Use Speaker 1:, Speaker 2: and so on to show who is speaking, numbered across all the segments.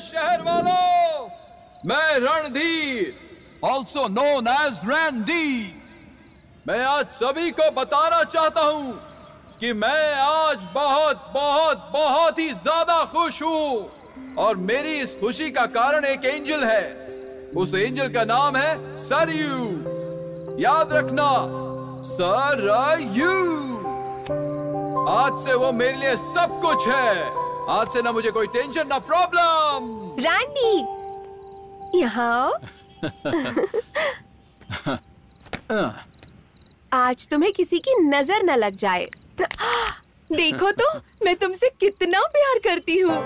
Speaker 1: शहर वालों, मैं Randhir, also known as Randy, मैं आज सभी को बताना चाहता हूं कि मैं आज बहुत बहुत बहुत ही ज्यादा खुश हूं और मेरी इस खुशी का कारण एक एंजल है। उस एंजल का नाम है सरयू। याद रखना, सरयू। आज से वो मेरे लिए सब कुछ है। आज से ना मुझे कोई टेंशन ना प्रॉब्लम।
Speaker 2: रैंडी, यहाँ आज तुम्हें किसी की नजर न लग जाए। देखो तो मैं तुमसे कितना प्यार करती हूँ।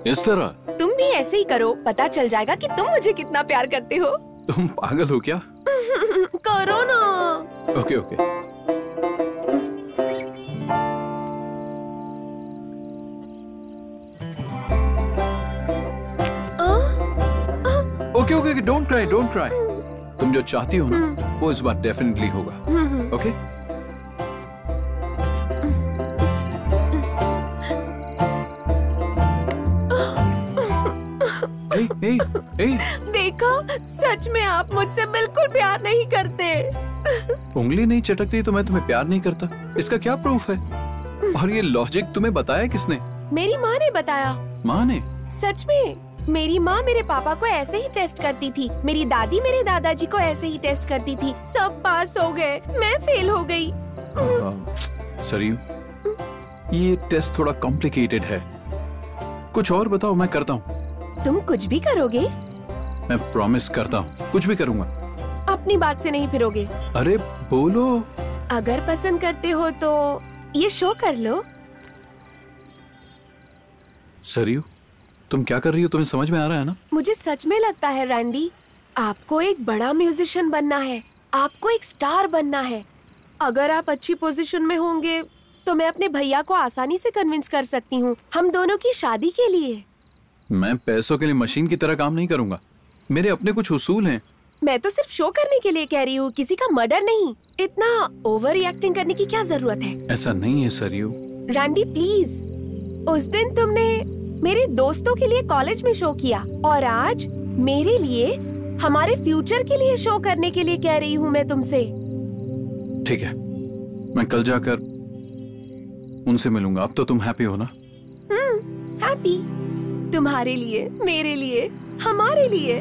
Speaker 1: इस तरह
Speaker 2: तुम भी ऐसे ही करो, पता चल जाएगा कि तुम मुझे कितना प्यार करते हो।
Speaker 1: तुम पागल हो क्या?
Speaker 2: करो ना।
Speaker 1: Okay okay. Okay okay, don't cry don't cry. तुम जो चाहती हो ना वो इस बार डेफिनेटली होगा। ओके?
Speaker 2: देखो, सच में आप मुझसे बिल्कुल प्यार नहीं करते।
Speaker 1: उंगली नहीं चटक रही तो मैं तुम्हें प्यार नहीं करता, इसका क्या प्रूफ है? और ये लॉजिक तुम्हें बताया किसने?
Speaker 2: मेरी माँ ने बताया।
Speaker 1: माँ ने?
Speaker 2: सच में मेरी माँ मेरे पापा को ऐसे ही टेस्ट करती थी, मेरी दादी मेरे दादाजी को ऐसे ही टेस्ट करती थी। सब पास हो गए, मैं फेल हो गई।
Speaker 1: सरयू, ये टेस्ट थोड़ा कॉम्प्लिकेटेड है। कुछ और बताओ, मैं करता हूँ।
Speaker 2: तुम कुछ भी करोगे?
Speaker 1: मैं प्रॉमिस करता हूँ, कुछ भी करूँगा।
Speaker 2: अपनी बात से नहीं फिरोगे?
Speaker 1: अरे बोलो।
Speaker 2: अगर पसंद करते हो तो ये शो कर लो।
Speaker 1: सरयू, तुम क्या कर रही हो? तुम्हें समझ में आ रहा है ना?
Speaker 2: मुझे सच में लगता है रैंडी, आपको एक बड़ा म्यूजिशियन बनना है, आपको एक स्टार बनना है। अगर आप अच्छी पोजीशन में होंगे तो मैं अपने भैया को आसानी से कन्विंस कर सकती हूँ, हम दोनों की शादी के लिए।
Speaker 1: मैं पैसों के लिए मशीन की तरह काम नहीं करूँगा। मेरे अपने कुछ उसूल हैं।
Speaker 2: मैं तो सिर्फ शो करने के लिए कह रही हूँ, किसी का मर्डर नहीं। इतना ओवर रिएक्टिंग करने की क्या जरूरत है?
Speaker 1: ऐसा नहीं है सरयू।
Speaker 2: रैंडी प्लीज, उस दिन तुमने मेरे दोस्तों के लिए कॉलेज में शो किया और आज मेरे लिए, हमारे फ्यूचर के लिए शो करने के लिए कह रही हूँ मैं तुमसे।
Speaker 1: ठीक है, मैं कल जाकर उनसे मिलूंगा। अब तो तुम हैप्पी हो ना?
Speaker 2: हैप्पी, तुम्हारे लिए, मेरे लिए, हमारे लिए।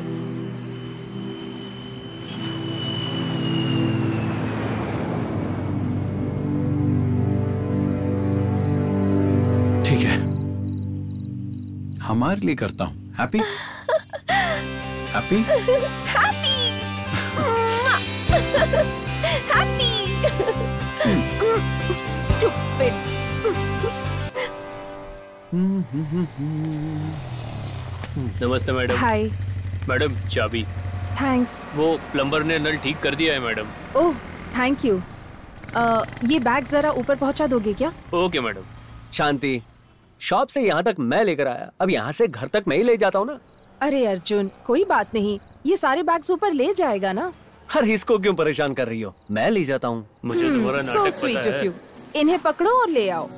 Speaker 1: ठीक है, हमारे लिए करता हूँ। Happy? Happy?
Speaker 2: Happy, happy. Stupid.
Speaker 3: नमस्ते मैडम।
Speaker 4: हाय
Speaker 3: मैडम, चाबी।
Speaker 4: थैंक्स।
Speaker 3: वो प्लम्बर ने नल ठीक कर दिया है मैडम।
Speaker 4: Oh thank you. ये बैग जरा ऊपर पहुंचा दोगे क्या?
Speaker 3: Okay madam.
Speaker 5: शांति, शॉप से यहाँ तक मैं लेकर आया, अब यहाँ से घर तक मैं ही ले जाता हूँ ना।
Speaker 4: अरे अर्जुन, कोई बात नहीं, ये सारे बैग्स ऊपर ले जाएगा ना।
Speaker 5: हर इसको क्यों परेशान कर रही हो, मैं ले जाता हूँ।
Speaker 3: मुझे तुम्हारा
Speaker 4: सो
Speaker 3: नाटक
Speaker 4: स्वीट
Speaker 3: पता
Speaker 4: ऑफ
Speaker 3: है।
Speaker 4: यू। इन्हें पकड़ो और ले आओ।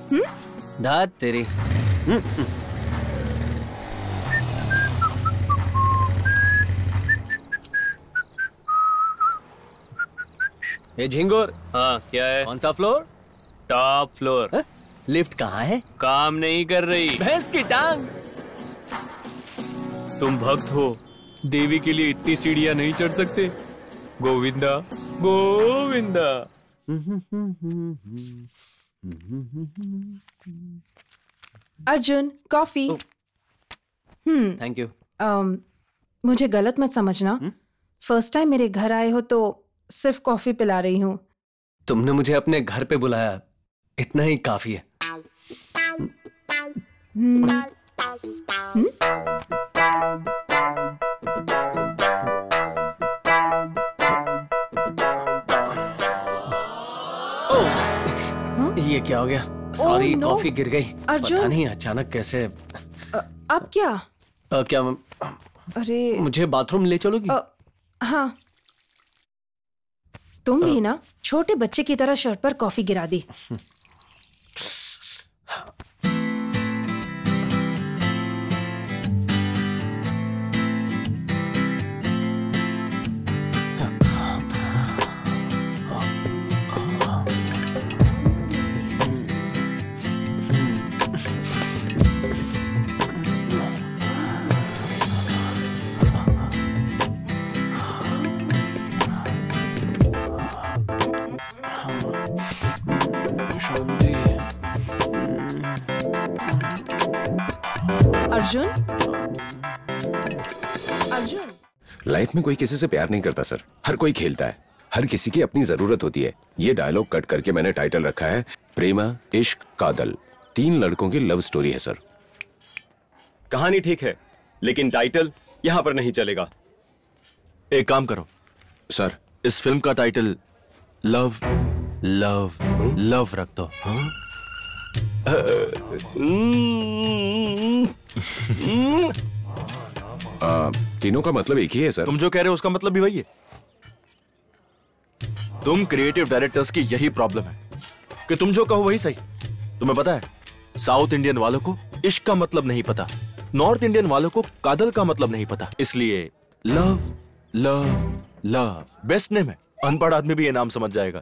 Speaker 5: धात तेरी। ये झिंगुर।
Speaker 3: हाँ, क्या है?
Speaker 5: कौन सा फ्लोर?
Speaker 3: Top floor.
Speaker 5: लिफ्ट कहाँ है?
Speaker 3: काम नहीं कर रही।
Speaker 5: भैंस की टांग।
Speaker 3: तुम भक्त हो, देवी के लिए इतनी सीढ़ियाँ नहीं चढ़ सकते? Govinda Govinda.
Speaker 4: Arjun, coffee.
Speaker 5: Thank you.
Speaker 4: मुझे गलत मत समझना। फर्स्ट टाइम मेरे घर आए हो तो सिर्फ कॉफी पिला रही हूँ।
Speaker 5: तुमने मुझे अपने घर पे बुलाया, इतना ही काफी है। ये क्या हो गया? Sorry,
Speaker 4: no.
Speaker 5: कॉफी गिर गई।
Speaker 4: अर्जुन।
Speaker 5: पता नहीं अचानक कैसे।
Speaker 4: अब क्या?
Speaker 5: क्या
Speaker 4: अरे
Speaker 5: मुझे बाथरूम ले चलोगी?
Speaker 4: हाँ, तुम भी ना छोटे बच्चे की तरह शर्ट पर कॉफी गिरा दी। अर्जुन, अर्जुन।
Speaker 6: लाइफ में कोई किसी से प्यार नहीं करता सर, हर कोई खेलता है, हर किसी की अपनी जरूरत होती है। ये डायलॉग कट करके मैंने टाइटल रखा है प्रेमा इश्क कादल। 3 लड़कों की लव स्टोरी है सर।
Speaker 7: कहानी ठीक है लेकिन टाइटल यहाँ पर नहीं चलेगा।
Speaker 8: एक काम करो
Speaker 6: सर,
Speaker 8: इस फिल्म का टाइटल लव लव लव रख दो।
Speaker 6: तीनों का मतलब एक ही है सर।
Speaker 8: तुम जो कह रहे हो उसका मतलब भी वही है। तुम क्रिएटिव डायरेक्टर्स की यही प्रॉब्लम है कि तुम जो कहो वही सही। तुम्हें पता है साउथ इंडियन वालों को इश्क का मतलब नहीं पता, नॉर्थ इंडियन वालों को कादल का मतलब नहीं पता, इसलिए love love love best name है। अनपढ़ आदमी भी ये नाम समझ जाएगा।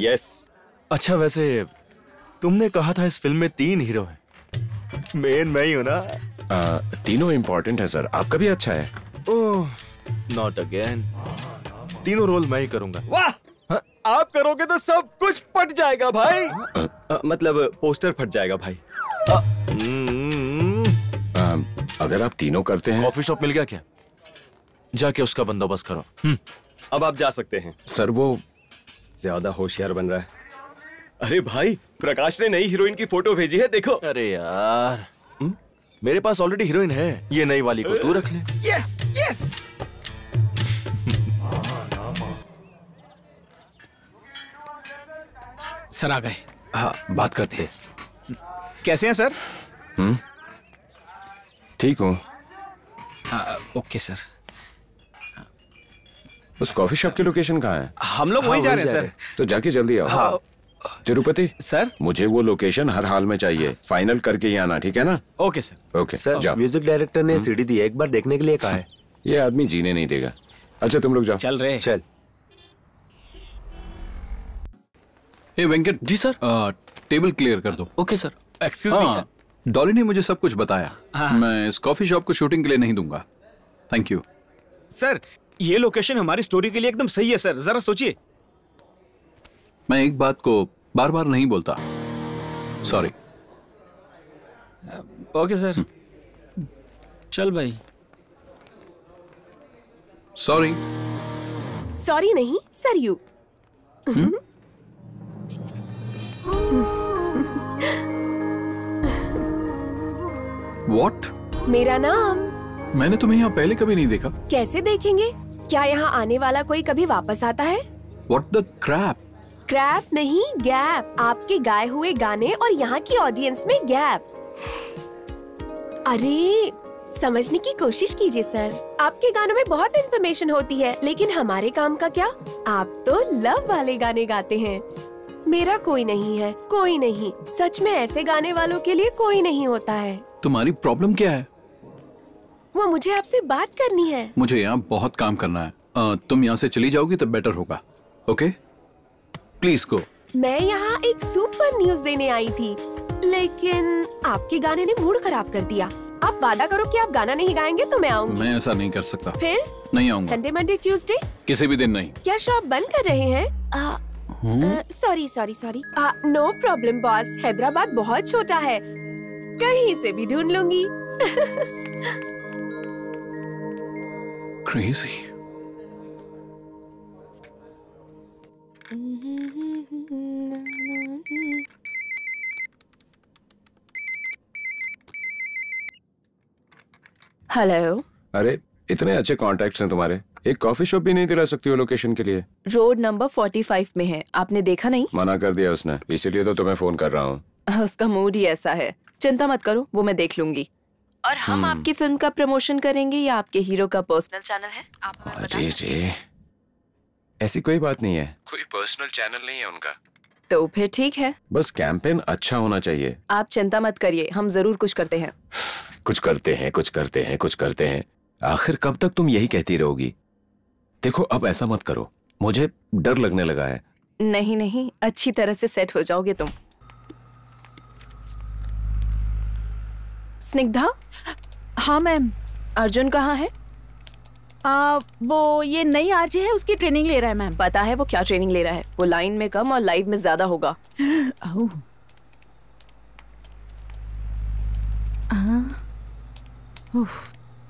Speaker 7: यस।
Speaker 8: अच्छा वैसे तुमने कहा था इस फिल्म में 3 हीरो हैं, मेन मैं ही हूं ना?
Speaker 6: तीनों इंपॉर्टेंट है सर, आपका भी अच्छा है।
Speaker 8: Oh not again. तीनों रोल मैं ही करूंगा।
Speaker 7: वाह, आप करोगे तो सब कुछ फट जाएगा भाई। मतलब पोस्टर फट जाएगा भाई।
Speaker 6: अगर आप तीनों करते हैं।
Speaker 8: कॉफी शॉप मिल गया क्या? जाके उसका बंदोबस्त करो।
Speaker 7: अब आप जा सकते हैं।
Speaker 6: सर वो
Speaker 7: ज्यादा होशियार बन रहा है। अरे भाई, प्रकाश ने नई हीरोइन की फोटो भेजी है, देखो।
Speaker 8: अरे यार मेरे पास ऑलरेडी हीरोइन है, ये नई वाली को तू रख ले।
Speaker 7: Yes yes.
Speaker 9: सर आ गए।
Speaker 6: हाँ, बात करते।
Speaker 9: कैसे हैं सर?
Speaker 6: ठीक हूँ।
Speaker 9: Okay sir.
Speaker 6: उस कॉफी शॉप की लोकेशन कहाँ है?
Speaker 9: हम लोग वहीं जा रहे हैं सर।
Speaker 6: तो जाके जल्दी आओ। हाँ। तिरुपति
Speaker 9: सर,
Speaker 6: मुझे वो लोकेशन हर हाल में चाहिए, फाइनल करके ही आना, ठीक है ना?
Speaker 9: Okay sir.
Speaker 6: ओके
Speaker 5: सर,
Speaker 6: जाओ।
Speaker 5: म्यूजिक डायरेक्टर ने सीडी दी है, एक बार देखने के लिए कहा है।
Speaker 6: ये आदमी जीने नहीं देगा। अच्छा तुम लोग जाओ।
Speaker 9: चल रहे।
Speaker 5: चल।
Speaker 1: ए Venkat ji sir, table clear कर दो।
Speaker 3: Okay sir.
Speaker 9: एक्सक्यूज
Speaker 1: हाँ, डॉली ने मुझे सब कुछ बताया।
Speaker 9: हाँ।
Speaker 1: मैं इस कॉफी शॉप को शूटिंग के लिए नहीं दूंगा। Thank you
Speaker 9: sir. ये लोकेशन हमारी स्टोरी के लिए एकदम सही है सर, जरा सोचिए।
Speaker 1: मैं एक बात को बार बार नहीं बोलता। सॉरी।
Speaker 9: Okay sir. चल भाई।
Speaker 1: सॉरी।
Speaker 2: सॉरी नहीं, सरयू।
Speaker 1: What?
Speaker 2: मेरा नाम।
Speaker 1: मैंने तुम्हें यहाँ पहले कभी नहीं देखा।
Speaker 2: कैसे देखेंगे? क्या यहाँ आने वाला कोई कभी वापस आता है?
Speaker 1: What the crap?
Speaker 2: क्रैप नहीं, गैप। आपके गाए हुए गाने और यहाँ की ऑडियंस में गैप। अरे समझने की कोशिश कीजिए सर। आपके गानों में बहुत इंफॉर्मेशन होती है, लेकिन हमारे काम का क्या? आप तो लव वाले गाने गाते हैं। मेरा कोई नहीं है, कोई नहीं। सच में ऐसे गाने वालों के लिए कोई नहीं होता है।
Speaker 1: तुम्हारी प्रॉब्लम क्या है?
Speaker 2: वो मुझे आपसे बात करनी है।
Speaker 1: मुझे यहाँ बहुत काम करना है। तुम यहाँ से चली जाओगी तब बेटर होगा। Okay please go.
Speaker 2: मैं यहाँ एक सुपर न्यूज देने आई थी, लेकिन आपके गाने ने मूड खराब कर दिया। आप वादा करो कि आप गाना नहीं गाएंगे तो मैं आऊंगी।
Speaker 1: मैं ऐसा नहीं कर सकता।
Speaker 2: फिर?
Speaker 1: नहीं आऊंगा।
Speaker 2: Sunday Monday Tuesday?
Speaker 1: किसी भी दिन नहीं।
Speaker 2: क्या शॉप बंद कर रहे हैं? Sorry sorry sorry. No problem boss, Hyderabad बहुत छोटा है, कहीं से भी ढूंढ लूंगी।
Speaker 1: Crazy.
Speaker 10: हेलो।
Speaker 6: अरे इतने अच्छे कॉन्टैक्ट्स हैं तुम्हारे, एक कॉफी शॉप भी नहीं दिला सकती हो लोकेशन के लिए?
Speaker 10: रोड नंबर 45 में है, आपने देखा नहीं?
Speaker 6: मना कर दिया उसने, इसीलिए तो तुम्हें फोन कर रहा हूँ।
Speaker 10: उसका मूड ही ऐसा है। चिंता मत करो, वो मैं देख लूंगी। और हम आपकी फिल्म का प्रमोशन करेंगे या आपके हीरो का पर्सनल चैनल है? आप हमें बता
Speaker 6: जी
Speaker 10: सकते
Speaker 6: जी, ऐसी कोई बात नहीं है, कोई पर्सनल चैनल नहीं है उनका।
Speaker 10: तो फिर ठीक है।
Speaker 6: बस कैंपेन अच्छा होना चाहिए।
Speaker 10: आप चिंता मत करिए, हम जरूर कुछ करते हैं।
Speaker 6: कुछ करते हैं, कुछ करते हैं, कुछ करते हैं। आखिर कब तक तुम यही कहती रहोगी? देखो अब ऐसा मत करो, मुझे डर लगने लगा है।
Speaker 10: नहीं नहीं, अच्छी तरह से सेट हो जाओगे तुम। स्निग्धा।
Speaker 11: हाँ मैम।
Speaker 10: अर्जुन कहाँ है?
Speaker 11: वो ये नई आरजे है, उसकी ट्रेनिंग ले रहा है मैम।
Speaker 10: पता है वो क्या ट्रेनिंग ले रहा है? वो लाइन में कम और लाइव में ज्यादा होगा।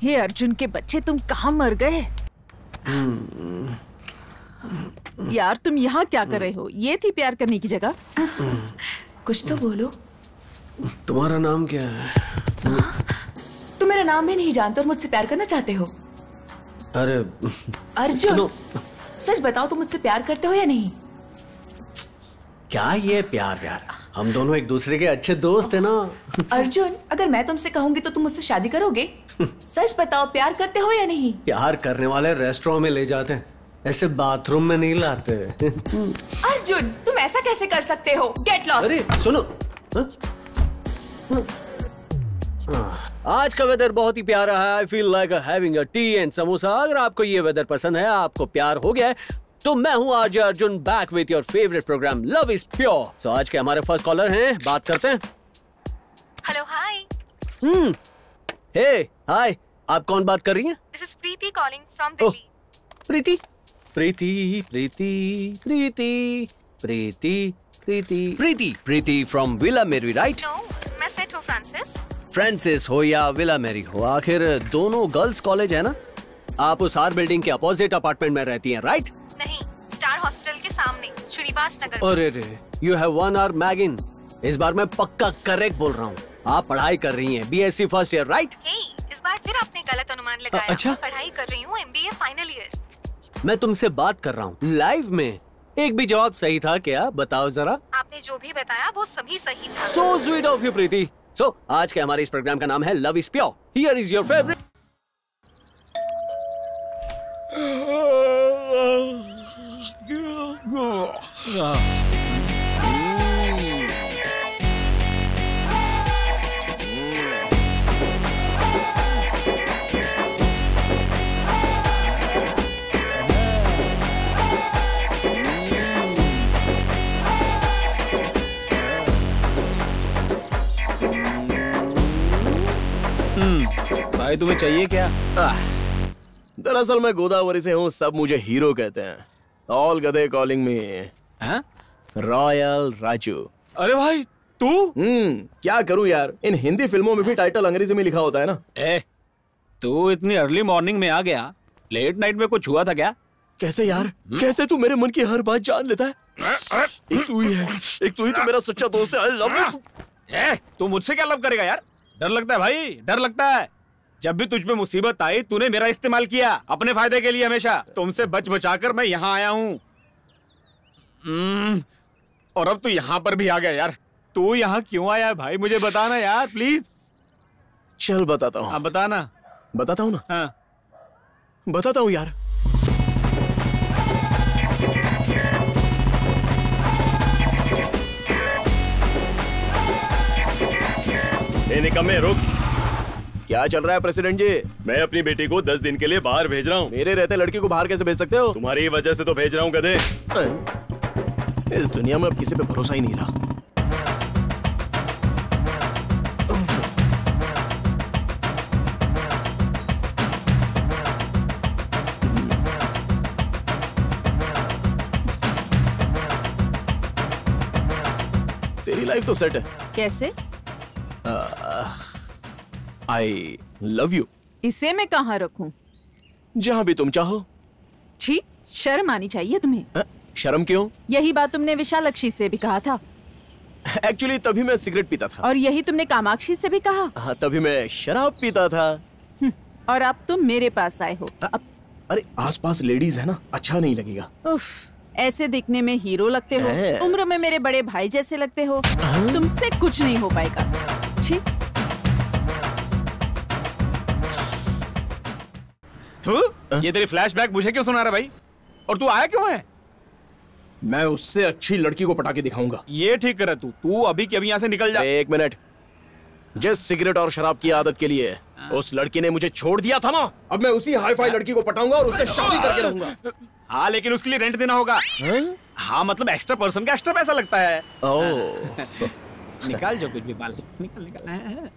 Speaker 11: हे अर्जुन के बच्चे, तुम कहाँ मर गए? यार तुम यहाँ क्या कर रहे हो? ये थी प्यार करने की जगह?
Speaker 10: कुछ तो बोलो।
Speaker 12: तुम्हारा नाम क्या है?
Speaker 10: तुम मेरा नाम भी नहीं जानते और मुझसे प्यार करना चाहते हो?
Speaker 12: अरे
Speaker 10: अर्जुन, सच बताओ, तुम मुझसे प्यार करते हो या नहीं?
Speaker 12: क्या ये प्यार व्यार? हम दोनों एक दूसरे के अच्छे दोस्त हैं ना।
Speaker 10: अर्जुन, अगर मैं तुमसे कहूंगी तो तुम मुझसे शादी करोगे? सच बताओ, प्यार करते हो या नहीं?
Speaker 12: प्यार करने वाले रेस्टोरेंट में ले जाते हैं, ऐसे बाथरूम में नहीं लाते।
Speaker 10: अर्जुन, तुम ऐसा कैसे कर सकते हो? Get lost.
Speaker 12: अरे सुनो, आज का वेदर बहुत ही प्यारा है। I feel like having a T and samosa. अगर आपको ये वेदर पसंद है, आपको प्यार हो गया है, तो मैं हूँ RJ Arjun, back with your favourite programme love is pure. So आज के हमारे फर्स्ट कॉलर हैं, बात करते हैं।
Speaker 2: हेलो, हाय।
Speaker 12: हे हाय, आप कौन बात कर रही हैं?
Speaker 2: This is Preeti calling from Delhi.
Speaker 12: Preeti Preeti Preeti Preeti Preeti Preeti Preeti Preeti from villa मेरी, राइट?
Speaker 2: नो, मैं सेट हूँ फ्रांसिस।
Speaker 12: फ्रांसिस हो या विला मेरी हो, आखिर दोनों गर्ल्स कॉलेज है ना। आप उस आर बिल्डिंग के अपोजिट अपार्टमेंट में रहती हैं, राइट?
Speaker 2: नहीं, स्टार हॉस्पिटल के सामने, श्रीनिवास नगर।
Speaker 12: अरे रे, यू हैव 1 hour मैगिन। इस बार मैं पक्का करेक्ट बोल रहा हूँ। आप पढ़ाई कर रही हैं, बीएससी फर्स्ट ईयर, राइट?
Speaker 2: हे, इस बार फिर आपने गलत अनुमान लगाया।
Speaker 12: अच्छा?
Speaker 2: मैं पढ़ाई कर रही हूँ, एमबीए फाइनल ईयर।
Speaker 12: मैं तुमसे बात कर रहा हूँ लाइव में। एक भी जवाब सही था क्या? बताओ जरा।
Speaker 2: आपने जो भी बताया वो सभी सही था।
Speaker 12: सो स्वीट ऑफ यू प्रीति। सो आज के हमारे इस प्रोग्राम का नाम है love is pure. Here is your favourite.
Speaker 9: भाई तुम्हें चाहिए क्या?
Speaker 7: दरअसल मैं गोदावरी से हूँ, सब मुझे हीरो कहते हैं। ऑल गधे कॉलिंग में रॉयल राजू।
Speaker 9: अरे भाई तू?
Speaker 7: क्या करूँ यार, इन हिंदी फिल्मों में भी टाइटल अंग्रेजी में लिखा होता है ना।
Speaker 9: तू इतनी अर्ली मॉर्निंग में आ गया, लेट नाइट में कुछ हुआ था क्या?
Speaker 7: कैसे यार? कैसे तू मेरे मन की हर बात जान लेता है? एक तू ही है, एक तू ही तो मेरा सच्चा दोस्त है। I love you.
Speaker 9: तू मुझसे क्या लव करेगा यार? डर लगता है भाई, डर लगता है। जब भी तुझ पे मुसीबत आई, तूने मेरा इस्तेमाल किया अपने फायदे के लिए हमेशा। तुमसे बच बचाकर मैं यहाँ आया हूँ। और अब तू यहाँ पर भी आ गया यार। तू यहाँ क्यों आया है भाई? मुझे बताना यार प्लीज।
Speaker 7: चल बताता हूँ।
Speaker 9: अब बताना।
Speaker 7: बताता हूँ ना?
Speaker 9: हाँ
Speaker 7: बताता हूँ यार। निकम्मे रुक। क्या चल रहा है प्रेसिडेंट जी?
Speaker 13: मैं अपनी बेटी को 10 दिन के लिए बाहर भेज रहा हूँ।
Speaker 7: मेरे रहते लड़की को बाहर कैसे भेज सकते हो?
Speaker 13: तुम्हारी वजह से तो भेज रहा हूँ गधे।
Speaker 7: इस दुनिया में अब किसी पे भरोसा ही नहीं रहा। तेरी लाइफ तो सेट है।
Speaker 11: कैसे?
Speaker 7: I love you.
Speaker 11: इसे मैं कहाँ रखूं?
Speaker 7: जहाँ भी तुम चाहो।
Speaker 11: छी, शर्म आनी चाहिए तुम्हें।
Speaker 7: शर्म क्यों?
Speaker 11: यही बात तुमने विशालाक्षी से भी कहा था।
Speaker 7: एक्चुअली तभी मैं सिगरेट पीता था।
Speaker 11: और यही तुमने कामाक्षी से भी कहा।
Speaker 7: हाँ, तभी मैं शराब पीता था।
Speaker 11: और अब तुम मेरे पास आए हो। अब
Speaker 7: अरे आसपास लेडीज है ना, अच्छा नहीं लगेगा।
Speaker 11: उफ, ऐसे दिखने में हीरो लगते हो, उम्र में मेरे बड़े भाई जैसे लगते हो। तुमसे कुछ नहीं हो पाएगा। छी।
Speaker 9: ये तेरी फ्लैशबैक मुझे क्यों सुना रहा भाई? और तू आया क्यों है?
Speaker 7: मैं उससे अच्छी लड़की को पटा के दिखाऊंगा।
Speaker 9: ये ठीक कर तू अभी के अभी यहाँ से निकल जा।
Speaker 7: एक मिनट। जिस सिगरेट और शराब की आदत के लिए उस लड़की ने मुझे छोड़ दिया था ना, अब मैं उसी हाई फाई लड़की को पटाऊंगा और उससे शादी करके रहूंगा।
Speaker 9: हाँ, लेकिन उसके लिए रेंट देना होगा। हाँ, मतलब एक्स्ट्रा पर्सन का एक्स्ट्रा पैसा लगता है। निकाल जो कुछ भी बाल निकाल।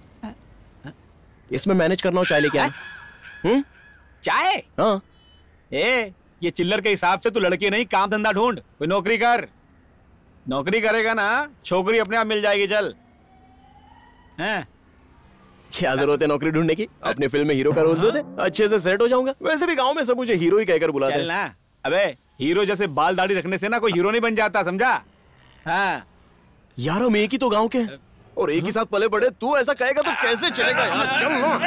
Speaker 7: इसमें मैनेज करना हो, चाय लेके आए।
Speaker 9: चाय?
Speaker 7: हाँ।
Speaker 9: ये चिल्लर के हिसाब से तू लड़की नहीं, काम धंधा ढूंढ, कोई नौकरी कर। नौकरी करेगा ना, छोकरी अपने आप मिल जाएगी। चल। हैं?
Speaker 7: क्या जरूरत है नौकरी ढूंढने की? अपनी फिल्म में हीरो का रोल दे दे, अच्छे से सेट हो जाऊंगा। वैसे भी गांव में सब मुझे हीरो ही कहकर बुलाते हैं।
Speaker 9: चल ना। अबे हीरो जैसे बाल दाढ़ी रखने से ना कोई हीरो नहीं बन जाता, समझा? हाँ
Speaker 7: यार हम एक ही तो गांव के हैं और एक ही साथ पले बड़े। तू ऐसा कहेगा तो कैसे चलेगा यार? चल ना।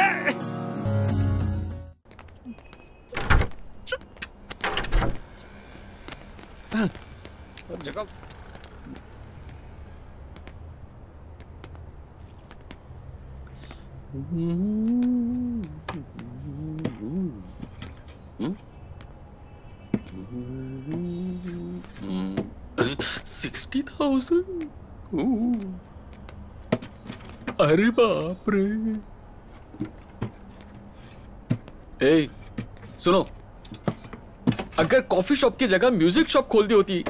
Speaker 3: $60,000? अरे बाप रे। ए, सुनो, अगर कॉफी शॉप की जगह म्यूजिक शॉप खोल दी होती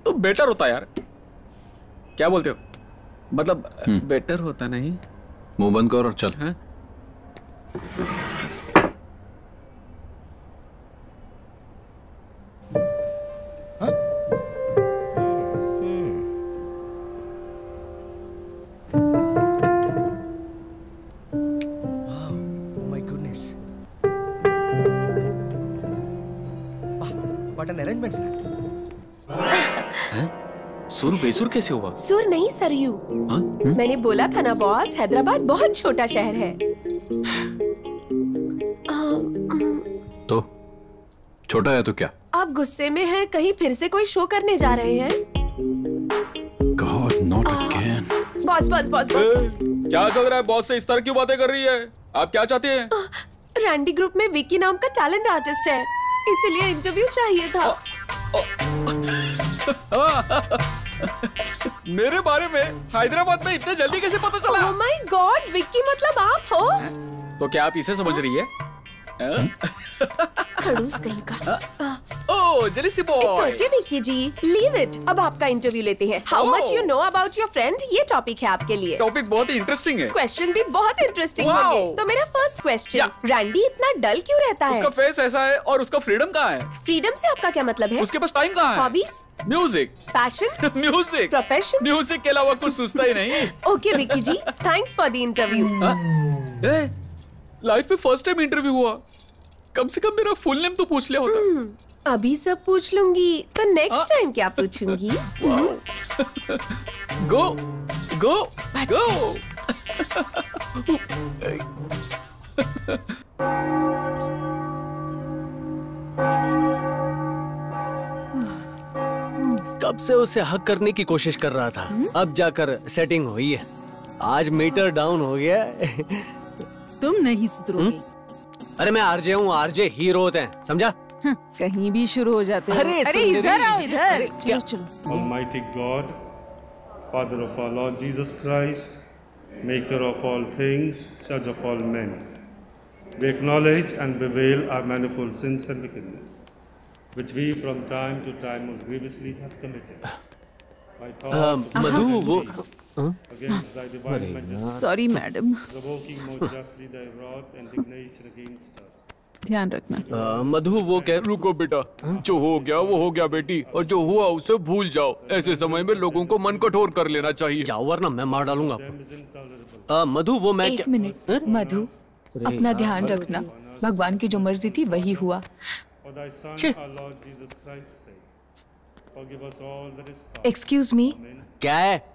Speaker 3: तो बेटर होता यार। क्या बोलते हो? मतलब बेटर होता नहीं?
Speaker 1: मुंह बंद कर और चल।
Speaker 3: हाँ? सुर बेसुर कैसे हुआ?
Speaker 2: सुर नहीं सरयू। मैंने बोला था ना बॉस, हैदराबाद बहुत छोटा शहर है।
Speaker 1: तो छोटा है तो क्या?
Speaker 2: आप गुस्से में हैं? कहीं फिर से कोई शो करने जा रहे हैं?
Speaker 1: God, not again.
Speaker 2: Boss boss boss boss,
Speaker 3: क्या चल रहा है? बॉस से इस तरह क्यों बातें कर रही है? आप क्या चाहते हैं?
Speaker 2: रैंडी ग्रुप में विक्की नाम का टैलेंट आर्टिस्ट है, इसलिए इंटरव्यू चाहिए था।
Speaker 3: मेरे बारे में हैदराबाद में इतने जल्दी कैसे पता चला?
Speaker 2: ओह माय गॉड, विक्की मतलब आप हो?
Speaker 3: तो क्या आप इसे समझ रही है?
Speaker 2: खड़ूस कहीं का।
Speaker 3: Oh jealousy boy.
Speaker 2: It's okay Vicky ji, leave it. अब आपका इंटरव्यू लेते हैं। How much you know about your friend? ये टॉपिक है आपके लिए।
Speaker 3: टॉपिक बहुत ही इंटरेस्टिंग है।
Speaker 2: क्वेश्चन भी बहुत इंटरेस्टिंग होंगे। तो मेरा फर्स्ट क्वेश्चन, रैंडी इतना डल क्यों रहता है?
Speaker 3: उसका फेस ऐसा है और उसका फ्रीडम कहाँ है?
Speaker 2: फ्रीडम से आपका क्या मतलब है?
Speaker 3: उसके पास टाइम कहाँ है?
Speaker 2: Hobbies,
Speaker 3: music,
Speaker 2: passion,
Speaker 3: music,
Speaker 2: profession.
Speaker 3: Music के अलावा कुछ सोचता ही नहीं।
Speaker 2: Okay Vicky ji, thanks for the interview.
Speaker 3: Life में फर्स्ट टाइम इंटरव्यू हुआ, कम से कम मेरा फुल नेम तो पूछ लिया होता।
Speaker 2: अभी सब पूछ लूंगी तो नेक्स्ट टाइम क्या पूछूंगी?
Speaker 3: गो गो गो।
Speaker 12: कब से उसे हक करने की कोशिश कर रहा था, अब जाकर सेटिंग हुई है। आज मीटर डाउन हो गया।
Speaker 11: तुम नहीं सुधरोगे।
Speaker 12: अरे मैं आरजे हूँ, आरजे हीरो होते हैं, समझा?
Speaker 11: कहीं भी शुरू हो जाते हैं। अरे इधर आओ, इधर चलो चलो।
Speaker 14: Almighty God, Father of our Lord Jesus Christ, Maker of all things, Judge of all men, we acknowledge and bewail our manifold sins and wickedness, which we from time to time most grievously have committed. By thought,
Speaker 12: मधु वो
Speaker 14: against thy divine majesty,
Speaker 11: sorry madam,
Speaker 14: provoking more justly thy wrath and indignation against us.
Speaker 11: ध्यान रखना।
Speaker 12: मधु वो कह।
Speaker 3: रुको बेटा, जो हो गया वो हो गया बेटी, और जो हुआ उसे भूल जाओ। ऐसे समय में लोगों को मन कठोर कर लेना चाहिए।
Speaker 12: जाओ वरना मैं मार डालूंगा आपको। मधु वो मैं
Speaker 10: एक मिनट मधु, अपना ध्यान रखना। भगवान की जो मर्जी थी वही हुआ। एक्सक्यूज मी,
Speaker 12: क्या है?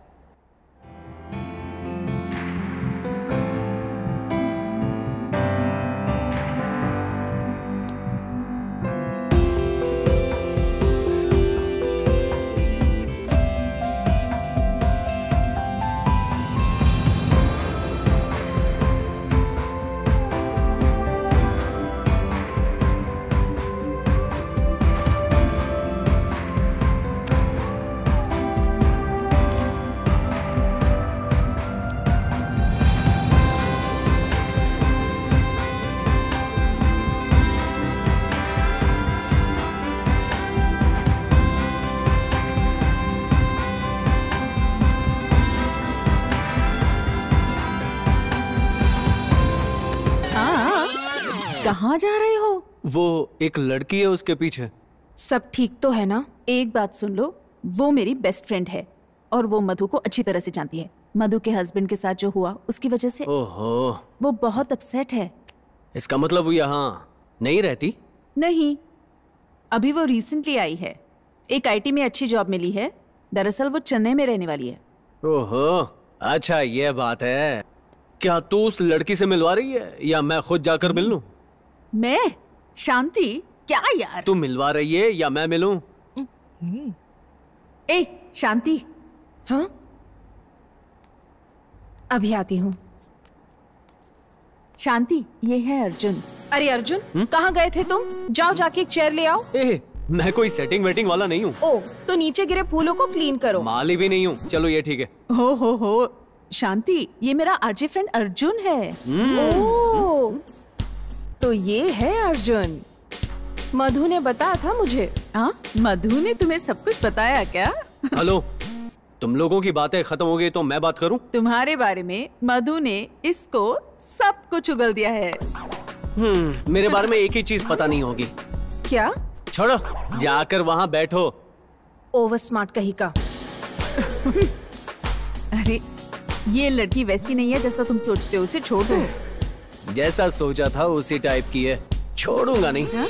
Speaker 11: कहाँ जा रहे हो?
Speaker 12: वो एक लड़की है उसके पीछे।
Speaker 4: सब ठीक तो है ना?
Speaker 11: एक बात सुन लो, वो मेरी बेस्ट फ्रेंड है और वो मधु को अच्छी तरह से जानती है। मधु के हस्बैंड के साथ जो हुआ उसकी वजह से
Speaker 12: ओहो,
Speaker 11: वो बहुत अपसेट है।
Speaker 12: इसका मतलब वो यहाँ नहीं रहती?
Speaker 11: नहीं, अभी वो रिसेंटली आई है। एक आईटी में अच्छी जॉब मिली है। दरअसल वो चेन्नई में रहने वाली है।
Speaker 12: ओहो, अच्छा ये बात है। क्या तू उस लड़की से मिलवा रही है या मैं खुद जाकर मिल लूं?
Speaker 11: मैं? शांति, क्या यार?
Speaker 12: तू मिलवा रही है या मैं मिलूं?
Speaker 11: ए शांति।
Speaker 4: हाँ, अभी आती हूँ।
Speaker 11: शांति, ये है अर्जुन।
Speaker 4: अरे अर्जुन, कहाँ गए थे तुम? जाओ जाके एक चेयर ले आओ।
Speaker 12: मैं कोई सेटिंग वेटिंग वाला नहीं हूँ।
Speaker 4: ओ, तो नीचे गिरे फूलों को क्लीन करो।
Speaker 12: माली भी नहीं हूँ। चलो ये ठीक है।
Speaker 11: हो शांति, ये मेरा आरजे फ्रेंड अर्जुन है।
Speaker 4: ओ, तो ये है अर्जुन। मधु ने बताया था मुझे।
Speaker 11: हाँ, मधु ने तुम्हें सब कुछ बताया क्या?
Speaker 12: हेलो, तुम लोगों की बातें खत्म हो गई तो मैं बात करूं?
Speaker 11: तुम्हारे बारे में मधु ने इसको सब कुछ उगल दिया है।
Speaker 12: मेरे बारे में एक ही चीज पता नहीं होगी।
Speaker 4: क्या?
Speaker 12: छोड़ो, जाकर वहां बैठो।
Speaker 4: ओवर स्मार्ट कहीं का।
Speaker 11: अरे, ये लड़की वैसी नहीं है जैसा तुम सोचते हो। उसे छोड़ दो।
Speaker 12: जैसा सोचा था उसी टाइप की है। छोड़ूंगा नहीं।
Speaker 11: हा?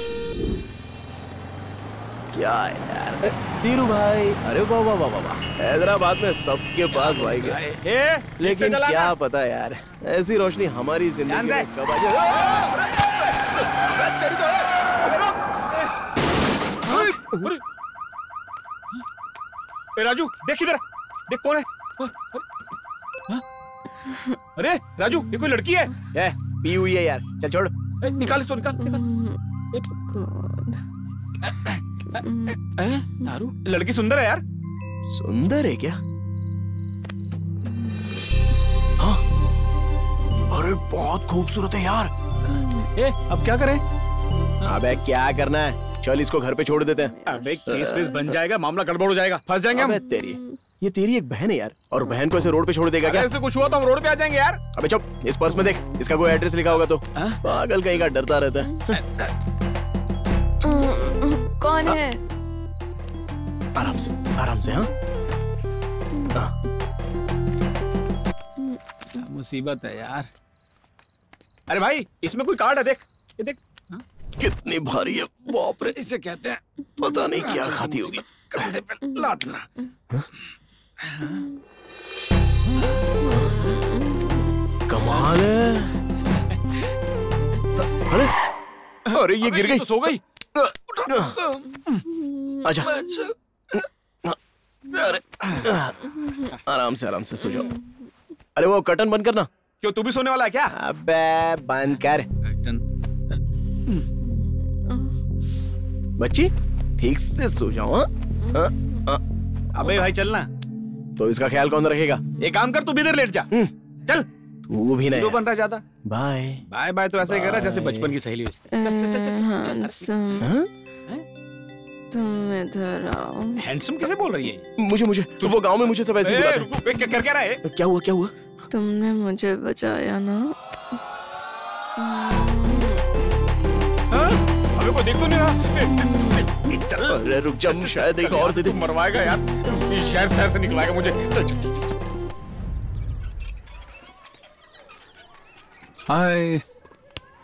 Speaker 7: क्या यार धीरू भाई, अरे वाह वाह वाह वाह, हैदराबाद में सबके पास बाइक है, लेकिन क्या पता यार ऐसी रोशनी हमारी जिंदगी में कब आ जाए।
Speaker 9: राजू देख इधर, देख कौन है। अरे राजू, ये कोई लड़की है?
Speaker 7: पी हुई है यार, चल छोड़।
Speaker 9: निकाल इसको, निकाल। दारू? लड़की सुंदर है यार।
Speaker 7: सुंदर है क्या? हाँ, अरे बहुत खूबसूरत है यार।
Speaker 9: अब क्या करें?
Speaker 7: अबे क्या करना है, चल इसको घर पे छोड़ देते हैं।
Speaker 9: अबे केस वेस बन जाएगा, मामला गड़बड़ हो जाएगा, फंस जाएंगे हम।
Speaker 7: ये तेरी एक बहन है यार, और बहन को ऐसे रोड पे छोड़ देगा क्या?
Speaker 9: ऐसे कुछ हुआ तो हम रोड पे आ जाएंगे यार।
Speaker 7: अबे चुप, इस पर्स में देख, इसका कोई एड्रेस लिखा होगा तो। पागल कहीं का, डरता रहता है।
Speaker 2: कौन है?
Speaker 7: आराम से हाँ।
Speaker 9: मुसीबत है यार। अरे भाई, इसमें कोई कार्ड है, देख ये देख।
Speaker 7: कितनी भारी है, बाप रे।
Speaker 9: इसे कहते हैं
Speaker 7: पता नहीं क्या खाती होगी।
Speaker 9: कंधे पे लादना।
Speaker 7: कमाल है। अरे ये गिर गई
Speaker 9: तो सो गई।
Speaker 7: आजा। अरे आराम से सो जाओ। अरे वो कर्टन बंद करना।
Speaker 9: क्यों, तू भी सोने वाला है क्या?
Speaker 7: अबे बंद कर। बच्ची ठीक से सो जाओ।
Speaker 9: अबे भाई चलना।
Speaker 7: तो इसका ख्याल कौन रखेगा?
Speaker 9: एक काम कर, तू भी इधर लेट जा। चल।
Speaker 7: तू भी नहीं
Speaker 9: बन रहा ज्यादा।
Speaker 7: बाय
Speaker 9: बाय बाय तो ऐसे ही कर रहा जैसे बचपन की सहेली।
Speaker 10: तुम इधर आओ।
Speaker 9: हैंडसम किसे बोल रही है?
Speaker 7: मुझे तू वो गांव में मुझे सब ऐसे बुलाते हैं।
Speaker 9: कर क्या रहा है?
Speaker 7: क्या हुआ?
Speaker 10: तुमने मुझे बचाया ना।
Speaker 9: अबे कोई देख तो नहीं रहा। चल।
Speaker 7: अरे रुक जा, शायद एक और दे दे।
Speaker 9: मरवाएगा यार, शहर से निकलाएगा मुझे। चल।
Speaker 1: हाय,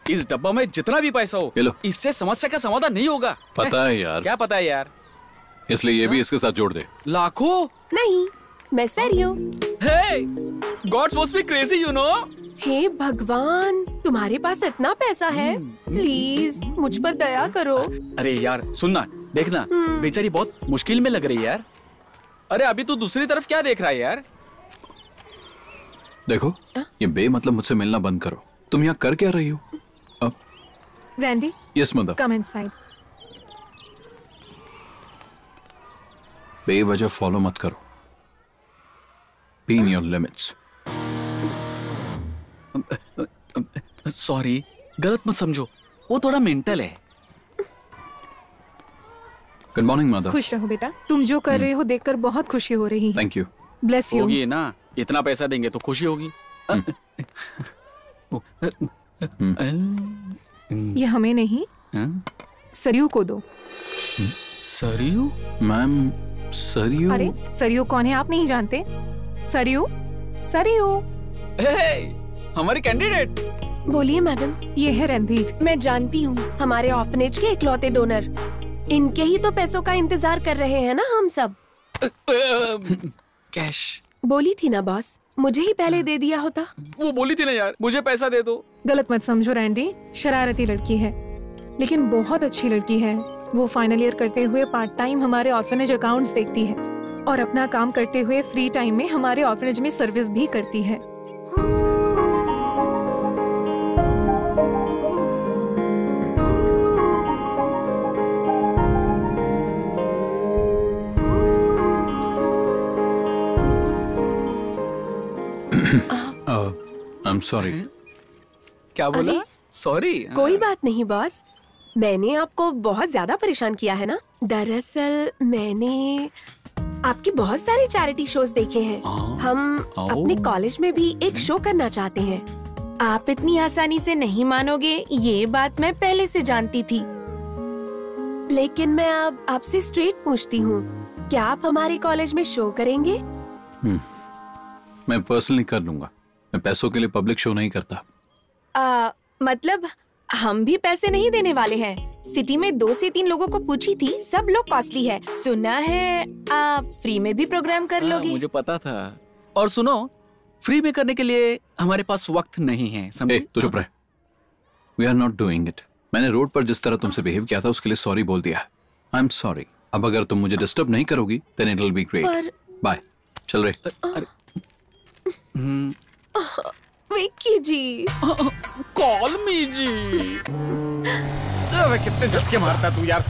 Speaker 1: इस डब्बा में जितना भी पैसा हो, इससे समस्या का समाधान नहीं होगा।
Speaker 15: पता है यार।
Speaker 1: क्या पता है यार?
Speaker 15: इसलिए ये भी इसके साथ जोड़ दे।
Speaker 2: लाखों? नहीं, मैं serious।
Speaker 1: Hey, God's must be crazy, you know?
Speaker 2: हे भगवान, तुम्हारे पास इतना पैसा है, प्लीज मुझ पर दया करो।
Speaker 1: अरे यार सुनना, देखना, बेचारी बहुत मुश्किल में लग रही है यार। अरे अभी तू दूसरी तरफ क्या देख रहा है यार?
Speaker 15: देखो, ये बेमतलब मुझसे मिलना बंद करो। तुम यहाँ कर क्या रही हो? अब
Speaker 4: Randy,
Speaker 15: yes mother.
Speaker 4: Come inside.
Speaker 15: बेवजह फॉलो मत करो। Be in your limits.
Speaker 1: Sorry, गलत मत समझो, वो थोड़ा मेंटल है।
Speaker 15: Good morning mother.
Speaker 4: खुश रहो बेटा, तुम जो कर रहे हो देखकर बहुत खुशी हो रही है।
Speaker 15: Thank you.
Speaker 4: Bless you.
Speaker 1: होगी ना, इतना पैसा देंगे तो खुशी होगी।
Speaker 4: ये हमें नहीं, सरयू को दो।
Speaker 15: सरयू? मैम, सरयू?
Speaker 4: अरे सरयू कौन है आप नहीं जानते? सरयू सरयू।
Speaker 15: हमारी कैंडिडेट।
Speaker 2: बोलिए मैडम।
Speaker 4: ये है रणधीर।
Speaker 2: मैं जानती हूँ, हमारे ऑर्फनेज के इकलौते डोनर। इनके ही तो पैसों का इंतजार कर रहे हैं ना हम सब।
Speaker 15: कैश
Speaker 2: बोली थी ना बॉस, मुझे ही पहले दे दिया होता।
Speaker 3: वो बोली थी ना यार, मुझे पैसा दे दो।
Speaker 4: गलत मत समझो रैंडी, शरारती लड़की है लेकिन बहुत अच्छी लड़की है। वो फाइनल ईयर करते हुए पार्ट टाइम हमारे ऑर्फनेज अकाउंट्स देखती है और अपना काम करते हुए फ्री टाइम में हमारे ऑर्फनेज में सर्विस भी करती है।
Speaker 15: I'm sorry.
Speaker 3: क्या बोला? सॉरी।
Speaker 2: कोई बात नहीं बॉस, मैंने आपको बहुत ज्यादा परेशान किया है ना। दरअसल मैंने आपके बहुत सारे चैरिटी शोज देखे हैं। हम अपने कॉलेज में भी एक शो करना चाहते हैं। आप इतनी आसानी से नहीं मानोगे, ये बात मैं पहले से जानती थी। लेकिन मैं अब आपसे स्ट्रेट पूछती हूँ, क्या आप हमारे कॉलेज में शो करेंगे?
Speaker 15: मैं पर्सनली कर लूंगा। मैं पैसों के लिए पब्लिक शो नहीं करता।
Speaker 2: मतलब हम भी पैसे नहीं देने वाले हैं। सिटी में 2 से 3 लोगों को पूछी थी, सब लोग कॉस्टली है। सुना है आप फ्री में भी प्रोग्राम कर लोगे।
Speaker 3: मुझे पता था। और सुनो, फ्री में करने के लिए हमारे पास वक्त नहीं है, समझे?
Speaker 15: तो चुप रहे। We are not doing it. मैंने रोड पर जिस तरह तुमसे बिहेव किया था उसके लिए सॉरी बोल दिया। I am sorry. अब अगर तुम मुझे डिस्टर्ब नहीं करोगी then it will be great. Bye. चल रहे।
Speaker 2: विक्की जी।
Speaker 3: Call me ji.
Speaker 9: अबे कितने झटके मारता तू यार।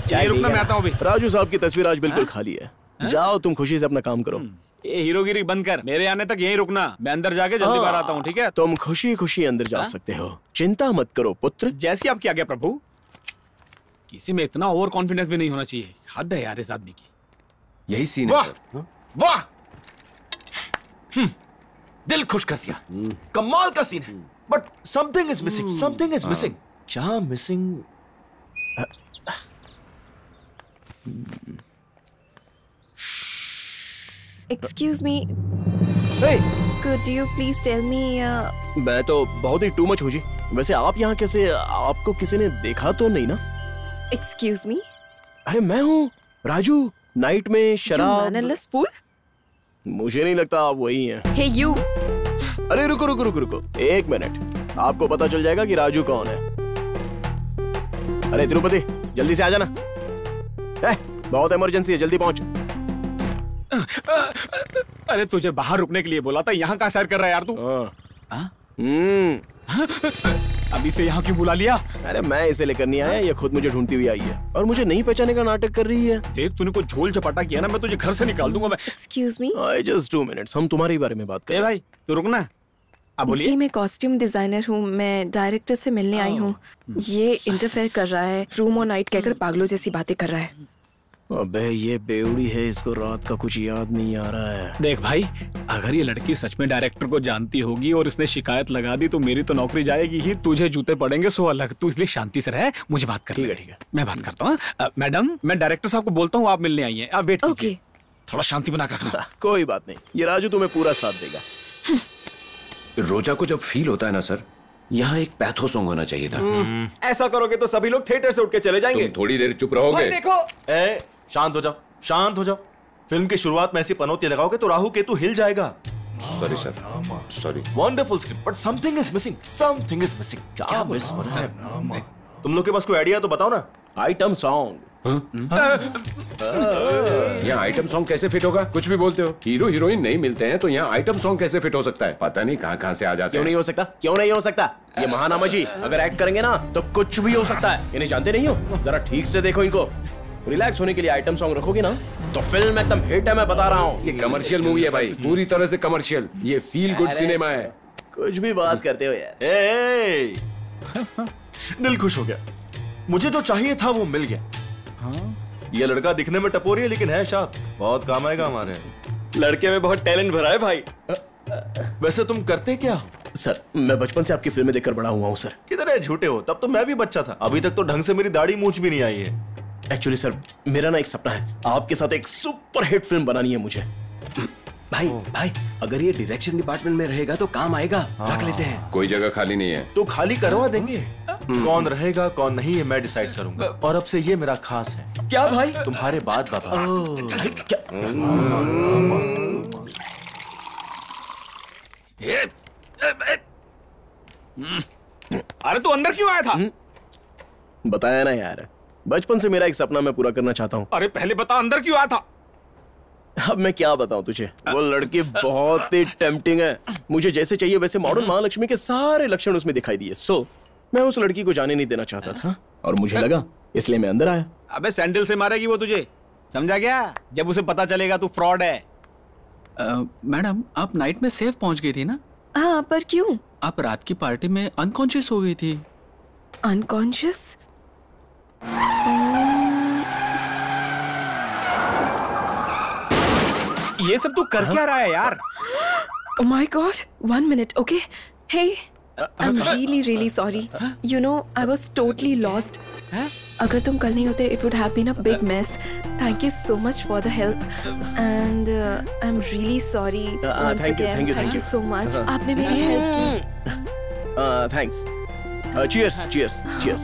Speaker 9: चाहिए रुकना, मैं आता हूँ अभी।
Speaker 7: राजू साहब की तस्वीर आज बिल्कुल खाली है। जाओ तुम खुशी से अपना काम करो।
Speaker 9: ये हीरोगिरी बंद कर, मेरे आने तक यहीं रुकना। मैं अंदर जाके जल्दी बाहर आता हूँ, ठीक है?
Speaker 7: तुम खुशी खुशी अंदर जा सकते हो, चिंता मत करो पुत्र।
Speaker 9: जैसी आपकी आज्ञा प्रभु। किसी में इतना ओवर कॉन्फिडेंस भी नहीं होना चाहिए। हद है यार इस आदमी की।
Speaker 6: यही सीन है सर।
Speaker 8: वाह, दिल खुश कर दिया। कमाल का सीन है, but something is missing. Something is missing. क्या missing?
Speaker 10: Excuse me. Could you please tell me?
Speaker 7: मैं तो बहुत ही टू मच हूँ जी। वैसे आप यहाँ कैसे? आपको किसी ने देखा तो नहीं ना?
Speaker 10: Excuse me.
Speaker 7: अरे मैं हूँ राजू, नाइट में शराब।
Speaker 10: You mannerless fool.
Speaker 7: मुझे नहीं लगता आप वही हैं।
Speaker 10: Hey you.
Speaker 7: अरे रुको रुको रुको रुको, 1 मिनट। आपको पता चल जाएगा कि राजू कौन है। अरे तिरुपति, जल्दी से आ जाना। बहुत इमरजेंसी है, जल्दी पहुंच।
Speaker 9: अरे तुझे बाहर रुकने के लिए बोला था, यहाँ कहाँ सैर कर रहा है यार तू? अभी से यहाँ क्यों बुला लिया?
Speaker 7: अरे मैं इसे लेकर नहीं आया, ये खुद मुझे ढूंढती हुई आई है और मुझे नहीं पहचाने का नाटक कर रही है।
Speaker 9: देख, तूने कोई झोल झपाटा किया ना, मैं तुझे घर से निकाल दूंगा मैं।
Speaker 10: Excuse me.
Speaker 7: Just 2 minutes, हम तुम्हारे बारे में बात करें।
Speaker 9: भाई तू रुकना। अब बोलिए।
Speaker 10: जी मैं कॉस्ट्यूम डिजाइनर हूँ, मैं डायरेक्टर से मिलने आई हूँ। ये इंटरफेयर कर रहा है, रूम और नाइट कहकर पागलों जैसी बातें कर रहा है।
Speaker 7: अबे ये बेवड़ी है, इसको रात का कुछ याद नहीं आ रहा है।
Speaker 9: देख भाई, अगर ये लड़की सच में डायरेक्टर को जानती होगी और इसने शिकायत लगा दी तो मेरी तो नौकरी जाएगी ही, तुझे जूते पड़ेंगे सो अलग। तू इसलिए शांति से रह, मुझे बात कर।
Speaker 7: ठीक है
Speaker 9: मैं बात करता हूँ। मैडम, मैं डायरेक्टर साहब को बोलता हूँ आप मिलने आई हैं। आप वेट कीजिए, थोड़ा शांति बना कर रखना।
Speaker 7: कोई बात नहीं, ये राजू तुम्हें पूरा साथ देगा।
Speaker 6: रोजा को जब फील होता है ना सर, यहाँ एक पैथो सॉन्ग होना चाहिए था।
Speaker 8: ऐसा करोगे तो सभी लोग थिएटर से उठ के चले जाएंगे।
Speaker 6: तुम थोड़ी देर चुप रहोगे?
Speaker 8: देखो, शांत हो जाओ, शांत हो जाओ। फिल्म की शुरुआत में ऐसी पनौती लगाओगे तो राहु केतु हिल जाएगा।
Speaker 6: Sorry sir, sorry.
Speaker 8: Wonderful script, but something is missing. Something is missing. क्या मिस हो रहा है? तुम लोग के पास कोई आइडिया तो बताओ ना।
Speaker 7: Item song.
Speaker 6: यहाँ आइटम सॉन्ग कैसे फिट होगा? कुछ भी बोलते हो। हीरो हीरोइन नहीं मिलते हैं तो यहाँ आइटम सॉन्ग कैसे फिट हो सकता है? पता नहीं कहाँ से आ जाते हैं।
Speaker 7: क्यों नहीं हो सकता? क्यों नहीं हो सकता? ये महानामा जी अगर एक्ट करेंगे ना तो कुछ भी हो सकता है। इन्हें जानते नहीं हो? जरा ठीक से देखो इनको। रिलैक्स होने के लिए आइटम सॉन्ग रखोगे ना तो फिल्म एकदम हिट है, मैं बता रहा हूँ।
Speaker 6: ये कमर्शियल मूवी है भाई, पूरी तरह से कमर्शियल। ये फील गुड सिनेमा है।
Speaker 7: कुछ भी बात करते हो यार।
Speaker 8: दिल खुश हो गया, मुझे जो चाहिए था वो मिल गया। ये लड़का दिखने में टपोरी है लेकिन है शार्प, बहुत काम आएगा हमारे। लड़के में बहुत टैलेंट भरा है भाई। वैसे तुम करते क्या हो?
Speaker 7: सर मैं बचपन से आपकी फिल्में देखकर बड़ा हुआ हूँ सर।
Speaker 8: किधर है, झूठे हो। तब तो मैं भी बच्चा था, अभी तक तो ढंग से मेरी दाढ़ी मूंछ भी नहीं आई है।
Speaker 7: एक्चुअली सर मेरा ना एक सपना है, आपके साथ एक सुपर हिट फिल्म बनानी है मुझे। भाई भाई अगर ये डायरेक्शन डिपार्टमेंट में रहेगा तो काम आएगा, रख लेते हैं।
Speaker 6: कोई जगह खाली नहीं है
Speaker 8: तो खाली करवा देंगे। कौन रहेगा कौन नहीं है मैं डिसाइड करूंगा, और अब से ये मेरा खास है।
Speaker 7: क्या भाई?
Speaker 8: तुम्हारे बाद बाबा।
Speaker 9: अरे तू अंदर क्यों आया था?
Speaker 7: बताया ना यार, बचपन से मेरा एक सपना मैं पूरा करना चाहता हूँ।
Speaker 9: अरे पहले बता अंदर क्यों आया था?
Speaker 7: अब मैं क्या बताऊं तुझे, वो लड़की बहुत ही टेम्पटिंग है। मुझे जैसे चाहिए वैसे मॉडर्न महालक्ष्मी के सारे लक्षण उसमें दिखाई दिए। सो मैं उस लड़की को जाने नहीं देना चाहता था और मुझे लगा, इसलिए मैं अंदर आया।
Speaker 9: अबे सैंडल से मारेगी वो तुझे, समझा क्या? जब उसे पता चलेगा तू फ्रॉड है।
Speaker 15: मैडम आप नाइट में सेफ पहुंच गई थी ना?
Speaker 10: हाँ, पर क्यों?
Speaker 15: आप रात की पार्टी में अनकॉन्शियस हो गई थी।
Speaker 10: अनकॉन्शियस?
Speaker 9: ये सब तू कर क्या रहा है यार?
Speaker 10: Oh my God! 1 minute, okay? Hey, I'm really sorry. You know, I was totally lost. अगर तुम कल नहीं होते, it would have been a big mess. Thank you so much for the help, and I'm really sorry. Thank you so much. आपने मेरी help की.
Speaker 7: Thanks. Cheers.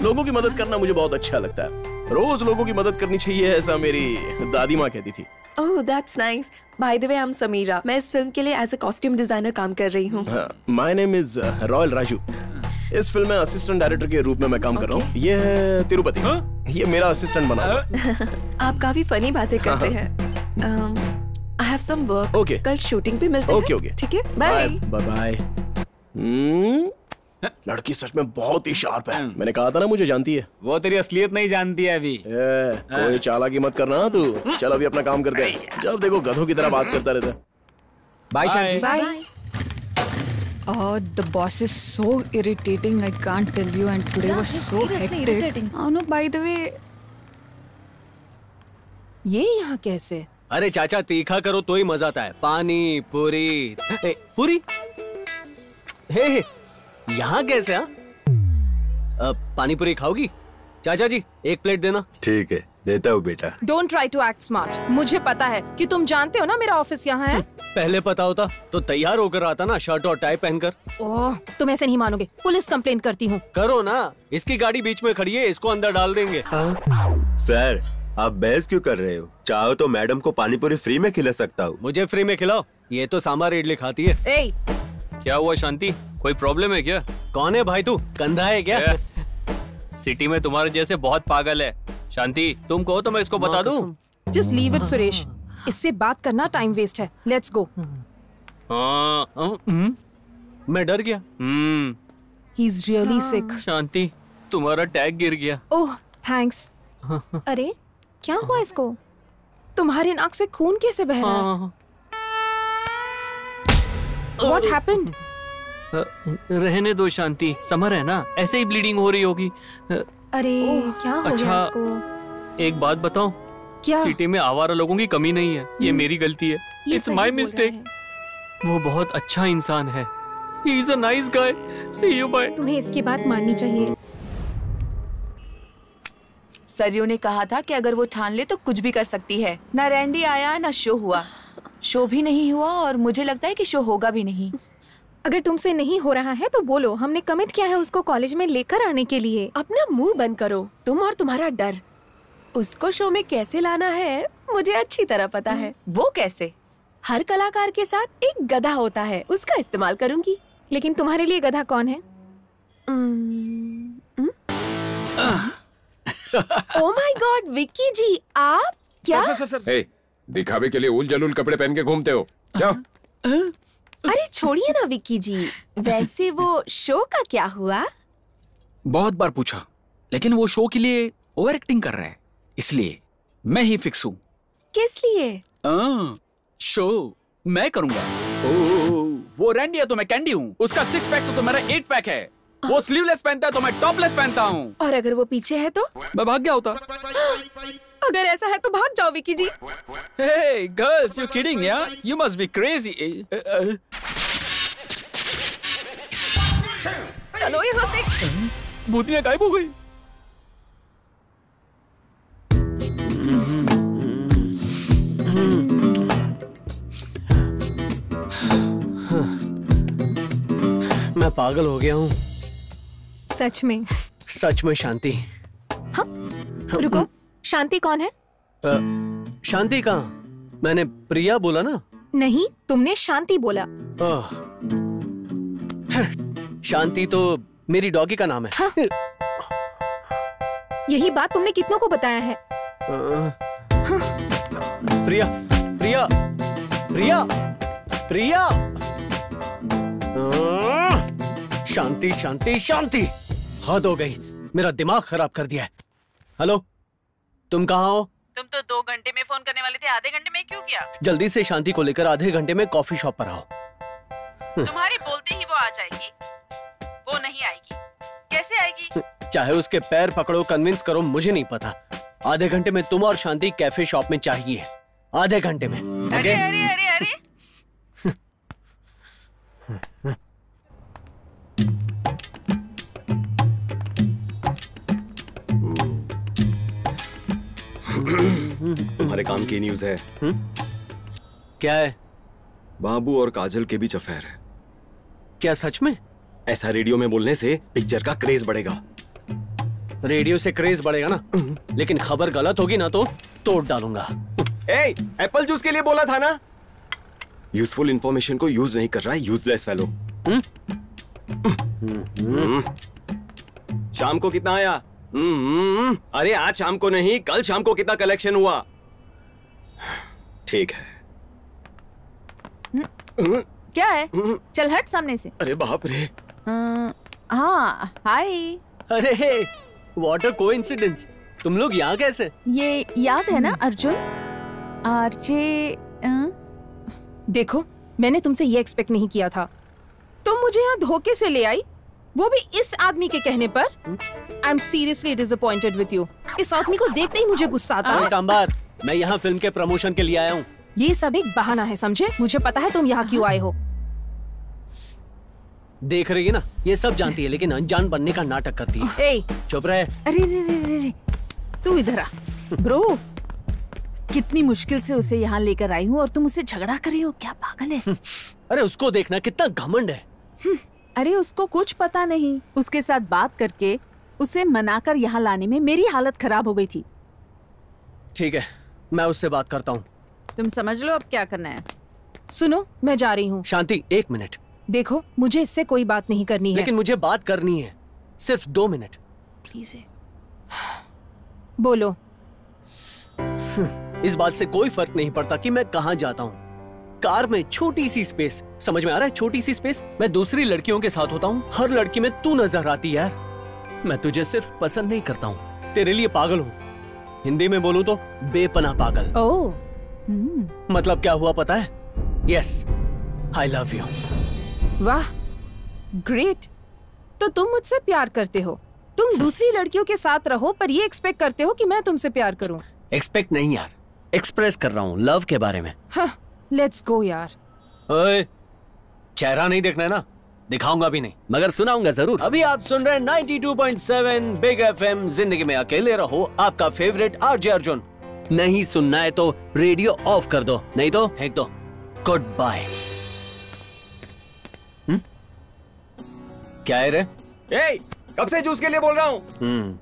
Speaker 7: लोगों की मदद करना मुझे बहुत अच्छा लगता है। रोज लोगों की मदद करनी चाहिए, ऐसा मेरी दादी माँ कहती थी।
Speaker 10: Oh, that's nice. By the way, I'm Sameera. मैं इस फिल्म के लिए एज ए कॉस्ट्यूम डिजाइनर काम कर रही हूँ।
Speaker 7: My name is royal Raju. इस फिल्म में असिस्टेंट डायरेक्टर के रूप में मैं काम कर रहा हूँ। ये है तिरुपति, ये मेरा असिस्टेंट बना हुआ।
Speaker 10: आप काफी फनी बातें करते हैं। I have some work.
Speaker 7: Okay.
Speaker 10: कल शूटिंग पे मिलते हैं।
Speaker 7: Okay.
Speaker 10: ठीक है, बाय।
Speaker 7: बाय। लड़की सच में बहुत ही शार्प है। मैंने कहा था ना मुझे जानती है।
Speaker 9: वो तेरी असलियत नहीं जानती है अभी।
Speaker 7: कोई चालाकी मत करना तू। चल अभी अपना काम करते हैं। जब देखो गधों की तरह बात करता रहता है।
Speaker 9: Bye Shanti.
Speaker 10: Bye.
Speaker 16: Oh, the boss is so irritating. I can't tell you. And today was so hectic. Oh no, by the way,
Speaker 11: ये यहाँ कैसे?
Speaker 12: अरे चाचा तीखा करो तो ही मजा आता है। पानी पूरी पूरी। हे यहाँ कैसे? पानी पूरी खाओगी? चाचा जी एक प्लेट देना।
Speaker 13: ठीक है देता हूँ बेटा।
Speaker 4: Don't try to act smart. मुझे पता है कि तुम जानते हो ना मेरा ऑफिस यहाँ है।
Speaker 12: पहले पता होता तो तैयार होकर आता ना, शर्ट और टाई पहनकर।
Speaker 4: ओह, तुम ऐसे नहीं मानोगे, पुलिस कंप्लेंट करती हूँ।
Speaker 12: करो ना, इसकी गाड़ी बीच में खड़ी है, इसको अंदर डाल देंगे।
Speaker 13: सर आप बहस क्यों कर रहे हो? चाहो तो मैडम को पानी पूरी फ्री में खिला सकता हूँ।
Speaker 12: मुझे फ्री में खिलाओ, ये तो सांभर इडली खाती है।
Speaker 4: ए,
Speaker 17: क्या हुआ शांति, कोई प्रॉब्लम है क्या?
Speaker 12: कौन है भाई तू, कंधा है क्या?
Speaker 17: सिटी में तुम्हारे जैसे बहुत पागल है। शांति तुम कहो तो मैं इसको बता दूं।
Speaker 4: जस्ट लीव इट सुरेश, इससे बात करना टाइम वेस्ट है। Let's go.
Speaker 12: मैं डर गया।
Speaker 4: ही इज रियली सिक।
Speaker 17: शांति तुम्हारा टैग गिर गया।
Speaker 4: ओह थैंक्स। अरे क्या हुआ इसको? तुम्हारी नाक से खून कैसे बह रहा है? What happened?
Speaker 17: रहने दो शांति, समर है ना, ऐसे ही ब्लीडिंग हो रही होगी।
Speaker 4: अरे क्या हो गया इसको?
Speaker 17: एक बात बताऊं,
Speaker 4: क्या?
Speaker 17: सिटी में आवारा लोगों की कमी नहीं है, ये मेरी गलती है। It's my mistake. वो बहुत अच्छा इंसान है। He is a nice guy. See you bye.
Speaker 4: तुम्हें इसकी बात माननी चाहिए।
Speaker 10: सरयू ने कहा था कि अगर वो ठान ले तो कुछ भी कर सकती है। ना रैंडी आया ना शो हुआ। शो भी नहीं हुआ और मुझे लगता है कि शो होगा भी नहीं।
Speaker 4: अगर तुमसे नहीं हो रहा है तो बोलो, हमने कमिट किया है उसको कॉलेज में लेकर आने के लिए।
Speaker 2: अपना मुंह बंद करो, तुम और तुम्हारा डर। उसको शो में कैसे लाना है मुझे अच्छी तरह पता है।
Speaker 10: वो कैसे?
Speaker 2: हर कलाकार के साथ एक गधा होता है, उसका इस्तेमाल करूंगी।
Speaker 4: लेकिन तुम्हारे लिए गधा कौन है?
Speaker 2: ओह माय गॉड, विक्की जी आप क्या?
Speaker 6: सर, दिखावे के लिए उल जलूल कपड़े पहन के घूमते हो क्या?
Speaker 2: अरे छोड़िए ना विक्की जी, वैसे वो शो का क्या हुआ?
Speaker 15: बहुत बार पूछा, लेकिन वो शो के लिए ओवर एक्टिंग कर रहा है, इसलिए मैं ही फिक्स हूँ।
Speaker 2: किस लिए?
Speaker 15: शो मैं करूंगा। वो रैंडी है तो मैं कैंडी हूँ, उसका 6 पैक तो मेरा 8 पैक है। वो स्लीवलेस पहनता है तो मैं टॉपलेस पहनता हूँ।
Speaker 2: और अगर वो पीछे है तो?
Speaker 15: मैं भाग गया होता।
Speaker 2: अगर ऐसा है तो भाग जाओ विक्की जी।
Speaker 15: Hey girls, you kidding yeah? You must be crazy.
Speaker 2: चलो यहाँ से।
Speaker 15: भूतिया गायब हो गई।
Speaker 12: मैं पागल हो गया हूँ
Speaker 4: सच में।
Speaker 12: सच में शांति।
Speaker 4: हाँ? रुको, शांति कौन है?
Speaker 12: शांति कहाँ? मैंने प्रिया बोला ना।
Speaker 4: नहीं, तुमने शांति बोला।
Speaker 12: शांति तो मेरी डॉगी का नाम है।
Speaker 4: हाँ? यही बात तुमने कितनों को बताया है?
Speaker 12: प्रिया प्रिया प्रिया प्रिया। शांति शांति शांति, हद हो गई, मेरा दिमाग खराब कर दिया है। हेलो, तुम कहाँ हो?
Speaker 11: तुम तो 2 घंटे में फोन करने वाले थे, आधे घंटे में क्यों किया?
Speaker 12: जल्दी से शांति को लेकर आधे घंटे में कॉफी शॉप पर आओ।
Speaker 11: तुम्हारे बोलते ही वो आ जाएगी? वो नहीं आएगी। कैसे आएगी?
Speaker 12: चाहे उसके पैर पकड़ो, कन्विंस करो, मुझे नहीं पता। आधे घंटे में तुम और शांति कैफे शॉप में चाहिए, आधे घंटे में।
Speaker 11: अरे अरे अरे अरे
Speaker 6: तुम्हारे काम की न्यूज है।
Speaker 12: क्या है?
Speaker 6: बाबू और काजल के बीच अफेयर है।
Speaker 12: क्या सच में?
Speaker 6: ऐसा रेडियो में बोलने से पिक्चर का क्रेज बढ़ेगा।
Speaker 12: रेडियो से क्रेज बढ़ेगा ना, लेकिन खबर गलत होगी ना तो तोड़ डालूंगा।
Speaker 6: एप्पल जूस के लिए बोला था ना। यूजफुल इंफॉर्मेशन को यूज नहीं कर रहा है, यूजलेस फेलो। शाम को कितना आया? अरे आज शाम को नहीं, कल शाम को कितना कलेक्शन हुआ? ठीक है।
Speaker 11: क्या है? चल हट सामने से।
Speaker 6: अरे बाप रे।
Speaker 11: हाँ, हाय।
Speaker 12: अरे व्हाट अ कोइंसिडेंस, तुम लोग यहाँ कैसे?
Speaker 11: ये याद है ना अर्जुन? आरजे।
Speaker 4: देखो, मैंने तुमसे ये एक्सपेक्ट नहीं किया था। तुम मुझे यहाँ धोखे से ले आई, वो भी इस आदमी के कहने पर। I am seriously disappointed with you. इस आदमी को देखते ही मुझे गुस्सा आता है।
Speaker 12: सांबार, मैं यहाँ फिल्म के प्रमोशन के लिए आया हूँ।
Speaker 4: ये सब एक बहाना है, समझे? मुझे पता है तुम यहाँ क्यों आए हो।
Speaker 12: देख रही है ना, ये सब जानती है लेकिन अनजान बनने का नाटक करती है।
Speaker 4: ए,
Speaker 12: चुप रहे।
Speaker 11: अरे रे रे रे रे, तू इधर आ। ब्रो, कितनी मुश्किल से उसे यहाँ लेकर आई हूँ और तुम उससे झगड़ा कर रही हो, क्या पागल है?
Speaker 12: अरे उसको देखना कितना घमंड है।
Speaker 11: अरे उसको कुछ पता नहीं, उसके साथ बात करके उसे मनाकर यहाँ लाने में मेरी हालत खराब हो गई थी।
Speaker 12: ठीक है, मैं उससे बात करता हूँ।
Speaker 11: तुम समझ लो अब क्या करना है।
Speaker 4: सुनो, मैं जा रही हूँ।
Speaker 12: शांति, 1 मिनट।
Speaker 4: देखो, मुझे इससे कोई बात नहीं करनी है।
Speaker 12: लेकिन मुझे बात करनी है, सिर्फ 2 मिनट
Speaker 11: प्लीज।
Speaker 4: बोलो।
Speaker 12: इस बात से कोई फर्क नहीं पड़ता कि मैं कहाँ जाता हूँ। कार में छोटी सी स्पेस, समझ में आ रहा है? छोटी सी स्पेस। मैं दूसरी लड़कियों के साथ होता हूँ, हर लड़की में तू नजर आती यार। मैं तुझे सिर्फ पसंद नहीं करता हूँ, तेरे लिए पागल हूँ। हिंदी में बोलूँ तो बेपनाह पागल।
Speaker 4: ओह,
Speaker 12: मतलब क्या हुआ पता है? Yes, I love you.
Speaker 4: वाह, ग्रेट। तो तुम मुझसे प्यार करते हो। तुम दूसरी लड़कियों के साथ रहो पर ये एक्सपेक्ट करते हो कि मैं तुमसे प्यार करूं।
Speaker 12: एक्सपेक्ट नहीं यार, एक्सप्रेस कर रहा हूँ लव के बारे में।
Speaker 4: हाँ, लेट्स गो यार।
Speaker 12: ओए, चेहरा नहीं देखना है ना, दिखाऊंगा भी नहीं, मगर सुनाऊंगा जरूर। अभी आप सुन रहे हैं 92.7 बिग एफएम, जिंदगी में अकेले रहो, आपका फेवरेट आरजे अर्जुन। नहीं सुनना है तो रेडियो ऑफ कर दो, नहीं तो फेंक दो। Good bye. क्या है रे?
Speaker 6: कब से जूस के लिए बोल रहा हूँ।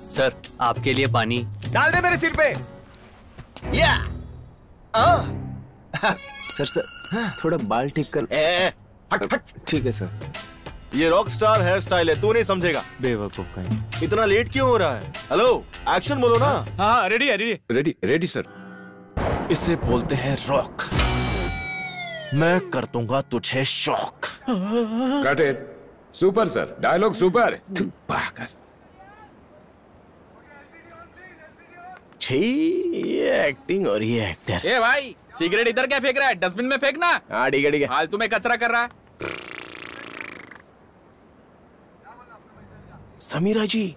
Speaker 17: सर, आपके लिए पानी।
Speaker 6: डाल दे मेरे सिर पे। या
Speaker 13: सर थोड़ा बाल ठीक कर।
Speaker 6: हट हट।
Speaker 13: ठीक है सर। ये रॉक स्टार हेयर स्टाइल है, तू नहीं समझेगा। बेवकूफ कहीं। इतना लेट क्यों हो रहा है? हेलो, एक्शन बोलो ना।
Speaker 9: हाँ, रेडी है, रेडी
Speaker 6: रेडी सर।
Speaker 8: इसे बोलते हैं रॉक। मैं कर दूंगा तुझे shock.
Speaker 6: Cut it. Super sir, dialogue super.
Speaker 7: पागल। छी, ये एक्टिंग और ये एक्टर।
Speaker 9: ए भाई, सिगरेट इधर क्या फेंक रहा है? डस्टबिन में फेंकना।
Speaker 7: हाँ ठीक है ठीक है।
Speaker 9: फालतू में कचरा कर रहा है।
Speaker 7: समीरा जी।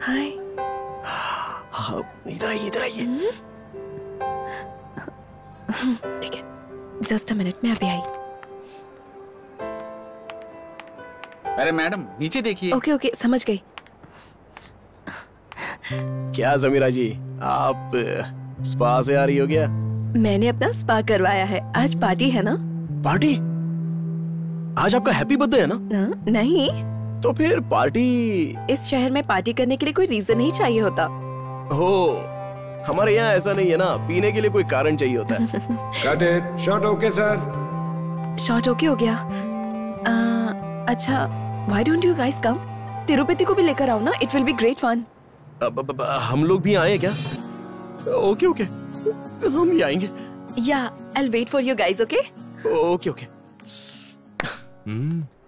Speaker 10: हाय।
Speaker 7: हाँ, इधर आइए इधर आइए।
Speaker 10: ठीक है, जस्ट अ मिनट, मैं अभी आई।
Speaker 9: अरे मैडम, नीचे देखिए।
Speaker 10: ओके ओके, समझ गई।
Speaker 7: क्या समीरा जी, आप स्पा से आ रही हो क्या?
Speaker 10: मैंने अपना स्पा करवाया है। आज पार्टी है ना?
Speaker 7: पार्टी? आज आपका हैप्पी बर्थडे है ना?
Speaker 10: नहीं।
Speaker 7: तो फिर पार्टी?
Speaker 10: इस शहर में पार्टी करने के लिए कोई रीजन नहीं चाहिए होता।
Speaker 7: हो, हमारे यहाँ ऐसा नहीं है ना, पीने के लिए कोई कारण चाहिए होता है।
Speaker 6: Cut it. Shot okay, sir.
Speaker 10: Shot okay हो गया। अच्छा, why don't you guys come? Tirupati को भी लेकर आओ ना, it will be great fun.
Speaker 7: हम लोग भी आए क्या? ओके ओके, हम भी आएंगे।
Speaker 10: Yeah, I will wait for you guys, okay?
Speaker 7: Okay okay.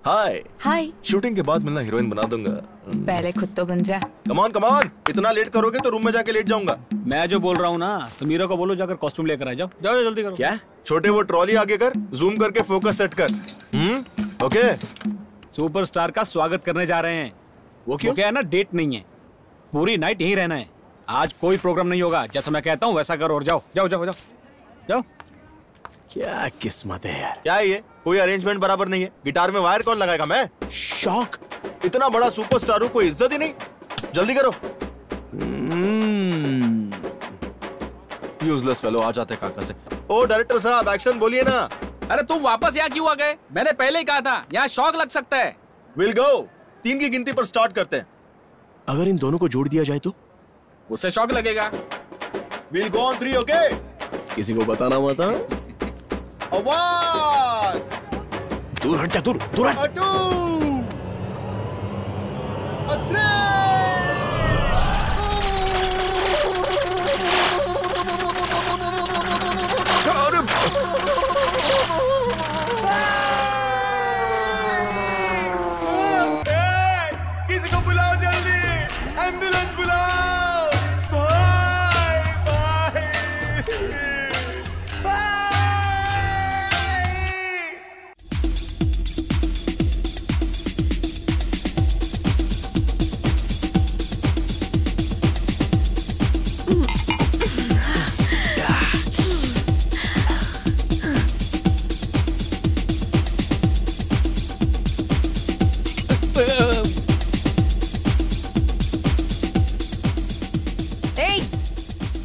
Speaker 7: Hi
Speaker 10: hi.
Speaker 13: Shooting के बाद मिलना, हीरोइन बना दूंगा।
Speaker 16: पहले खुद तो बन जा।
Speaker 13: कमान कमान, इतना लेट करोगे तो रूम में जाके लेट जाऊंगा।
Speaker 9: मैं जो बोल रहा हूँ ना, समीरा को बोलो जाकर कॉस्ट्यूम लेकर आ जाओ। जाओ जल्दी करो।
Speaker 7: क्या?
Speaker 13: छोटे वो ट्रॉली आगे कर, जूम करके फोकस सेट कर। ओके।
Speaker 9: सुपरस्टार का स्वागत करने जा रहे हैं।
Speaker 7: वो क्यों?
Speaker 9: क्या है ना, डेट नहीं है, पूरी नाइट यहीं रहना है। आज कोई प्रोग्राम नहीं होगा, जैसा मैं कहता हूँ वैसा करो और जाओ जाओ जाओ जाओ जाओ।
Speaker 7: क्या किस्मत है यार।
Speaker 13: क्या है ये? कोई अरेंजमेंट बराबर नहीं है। गिटार में वायर कौन लगाएगा? मैं?
Speaker 7: शॉक।
Speaker 13: इतना बड़ा सुपरस्टार हूँ, कोई इज्जत ही नहीं। जल्दी करो। यूजलेस फेलो, आ जाते काका से। ओ डायरेक्टर साहब, एक्शन बोलिए ना।
Speaker 9: अरे तुम वापस यहाँ क्यों आ गए? मैंने पहले ही कहा था, यहाँ शॉक लग सकता है।
Speaker 13: Will go. 3 की गिनती पर स्टार्ट करते हैं।
Speaker 7: अगर इन दोनों को जोड़ दिया जाए तो?
Speaker 9: उससे शॉक लगेगा।
Speaker 13: Will go on 3, okay?
Speaker 7: किसी को बताना मत। दूर हट जा, दूर दूर हट।
Speaker 13: किसी को बुलाओ जल्दी, एम्बुलेंस बुलाओ।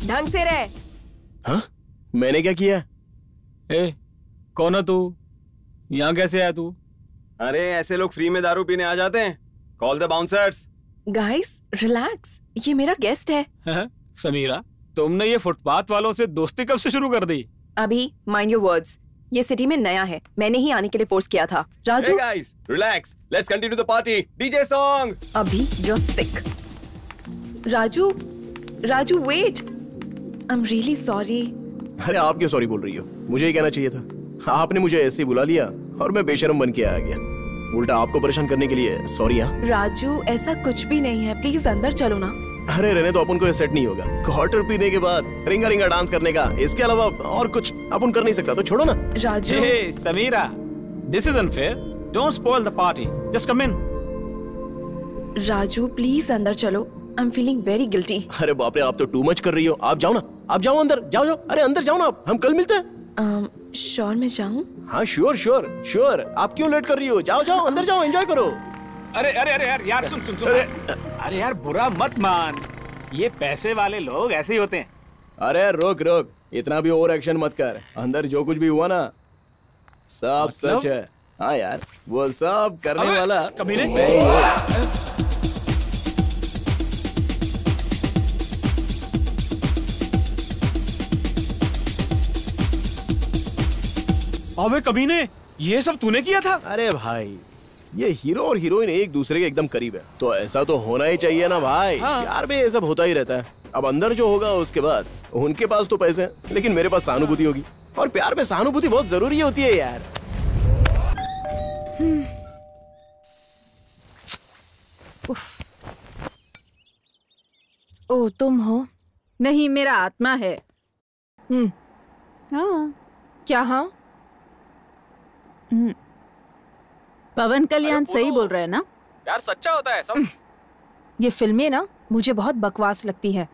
Speaker 2: ढंग से रह।
Speaker 7: हाँ? मैंने क्या किया?
Speaker 9: कौन है तू? यहाँ कैसे आया तू?
Speaker 18: अरे ऐसे लोग फ्री में दारू पीने आ जाते हैं। Call the bouncers.
Speaker 10: Guys relax, ये मेरा गेस्ट है।
Speaker 9: समीरा, तुमने ये फुटपाथ वालों से दोस्ती कब से शुरू कर दी?
Speaker 10: अभी माइंड योर वर्ड्स, ये सिटी में नया है, मैंने ही आने के लिए फोर्स किया था। Raju,
Speaker 18: hey guys, relax. Let's continue the party. DJ song.
Speaker 10: अभी you're sick. Raju wait, I am really sorry.
Speaker 7: अरे आप क्यों सॉरी बोल रही हो? मुझे ही कहना चाहिए था। आपने मुझे ऐसे ही बुला लिया और मैं बेशर्म बन के आ गया। उल्टा आपको परेशान करने के लिए सॉरी। हाँ
Speaker 10: राजू, ऐसा कुछ भी नहीं है, प्लीज अंदर चलो ना।
Speaker 7: अरे रहने तो अपन को ये सेट नहीं होगा। क्वार्टर पीने के बाद रिंगा रिंगा डांस करने का, इसके अलावा और कुछ अपन कर नहीं सकता, तो छोड़ो ना।
Speaker 10: Raju,
Speaker 9: Sameera, this is unfair. Don't spoil the party, just come in.
Speaker 10: Raju please अंदर चलो, I am feeling very guilty.
Speaker 7: अरे बाप रे, आप तो टू मच कर रही हो। आप जाओ ना, आप जाओ अंदर, जाओ जाओ। अरे अंदर जाओ ना आप, हम कल मिलते हैं।
Speaker 10: श्योर मैं जाऊं?
Speaker 7: हाँ श्योर श्योर श्योर। आप क्यों लेट कर रही हो? जाओ जाओ अंदर जाओ, एंजॉय करो।
Speaker 9: अरे अरे अरे यार सुन। अरे यार बुरा मत मान, ये पैसे वाले लोग ऐसे ही होते हैं।
Speaker 7: अरे रोक, इतना भी ओवर एक्शन मत कर। अंदर जो कुछ भी हुआ ना सब सच है। हाँ यार, वो सब करने वाला
Speaker 9: कभी नहीं। अबे कमीने, ये सब तूने किया था?
Speaker 7: अरे भाई, ये हीरो और हीरोइन एक दूसरे के एकदम करीब है, तो ऐसा तो होना ही चाहिए ना भाई। प्यार में ये सब होता ही रहता है। अब अंदर जो होगा उसके बाद, उनके पास तो पैसे हैं लेकिन मेरे पास सहानुभूति होगी, और प्यार में सहानुभूति बहुत जरूरी होती है यार।
Speaker 11: ओ तुम हो? नहीं, मेरा आत्मा है। हाँ। क्या? हाँ, पवन कल्याण सही बोल रहे हैं ना
Speaker 9: यार? सच्चा होता है सब।
Speaker 4: ये फिल्में ना मुझे बहुत बकवास लगती है।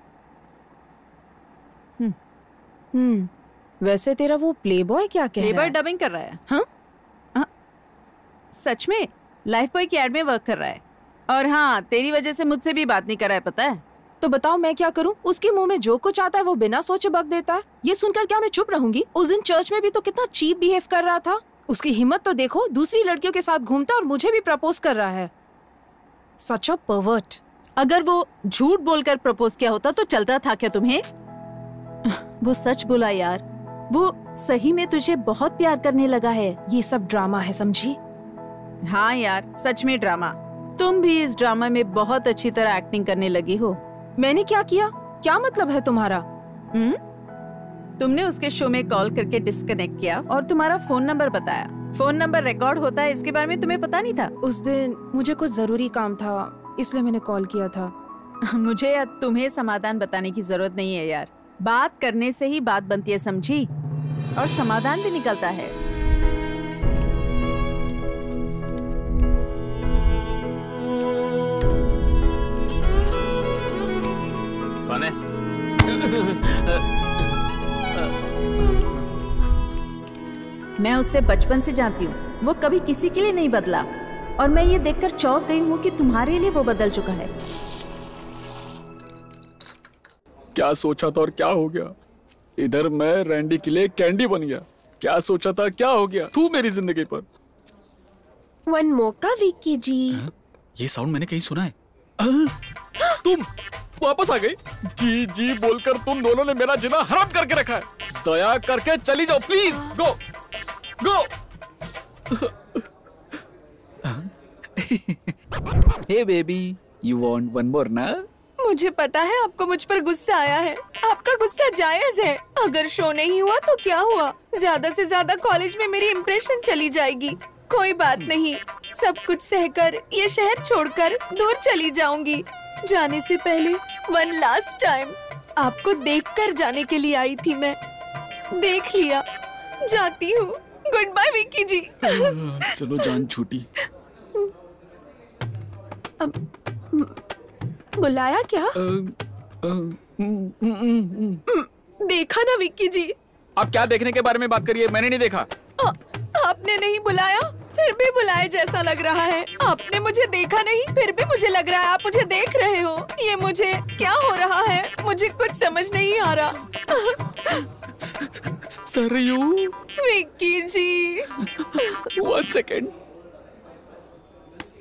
Speaker 4: वैसे तेरा वो प्लेबॉय क्या कह रहा है?
Speaker 11: प्लेबॉय डबिंग कर रहा है। हाँ? सच में लाइफ बॉय की एड में वर्क कर रहा है। और हाँ, तेरी वजह से मुझसे भी बात नहीं कर रहा है, पता है? तो बताओ मैं क्या करूं? उसके मुंह में जो कुछ आता है वो बिना सोचे बक देता है। ये सुनकर क्या मैं चुप रहूंगी? उस दिन चर्च में भी तो कितना चीप बिहेव कर रहा था। उसकी हिम्मत तो देखो, दूसरी लड़कियों के साथ घूमता और मुझे भी प्रपोज कर रहा है। सच अ परवर्ट। अगर वो झूठ बोलकर प्रपोज किया होता तो चलता था क्या तुम्हें? वो सच बोला यार, वो सही में तुझे बहुत प्यार करने लगा है।
Speaker 2: ये सब ड्रामा है, समझी?
Speaker 11: हाँ यार, सच में ड्रामा। तुम भी इस ड्रामा में बहुत अच्छी तरह एक्टिंग करने लगी हो। मैंने क्या किया? क्या मतलब है तुम्हारा? तुमने उसके शो में कॉल करके डिस्कनेक्ट किया और तुम्हारा फोन नंबर बताया। फोन नंबर रिकॉर्ड होता है, इसके बारे में तुम्हें पता नहीं था?
Speaker 2: उस दिन मुझे कुछ जरूरी काम था, इसलिए मैंने कॉल किया था।
Speaker 11: मुझे या तुम्हें समाधान बताने की जरूरत नहीं है यार। बात करने से ही बात बनती है, समझी? और समाधान भी निकलता है।
Speaker 17: कौन है?
Speaker 11: मैं उससे बचपन से जानती हूँ, वो कभी किसी के लिए नहीं बदला। और मैं ये देखकर चौंक गई हूँ कि तुम्हारे लिए वो बदल चुका है।
Speaker 3: क्या सोचा था और क्या हो गया? इधर मैं रैंडी के लिए कैंडी बन गया। क्या सोचा था, क्या हो गया? तू मेरी जिंदगी पर।
Speaker 2: वन मौका विक्की जी।
Speaker 3: ये साउंड मैंने कहीं सुना है। तुम वापस आ गई? जी जी बोलकर तुम दोनों ने मेरा जीना हराम करके रखा है। दया करके चली जाओ please. Go go.
Speaker 15: Hey baby, you want one more ना?
Speaker 2: मुझे पता है आपको मुझ पर गुस्सा आया है। आपका गुस्सा जायज है। अगर शो नहीं हुआ तो क्या हुआ? ज्यादा से ज्यादा कॉलेज में मेरी इम्प्रेशन चली जाएगी। कोई बात नहीं, सब कुछ सहकर ये शहर छोड़कर दूर चली जाऊंगी। जाने से पहले वन लास्ट टाइम आपको देखकर जाने के लिए आई थी मैं। देख लिया, जाती हूँ। गुड बाय विक्की जी।
Speaker 3: चलो जान छूटी।
Speaker 2: बुलाया क्या? देखा ना विक्की जी।
Speaker 3: आप क्या देखने के बारे में बात करिए? मैंने नहीं देखा।
Speaker 2: आपने नहीं बुलाया, फिर भी बुलाए जैसा लग रहा है। आपने मुझे देखा नहीं, फिर भी मुझे लग रहा है आप मुझे देख रहे हो। ये मुझे क्या हो रहा है? मुझे कुछ समझ नहीं आ रहा।
Speaker 3: सरयू।
Speaker 2: विक्की जी।
Speaker 3: 1 सेकेंड।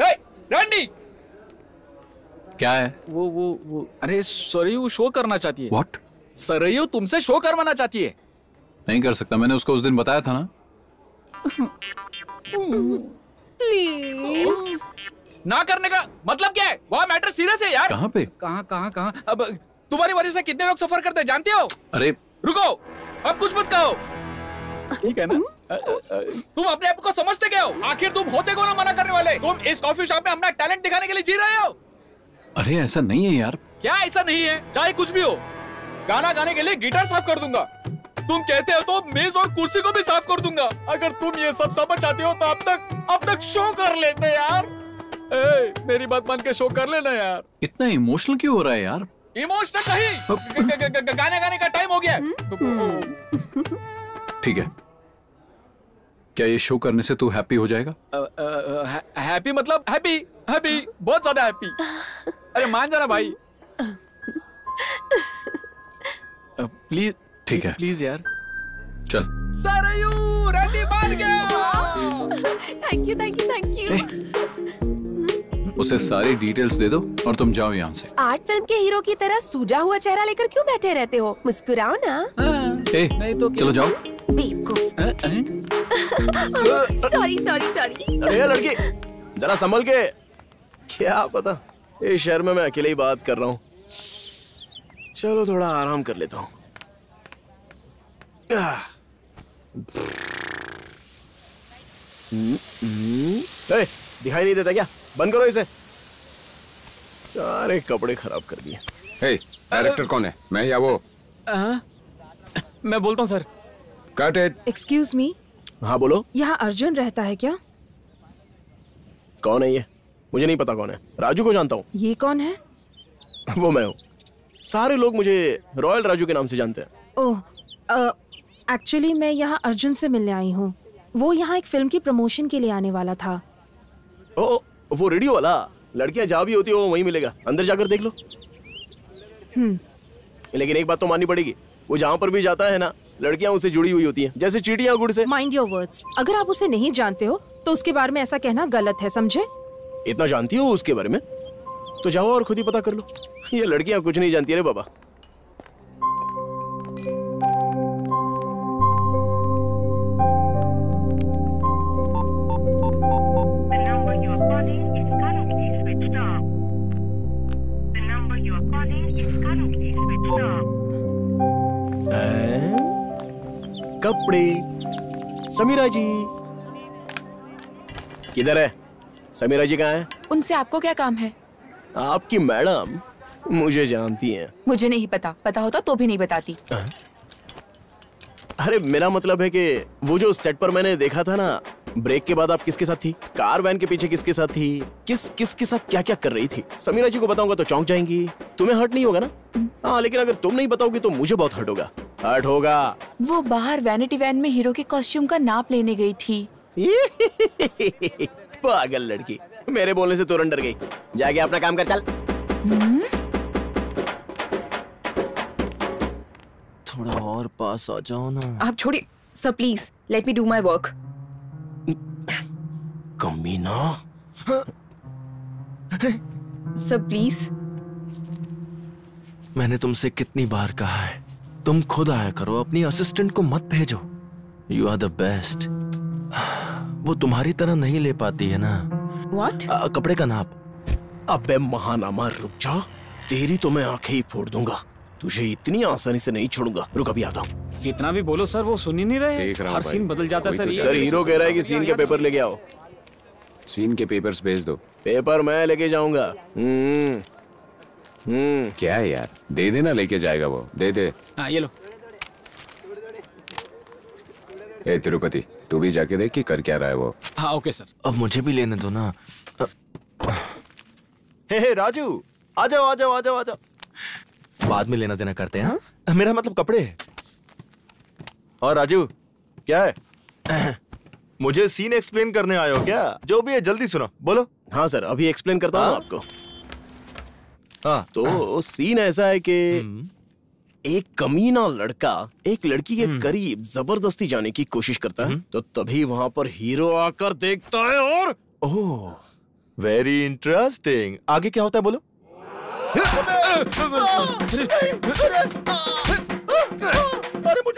Speaker 3: रैंडी।
Speaker 15: क्या है?
Speaker 3: वो अरे सरयू शो करना चाहती है।
Speaker 15: What?
Speaker 3: सरयू तुमसे शो करवाना चाहती है।
Speaker 15: नहीं कर सकता, मैंने उसको उस दिन बताया था ना।
Speaker 2: प्लीज।
Speaker 3: ना करने का मतलब क्या है? वहाँ मैटर सीरियस है यार।
Speaker 15: कहाँ पे?
Speaker 3: कहाँ? अब तुम्हारी वजह से कितने लोग सफर करते हैं जानते हो?
Speaker 15: अरे
Speaker 3: रुको, अब कुछ मत कहो। ठीक है ना? तुम अपने आप को समझते क्या हो? आखिर तुम होते कौन मना करने वाले? तुम इस कॉफी शॉप में अपना टैलेंट दिखाने के लिए जी रहे हो।
Speaker 15: अरे ऐसा नहीं है यार।
Speaker 3: क्या ऐसा नहीं है? चाहे कुछ भी हो, गाना गाने के लिए गिटार साफ कर दूंगा। तुम कहते हो तो मेज और कुर्सी को भी साफ कर दूंगा। अगर तुम ये सब समझ जाते हो तो अब तक शो कर लेते यार। मेरी बात मान के शो कर लेना यार।
Speaker 15: इतना इमोशनल क्यों हो रहा है यार?
Speaker 3: इमोशनल नहीं, गाने गाने का टाइम हो गया।
Speaker 15: ठीक है, क्या ये शो करने से तू हैप्पी हो जाएगा?
Speaker 3: हैप्पी मतलब हैप्पी बहुत ज्यादा हैप्पी। अरे मान जा रहा भाई। प्लीज।
Speaker 15: ठीक है,
Speaker 3: प्लीज यार।
Speaker 15: चल।
Speaker 3: सरयू रैंडी मान गया।
Speaker 2: Thank you.
Speaker 15: उसे सारी डिटेल्स दे दो और तुम जाओ यहाँ से।
Speaker 2: आर्ट फिल्म के हीरो की तरह सूजा हुआ चेहरा लेकर क्यों बैठे रहते हो? मुस्कुराओ ना।
Speaker 15: नहीं तो चलो जाओ।
Speaker 2: बेवकूफ। सॉरी।
Speaker 7: अरे लड़की, जरा संभल के। क्या पता, इस शहर में मैं अकेले ही बात कर रहा हूँ। चलो थोड़ा आराम कर लेता हूँ। दिखाई नहीं देता क्या? बंद करो इसे। सारे कपड़े खराब कर दिए।
Speaker 6: डायरेक्टर कौन है, मैं या वो?
Speaker 17: मैं बोलता हूँ sir.
Speaker 6: Cut it.
Speaker 11: Excuse me.
Speaker 7: हाँ बोलो।
Speaker 11: यहाँ अर्जुन रहता है क्या?
Speaker 7: कौन है ये? मुझे नहीं पता कौन है। राजू को जानता हूँ।
Speaker 11: ये कौन है?
Speaker 7: वो मैं हूँ। सारे लोग मुझे रॉयल राजू के नाम से जानते हैं।
Speaker 11: ओह, एक्चुअली मैं यहाँ अर्जुन से मिलने आई हूँ। वो यहाँ एक फिल्म की प्रमोशन के लिए आने वाला था।
Speaker 7: ओ, वो रेडियो वाला। लड़कियां जहाँ भी होती हो वहीं मिलेगा। अंदर जाकर देख लो। लेकिन एक बात तो माननी पड़ेगी, वो जहाँ पर भी जाता है ना, लड़कियां उससे जुड़ी हुई होती हैं, जैसे चींटियां गुड़ से।
Speaker 11: Mind your words. अगर आप उसे नहीं जानते हो तो उसके बारे में ऐसा कहना गलत है, समझे?
Speaker 7: इतना जानती हो उसके बारे में तो जाओ और खुद ही पता कर लो। ये लड़कियां कुछ नहीं जानती रे बाबा। कपड़े। समीरा जी किधर है? समीरा जी कहाँ है?
Speaker 19: उनसे आपको क्या काम है?
Speaker 7: आपकी मैडम मुझे जानती हैं।
Speaker 19: मुझे नहीं पता, पता होता तो भी नहीं बताती।
Speaker 7: अरे मेरा मतलब है कि वो जो सेट पर मैंने देखा था ना, ब्रेक के बाद आप किसके साथ थी? कार वैन के पीछे किसके साथ थी? किसके साथ क्या क्या कर रही थी? समीरा जी को बताऊंगा तो चौंक जाएंगी। तुम्हें हर्ट नहीं होगा ना? हाँ, लेकिन अगर तुम नहीं बताओगी तो मुझे बहुत हर्ट होगा। हर्ट होगा।
Speaker 19: वो बाहर वैनिटी वैन में हीरो के कॉस्ट्यूम का नाप लेने गई थी।
Speaker 7: पागल लड़की, मेरे बोलने से तुरंत डर गई। जाके अपना काम कर, चल।
Speaker 13: थोड़ा और पास आ जाओ ना।
Speaker 10: आप छोड़िए sir, please let me do my work.
Speaker 7: कमीना।
Speaker 10: Sir please.
Speaker 13: मैंने तुमसे कितनी बार कहा है, तुम खुद आया करो, अपनी असिस्टेंट को मत भेजो। You are the best. वो तुम्हारी तरह नहीं ले पाती है ना।
Speaker 10: What?
Speaker 13: कपड़े का नाप।
Speaker 7: अबे महानामा, रुक जा, तेरी तो मैं आंखें ही फोड़ दूंगा। तुझे इतनी आसानी से नहीं छोड़ूंगा। रुक, अभी आता हूँ।
Speaker 9: कितना भी बोलो सर, वो सुन ही नहीं रहे। हर सीन बदल जाता है सर।
Speaker 7: सर हीरो कह रहा है कि सीन के पेपर लेके आओ।
Speaker 6: सीन के पेपर्स भेज दो।
Speaker 7: पेपर मैं लेके जाऊंगा।
Speaker 6: क्या है यार, दे देना, लेके जाएगा वो, दे दे।
Speaker 9: हाँ ये लो।
Speaker 6: ए तिरुपति, तू भी जाके देख कि कर क्या रहा है वो।
Speaker 9: हाँ ओके सर।
Speaker 13: अब मुझे भी लेने दो ना। हे राजू, आ जाओ आ जाओ आ जाओ आ जाओ। बाद में लेना देना करते हैं। हाँ? मेरा मतलब कपड़े। और राजू क्या है? मुझे सीन एक्सप्लेन करने आए हो क्या? जो भी है जल्दी सुनो, बोलो।
Speaker 7: हाँ सर, अभी एक्सप्लेन करता हूँ आपको।
Speaker 13: हाँ
Speaker 7: तो सीन ऐसा है कि एक कमीना लड़का एक लड़की के करीब जबरदस्ती जाने की कोशिश करता है, तो तभी वहां पर हीरो आकर देखता है और
Speaker 13: ओह वेरी इंटरेस्टिंग। आगे क्या होता है बोलो।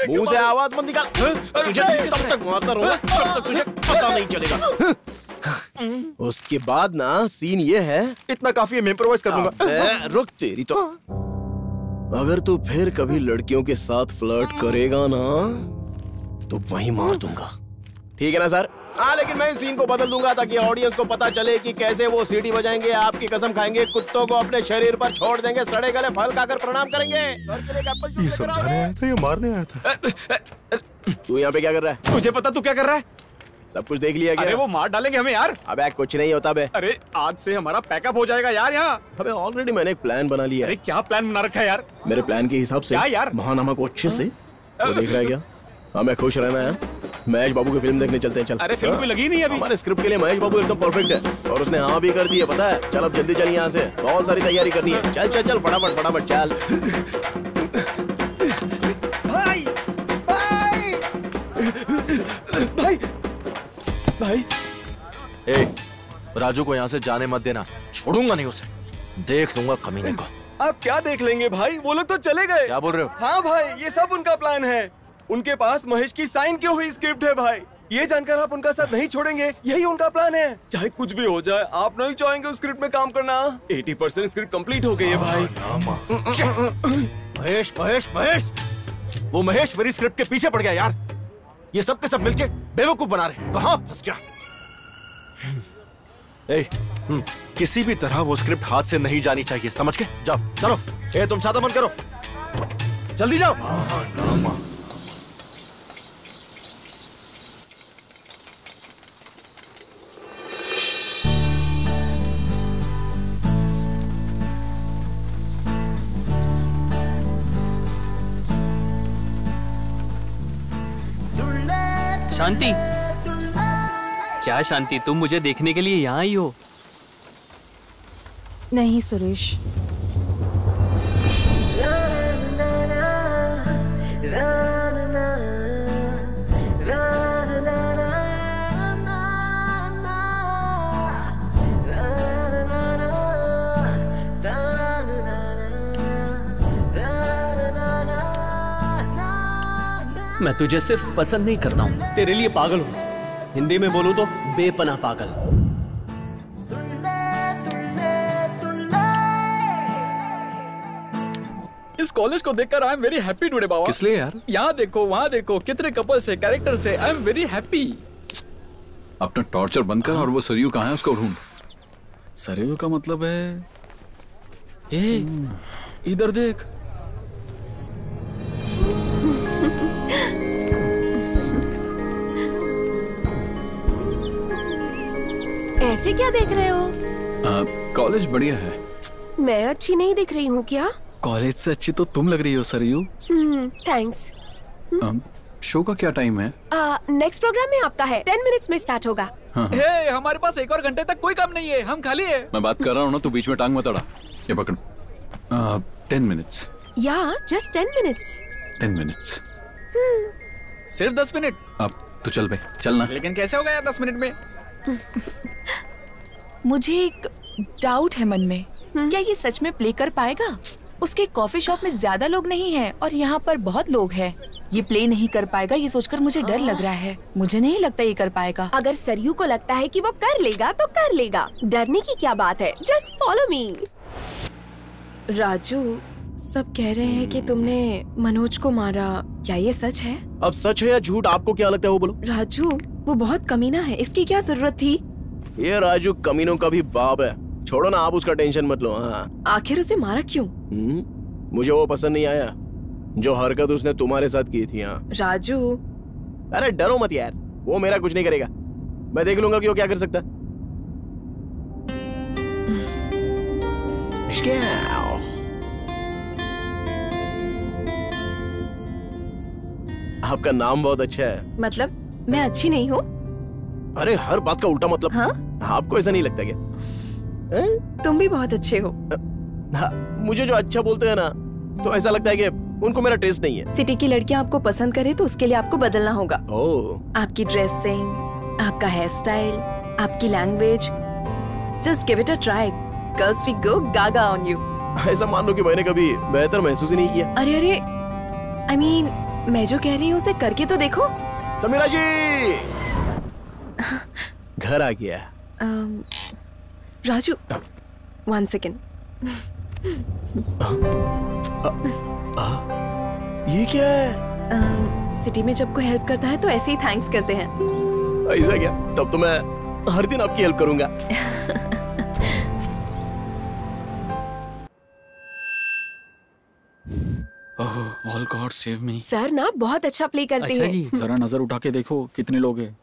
Speaker 7: मुंह से आवाज मत निकाल। तुझे तब तक मारता रहूंगा जब तक तुझे पता नहीं चलेगा। उसके बाद ना सीन ये है।
Speaker 13: इतना काफी है, मैं इम्प्रोवाइज कर दूंगा।
Speaker 7: रुक, तेरी तो। अगर तू फिर कभी लड़कियों के साथ फ्लर्ट करेगा ना तो वहीं मार दूंगा, ठीक है ना सर? हाँ, लेकिन मैं इस सीन को बदल दूंगा ताकि ऑडियंस को पता चले कि कैसे वो सीटी बजाएंगे, आपकी कसम खाएंगे, कुत्तों को अपने शरीर पर छोड़ देंगे, सड़े गले फल खाकर प्रणाम करेंगे। सर के लिए एप्पल जूस
Speaker 13: ये समझाने आया था या मारने आया था?
Speaker 7: तू यहाँ पे क्या कर रहा है?
Speaker 9: तुझे पता तू क्या कर रहा है?
Speaker 7: सब कुछ देख लिया क्या?
Speaker 9: अरे वो मार डालेंगे हमें यार।
Speaker 7: अबे कुछ नहीं होता बे।
Speaker 9: अरे आज से हमारा पैकअप हो जाएगा यार यहाँ।
Speaker 7: अबे ऑलरेडी मैंने एक प्लान बना लिया है।
Speaker 9: अरे क्या प्लान बना रखा है यार?
Speaker 7: मेरे प्लान के हिसाब से
Speaker 9: क्या यार?
Speaker 7: महानामा को अच्छे से वो देख रहा है क्या? हमें खुश रहना है। महेश बाबू की फिल्म देखने चलते हैं, चल।
Speaker 9: अरे फिल्म भी लगी नहीं अभी।
Speaker 7: हमारे स्क्रिप्ट के लिए महेश बाबू एकदम परफेक्ट है और उसने हाँ भी कर दी है, पता है? चल अब जल्दी चल, यहाँ से बहुत सारी तैयारी करनी है। चल चल चल फटाफट फटाफट चल।
Speaker 13: भाई भाई भाई ए, राजू को यहाँ से जाने मत देना, छोड़ूंगा नहीं उसे, देख लूंगा कमीने को।
Speaker 18: आप क्या देख लेंगे भाई, वो लोग तो चले गए।
Speaker 13: क्या बोल रहे हो?
Speaker 18: हाँ भाई, ये सब उनका प्लान है। उनके पास महेश की साइन की हुई स्क्रिप्ट है भाई। ये जानकर आप उनका साथ नहीं छोड़ेंगे, यही उनका प्लान है। चाहे कुछ भी हो जाए, आप नहीं चाहेंगे उस स्क्रिप्ट में काम करना। 80% स्क्रिप्ट कंप्लीट हो गई है भाई।
Speaker 13: महेश महेश महेश, वो महेश मेरी स्क्रिप्ट के पीछे पड़ गया यार। ये सब के सब मिलके बेवकूफ बना रहे। कहाँ फंस गया? किसी भी तरह वो स्क्रिप्ट हाथ से नहीं जानी चाहिए, समझ के? जाओ चलो। ए तुम छाता बंद करो, जल्दी जाओ।
Speaker 17: शांति, क्या शांति, तुम मुझे देखने के लिए यहाँ आई हो?
Speaker 11: नहीं सुरेश,
Speaker 12: मैं तुझे सिर्फ पसंद नहीं करता हूँ, तेरे लिए पागल हूँ। हिंदी में बोलूं तो बेपनाह पागल।
Speaker 3: इस कॉलेज को देखकर I am very happy today बाबा।
Speaker 15: किस लिए यार?
Speaker 3: यहाँ देखो, वहाँ देखो, कितने कपल्स है, कैरेक्टर्स है। I am very happy.
Speaker 15: अपना टॉर्चर बंद कर और वो सरयू कहाँ है उसको ढूंढ।
Speaker 3: सरयू का मतलब है इधर देख।
Speaker 2: ऐसे क्या देख रहे हो?
Speaker 15: कॉलेज बढ़िया है।
Speaker 2: मैं अच्छी नहीं दिख रही हूँ क्या?
Speaker 3: कॉलेज से अच्छी तो तुम लग रही हो सरयू।
Speaker 2: थैंक्स।
Speaker 15: शो का क्या टाइम है?
Speaker 2: नेक्स्ट प्रोग्राम में आपका है, 10 मिनट्स में स्टार्ट होगा।
Speaker 3: हे, हमारे पास 1 और घंटे तक कोई काम नहीं है, हम खाली है।
Speaker 15: मैं बात कर रहा हूँ ना, तू बीच में टांग मत अड़ा। ये पकड़। 10 मिनट्स।
Speaker 2: या जस्ट 10 मिनट्स।
Speaker 15: 10 मिनट्स।
Speaker 3: सिर्फ 10 मिनट।
Speaker 15: अब तो चल बे, चलना।
Speaker 3: लेकिन कैसे हो गया 10 मिनट में?
Speaker 19: मुझे एक डाउट है मन में, क्या ये सच में प्ले कर पाएगा? उसके कॉफी शॉप में ज्यादा लोग नहीं हैं और यहाँ पर बहुत लोग हैं। ये प्ले नहीं कर पाएगा, ये सोचकर मुझे डर लग रहा है। मुझे नहीं लगता ये कर पाएगा।
Speaker 2: अगर सरयू को लगता है कि वो कर लेगा तो कर लेगा, डरने की क्या बात है। Just follow me.
Speaker 10: राजू, सब कह रहे हैं कि तुमने मनोज को मारा, क्या ये सच है?
Speaker 7: अब सच है या झूठ, आपको क्या लगता है? वो बोलो।
Speaker 10: राजू, वो बहुत कमीना है, इसकी क्या जरूरत थी?
Speaker 7: ये राजू कमीनों का भी बाप है। छोड़ो ना, आप उसका टेंशन मत लो। हाँ,
Speaker 10: आखिर उसे मारा क्यों?
Speaker 7: मुझे वो पसंद नहीं आया जो हरकत उसने तुम्हारे साथ की थी। हाँ
Speaker 10: राजू।
Speaker 7: अरे डरो मत यार, वो मेरा कुछ नहीं करेगा। मैं देख लूंगा कि वो क्या कर सकता। आपका नाम बहुत अच्छा है।
Speaker 10: मतलब मैं अच्छी नहीं हूँ?
Speaker 7: अरे हर बात का उल्टा मतलब।
Speaker 10: हाँ?
Speaker 7: आपको ऐसा नहीं लगता क्या?
Speaker 10: तुम भी बहुत अच्छे हो।
Speaker 7: हाँ, मुझे जो अच्छा बोलते हैं ना, तो ऐसा लगता है कि उनको मेरा टेस्ट नहीं है।
Speaker 10: सिटी की लड़कियां आपको पसंद करे तो उसके लिए आपको बदलना होगा। आपकी ड्रेसिंग, आपका हेयर स्टाइल, आपकी language. Just give it a try. Girls we go gaga on you.
Speaker 7: ऐसा मान लो कि मैंने कभी बेहतर महसूस ही नहीं किया।
Speaker 10: अरे अरे, आई मीन मैं जो कह रही हूँ उसे करके तो देखो।
Speaker 7: समीरा जी, घर आ गया।
Speaker 10: राजू, 1 सेकेंड।
Speaker 7: ये क्या है?
Speaker 10: सिटी में जब कोई हेल्प करता है तो ऐसे ही थैंक्स करते हैं।
Speaker 7: ऐसा क्या? तब तो मैं हर दिन आपकी हेल्प करूंगा।
Speaker 3: All God save me.
Speaker 2: Sir ना बहुत अच्छा प्ले करते हैं।
Speaker 3: जी, जरा नजर उठा के देखो कितने लोग हैं।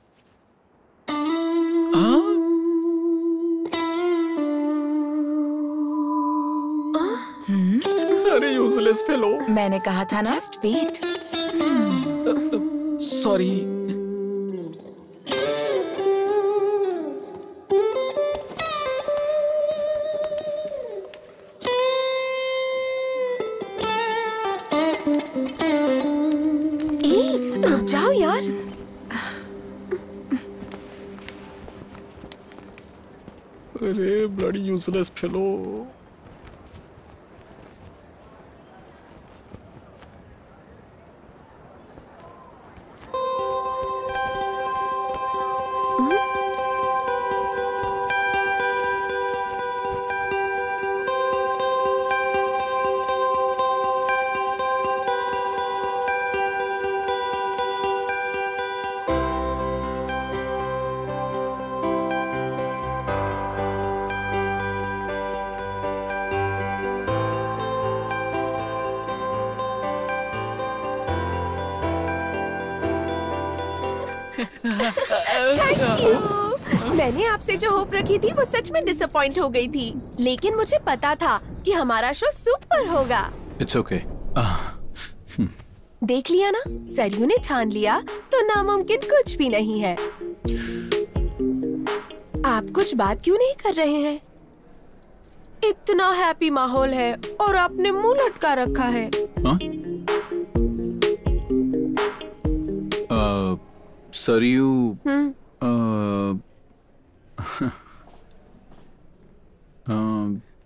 Speaker 3: अरे यूजलेस फेलो।
Speaker 19: मैंने कहा था ना।
Speaker 2: Just wait.
Speaker 3: सॉरी।
Speaker 2: रुक जाओ यार।
Speaker 3: अरे ब्लडी यूजलेस फेलो।
Speaker 2: मैंने आपसे जो होप रखी थी वो सच में डिसअपॉइंट हो गई थी, लेकिन मुझे पता था कि हमारा शो सुपर होगा।
Speaker 15: It's okay.
Speaker 2: देख लिया ना, सरयू ने ठान लिया तो नामुमकिन कुछ भी नहीं है। आप कुछ बात क्यों नहीं कर रहे हैं? इतना हैप्पी माहौल है और आपने मुंह लटका रखा है।
Speaker 15: सरयू,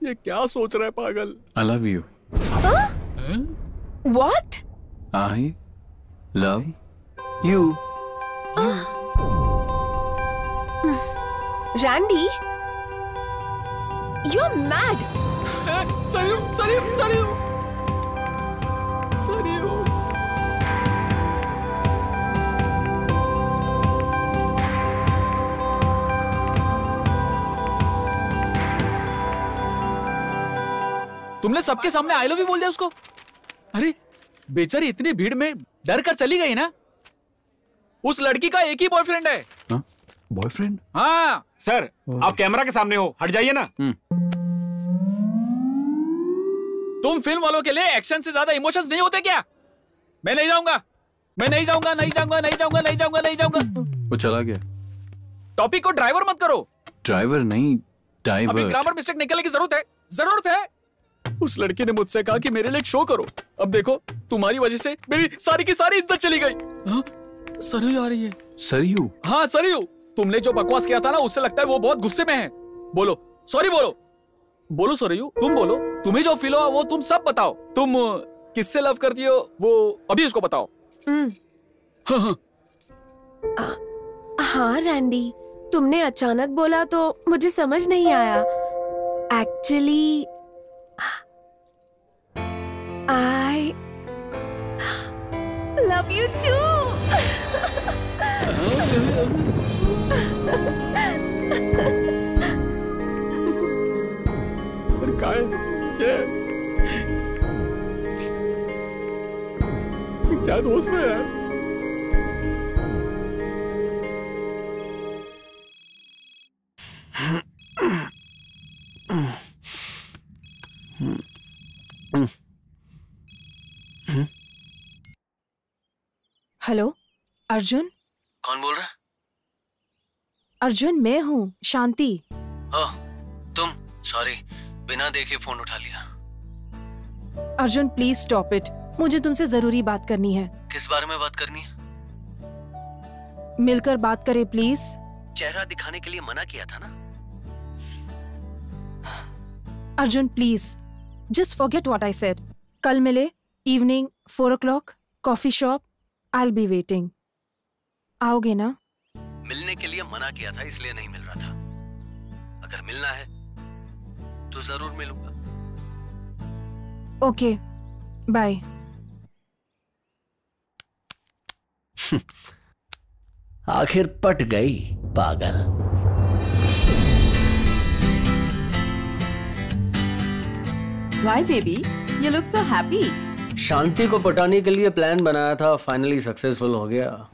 Speaker 3: ये क्या सोच रहा है पागल?
Speaker 15: I love you.
Speaker 2: What?
Speaker 15: I love you.
Speaker 2: Randy, you are mad.
Speaker 3: Sarayu, Sarayu, Sarayu, Sarayu. तुमने सबके सामने आई लव यू बोल दिया उसको? अरे बेचारी इतनी भीड़ में डर कर चली गई ना। उस लड़की का एक ही बॉयफ्रेंड है।
Speaker 15: बॉयफ्रेंड?
Speaker 9: हाँ सर, आप कैमरा के सामने हो, हट जाइए ना।
Speaker 3: तुम फिल्म वालों के लिए एक्शन से ज्यादा इमोशंस नहीं होते क्या? मैं नहीं जाऊंगा, मैं नहीं जाऊंगा, नहीं जाऊंगा, नहीं जाऊंगा, नहीं जाऊंगा, नहीं जाऊंगा।
Speaker 15: वो चला गया।
Speaker 3: टॉपिक को ड्राइवर मत करो।
Speaker 15: ड्राइवर नहीं,
Speaker 3: अभी
Speaker 15: डाइवर।
Speaker 3: ग्रामर मिस्टेक निकलने की जरूरत है, जरूरत है। उस लड़के ने मुझसे कहा कि मेरे लिए एक शो करो। अब देखो, तुम्हारी वजह से मेरी सारी की सारी इज्जत चली गई। हाँ? सरयू आ रही है।
Speaker 15: सरयू?
Speaker 3: हाँ सरयू, तुमने जो बकवास किया था ना, उससे लगता है वो बहुत गुस्से में है। बोलो सॉरी, बोलो बोलो सरयू, तुम बोलो। तुम्हें जो फील हुआ वो तुम सब बताओ। तुम किससे लव करती हो वो अभी उसको बताओ।
Speaker 2: हाँ रैंडी, तुमने अचानक बोला तो मुझे समझ नहीं आया। Actually I love you too.
Speaker 3: पर काय क्या दोस्त है यार।
Speaker 11: हेलो अर्जुन।
Speaker 12: कौन बोल रहा है?
Speaker 11: अर्जुन मैं हूँ, शांति।
Speaker 12: ओह, तुम? सॉरी, बिना देखे फोन उठा लिया।
Speaker 11: अर्जुन प्लीज स्टॉप इट, मुझे तुमसे जरूरी बात करनी है।
Speaker 12: किस बारे में बात करनी है?
Speaker 11: मिलकर बात करें प्लीज।
Speaker 12: चेहरा दिखाने के लिए मना किया था ना।
Speaker 11: Arjun please just forget what I said. कल मिले, evening 4 o'clock, coffee shop. I'll be waiting. आओगे ना?
Speaker 12: मिलने के लिए मना किया था, इसलिए नहीं मिल रहा था। अगर मिलना है तो जरूर मिलूंगा।
Speaker 11: Okay, bye.
Speaker 12: आखिर पट गई पागल।
Speaker 20: Why baby? You look so happy.
Speaker 12: शांति को पटाने के लिए प्लान बनाया था, फाइनली सक्सेसफुल हो गया।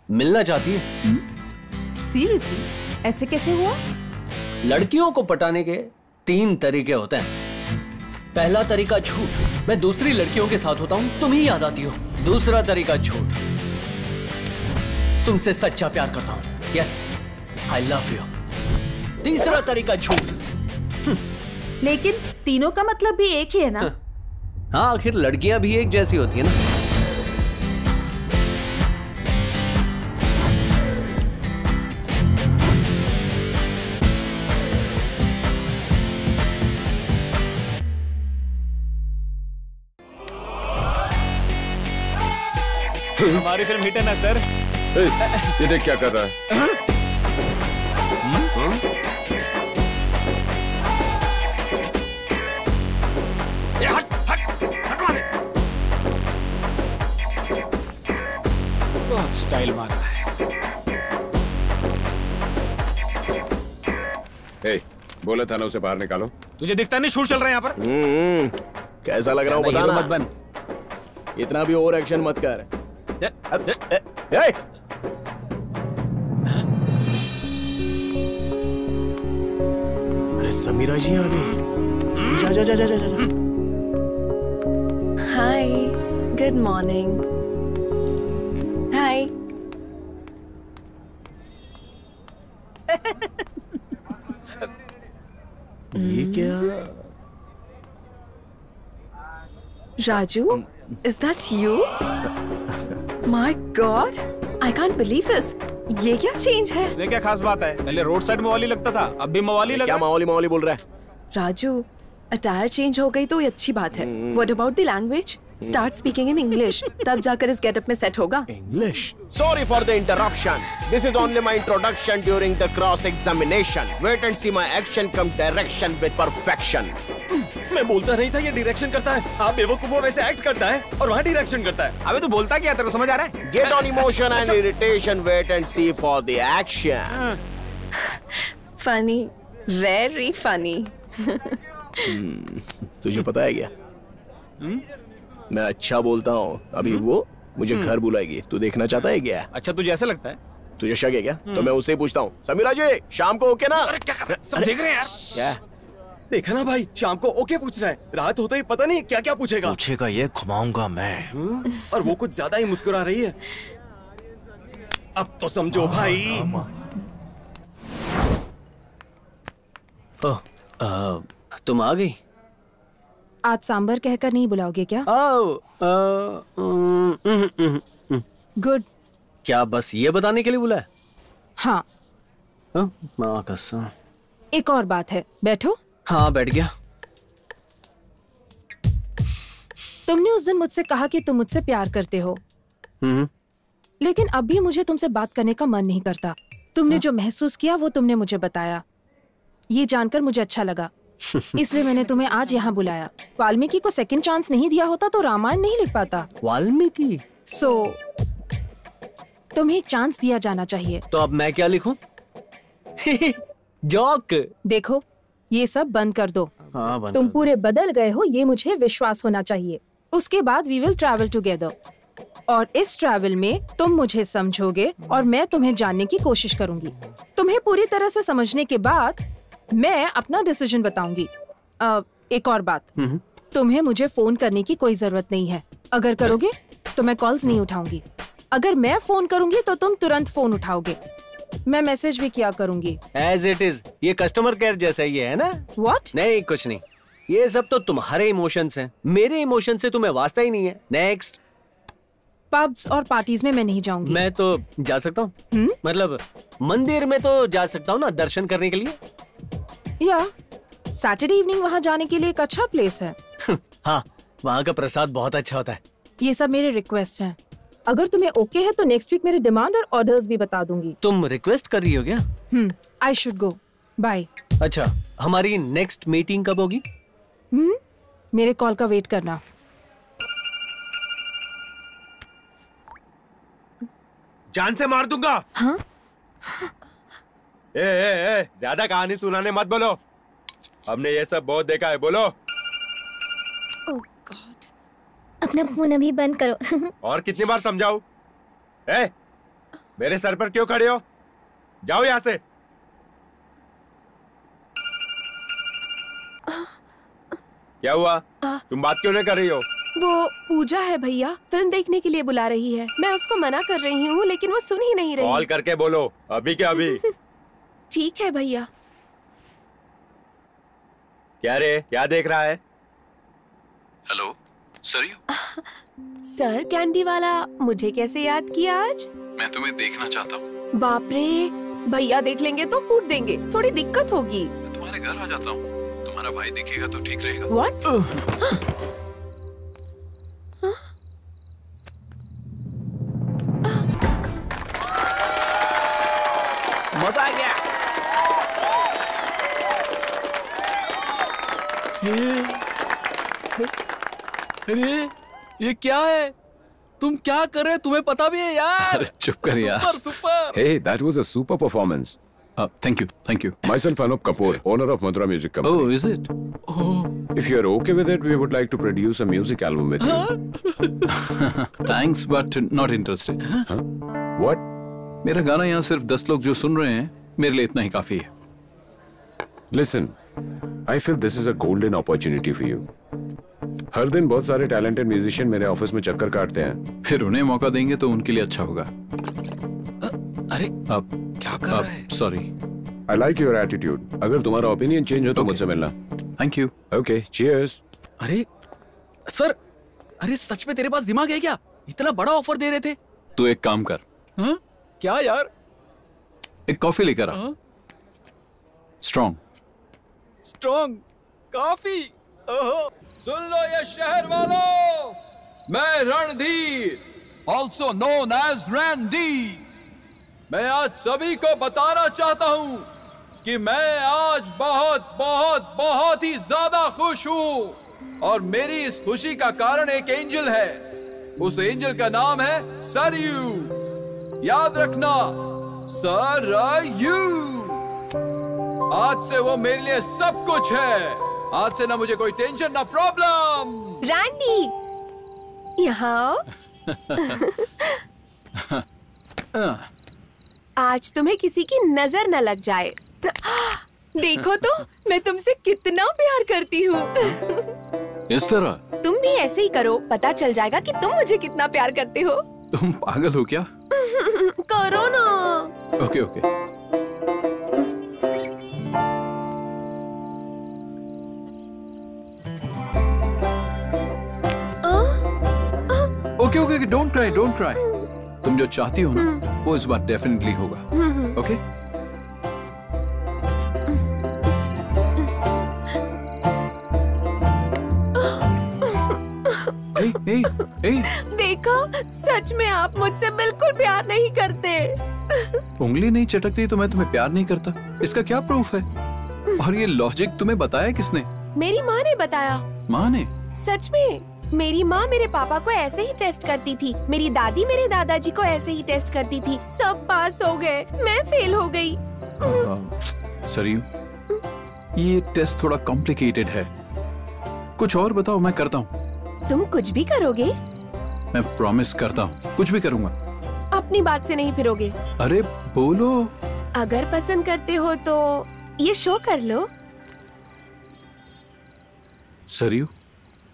Speaker 12: मिलना चाहती है?
Speaker 20: Seriously? ऐसे कैसे हुआ?
Speaker 12: लड़कियों को पटाने के 3 तरीके होते हैं। पहला तरीका झूठ, मैं दूसरी लड़कियों के साथ होता हूं, तुम ही याद आती हो। दूसरा तरीका झूठ, तुमसे सच्चा प्यार करता हूं, यस आई लव यू। तीसरा तरीका झूठ।
Speaker 20: लेकिन तीनों का मतलब भी एक ही है ना?
Speaker 12: हाँ, आखिर लड़कियां भी एक जैसी होती है ना।
Speaker 9: हमारी फिल्म हिट है ना सर।
Speaker 6: ये देख क्या कर रहा है।
Speaker 9: बहुत स्टाइल मार रहा है।
Speaker 6: बोला था ना उसे बाहर निकालो।
Speaker 9: तुझे दिखता नहीं शूट चल रहा है यहाँ पर?
Speaker 7: कैसा लग रहा हूँ बताना।
Speaker 9: मत बन,
Speaker 7: इतना भी ओवर एक्शन मत कर। अरे समीरा जी आ गई। जा जा जा जा जा जा।
Speaker 10: हाय, गुड मॉर्निंग। हाय।
Speaker 7: ये क्या?
Speaker 10: Raju, is that you? My God, I can't believe this. ये क्या चेंज है?
Speaker 9: इसमें क्या खास बात है? पहले रोड साइड मवाली लगता था, अब भी मवाली लग रहा है।
Speaker 7: क्या मवाली मवाली बोल रहा है?
Speaker 10: राजू, अटायर चेंज हो गई तो ये अच्छी बात है। What about the language? Start speaking in English, तब जाकर इस गेटअप में सेट होगा।
Speaker 7: English. Sorry for the interruption. This is only my introduction during the cross examination. Wait and see my action come direction with perfection.
Speaker 18: मैं बोलता नहीं था ये डायरेक्शन करता है। आप बेवकूफों वैसे एक्ट करता है और वहाँ डायरेक्शन करता है।
Speaker 9: अबे तू बोलता क्या, तेरे को समझ आ रहा है?
Speaker 7: Get on emotion and irritation. Wait and see for the action.
Speaker 10: Funny, very funny.
Speaker 7: तुझे पता है क्या? मैं अच्छा बोलता हूँ। अभी वो मुझे घर बुलाएगी। तू देखना चाहता है क्या?
Speaker 9: अच्छा तुझे ऐसा लगता है?
Speaker 7: तुझे शक है क्या? तो मैं उससे पूछता हूँ। समीरा जी, शाम को ओके ना?
Speaker 9: अरे क्या कर रहे हैं? सब देख रहे हैं यार।
Speaker 7: क्या?
Speaker 18: देखा ना भाई, शाम को ओके पूछ रहा है। रात होते ही पता नहीं क्या क्या पूछेगा।
Speaker 8: पूछेगा ये घुमाऊंगा मैं।
Speaker 18: और वो कुछ ज्यादा ही मुस्कुरा रही है। अब तो समझो भाई।
Speaker 12: तुम आ गई?
Speaker 11: आज सांबर कहकर नहीं बुलाओगे क्या? गुड।
Speaker 12: क्या बस ये बताने के लिए बुलाया?
Speaker 11: हाँ।
Speaker 12: माँ कसम।
Speaker 11: एक और बात है, बैठो।
Speaker 12: हाँ बैठ गया।
Speaker 11: तुमने उस दिन मुझसे कहा कि तुम मुझसे प्यार करते हो, लेकिन अब भी मुझे तुमसे बात करने का मन नहीं करता। तुमने जो महसूस किया वो तुमने मुझे बताया। ये जानकर मुझे अच्छा लगा, इसलिए मैंने तुम्हें आज यहाँ बुलाया। वाल्मीकि को सेकंड चांस नहीं दिया होता तो रामायण नहीं लिख पाता।
Speaker 12: वाल्मीकि?
Speaker 11: तुम्हें चांस दिया जाना चाहिए।
Speaker 12: तो अब मैं क्या लिखूं? जोक।
Speaker 11: देखो, ये सब बंद कर दो।
Speaker 12: हाँ, बंद
Speaker 11: तुम
Speaker 12: कर
Speaker 11: पूरे बदल गए हो, ये मुझे विश्वास होना चाहिए। उसके बाद वी विल ट्रैवल टुगेदर, और इस ट्रैवल में तुम मुझे समझोगे और मैं तुम्हें जानने की कोशिश करूंगी। तुम्हें पूरी तरह से समझने के बाद मैं अपना डिसीजन बताऊंगी। एक और बात, तुम्हें मुझे फोन करने की कोई जरूरत नहीं है। अगर करोगे तो मैं कॉल्स नहीं उठाऊंगी। अगर मैं फोन करूंगी तो तुम तुरंत फोन उठाओगे। मैं मैसेज भी किया करूंगी।
Speaker 12: As it is, ये कस्टमर केयर जैसा ही है ना?
Speaker 11: What?
Speaker 12: नहीं कुछ नहीं, ये सब तो तुम्हारे इमोशंस हैं। मेरे इमोशन से तुम्हें वास्ता ही नहीं है। नेक्स्ट।
Speaker 11: पब्स और पार्टीज में मैं नहीं जाऊंगी।
Speaker 12: मैं तो जा सकता हूँ। मतलब मंदिर में तो जा सकता हूँ ना, दर्शन करने के लिए।
Speaker 11: या सैटरडे इवनिंग वहाँ जाने के लिए एक अच्छा प्लेस है।
Speaker 12: हाँ, वहाँ का प्रसाद बहुत अच्छा होता है।
Speaker 11: ये सब मेरे रिक्वेस्ट हैं। अगर तुम्हें ओके है तो नेक्स्ट वीक मेरे डिमांड और ऑर्डर्स भी बता दूंगी।
Speaker 12: तुम रिक्वेस्ट कर रही हो क्या?
Speaker 11: I should go, bye.
Speaker 12: अच्छा, हमारी नेक्स्ट मीटिंग कब होगी?
Speaker 11: मेरे कॉल का वेट करना।
Speaker 18: जान से मार दूंगा।
Speaker 11: हाँ?
Speaker 18: ए, ज्यादा कहानी सुनाने मत बोलो। हमने ये सब बहुत देखा है। बोलो।
Speaker 21: ओह गॉड, अपना फोन अभी बंद करो।
Speaker 18: और कितनी बार समझाऊं? मेरे सर पर क्यों खड़े हो? जाओ यहाँ से। क्या हुआ? तुम बात क्यों नहीं कर रही हो?
Speaker 2: वो पूजा है भैया, फिल्म देखने के लिए बुला रही है। मैं उसको मना कर रही हूँ लेकिन वो सुन ही नहीं रही।
Speaker 18: कॉल करके बोलो। अभी क्या अभी?
Speaker 2: ठीक है भैया।
Speaker 18: क्या रे, क्या देख रहा है?
Speaker 15: Hello sir.
Speaker 2: सर कैंडी वाला, मुझे कैसे याद किया आज?
Speaker 15: मैं तुम्हें देखना चाहता हूँ।
Speaker 2: बाप रे, भैया देख लेंगे तो कूट देंगे, थोड़ी दिक्कत होगी।
Speaker 15: तुम्हारे घर आ जाता हूँ, तुम्हारा भाई दिखेगा तो ठीक रहेगा।
Speaker 2: What?
Speaker 9: मजा आ गया।
Speaker 15: अरे ये क्या है? तुम क्या कर रहे? तुम्हें पता भी है यार। अरे चुप कर यार।
Speaker 9: Super super.
Speaker 6: Hey, that was a super performance.
Speaker 15: Thank you, thank you.
Speaker 6: Myself, Anup Kapoor, owner of Madura Music Company.
Speaker 15: Oh, is it? Oh.
Speaker 6: If you are okay with it, we would like to produce a music album with you.
Speaker 15: Thanks, but not interested.
Speaker 6: Huh? What?
Speaker 15: मेरा गाना यहाँ सिर्फ 10 लोग जो सुन रहे हैं, मेरे लिए इतना ही काफी है।
Speaker 6: Listen, I feel this is a golden opportunity for you. हर दिन बहुत सारे talented musician मेरे ऑफिस में चक्कर काटते हैं।
Speaker 15: फिर उन्हें मौका देंगे तो उनके लिए अच्छा होगा।
Speaker 9: अरे
Speaker 15: अब
Speaker 9: क्या कर रहा है?
Speaker 15: Sorry.
Speaker 6: I like your attitude. अगर तुम्हारा ओपिनियन चेंज हो तो मुझसे मिलना।
Speaker 15: Thank you.
Speaker 6: Okay, cheers.
Speaker 9: अरे सर, अरे सच में तेरे पास दिमाग है क्या? इतना बड़ा ऑफर दे रहे थे।
Speaker 15: तू एक काम कर।
Speaker 9: हाँ? क्या यार?
Speaker 15: एक कॉफी लेकर आ। स्ट्रॉन्ग।
Speaker 9: Strong coffee. ओहो।
Speaker 1: सुन लो ये शहर वालों, मैं Randhir, also known as Randy, मैं आज सभी को बताना चाहता हूं कि मैं आज बहुत बहुत बहुत ही ज्यादा खुश हूं और मेरी इस खुशी का कारण एक एंजल है। उस एंजल का नाम है सरयू। याद रखना, सरयू। आज से वो मेरे लिए सब कुछ है। आज से ना मुझे कोई टेंशन ना प्रॉब्लम।
Speaker 2: रैंडी, यहाँ आज तुम्हें किसी की नजर न लग जाए।
Speaker 10: देखो तो मैं तुमसे कितना प्यार करती हूँ।
Speaker 15: इस तरह
Speaker 2: तुम भी ऐसे ही करो, पता चल जाएगा कि तुम मुझे कितना प्यार करते हो।
Speaker 15: तुम पागल हो क्या?
Speaker 2: करो ना।
Speaker 15: Okay okay. Okay okay, don't cry don't cry. तुम जो चाहती हो ना वो इस बार डेफिनेटली होगा। ओके?
Speaker 2: देखो, सच में आप मुझसे बिल्कुल प्यार नहीं करते।
Speaker 15: उंगली नहीं चटक रही तो मैं तुम्हें प्यार नहीं करता, इसका क्या प्रूफ है? और ये लॉजिक तुम्हें बताया किसने?
Speaker 2: मेरी माँ ने बताया।
Speaker 15: माँ ने?
Speaker 2: सच में मेरी माँ मेरे पापा को ऐसे ही टेस्ट करती थी, मेरी दादी मेरे दादाजी को ऐसे ही टेस्ट करती थी। सब पास हो गए, मैं फेल हो गई।
Speaker 15: सरयू, ये टेस्ट थोड़ा कॉम्प्लिकेटेड है। कुछ और बताओ, मैं करता हूँ।
Speaker 2: तुम कुछ भी करोगे?
Speaker 15: मैं प्रॉमिस करता हूँ, कुछ भी करूँगा।
Speaker 2: अपनी बात से नहीं फिरोगे?
Speaker 15: अरे बोलो।
Speaker 2: अगर पसंद करते हो तो ये शो कर लो।
Speaker 15: सरयू,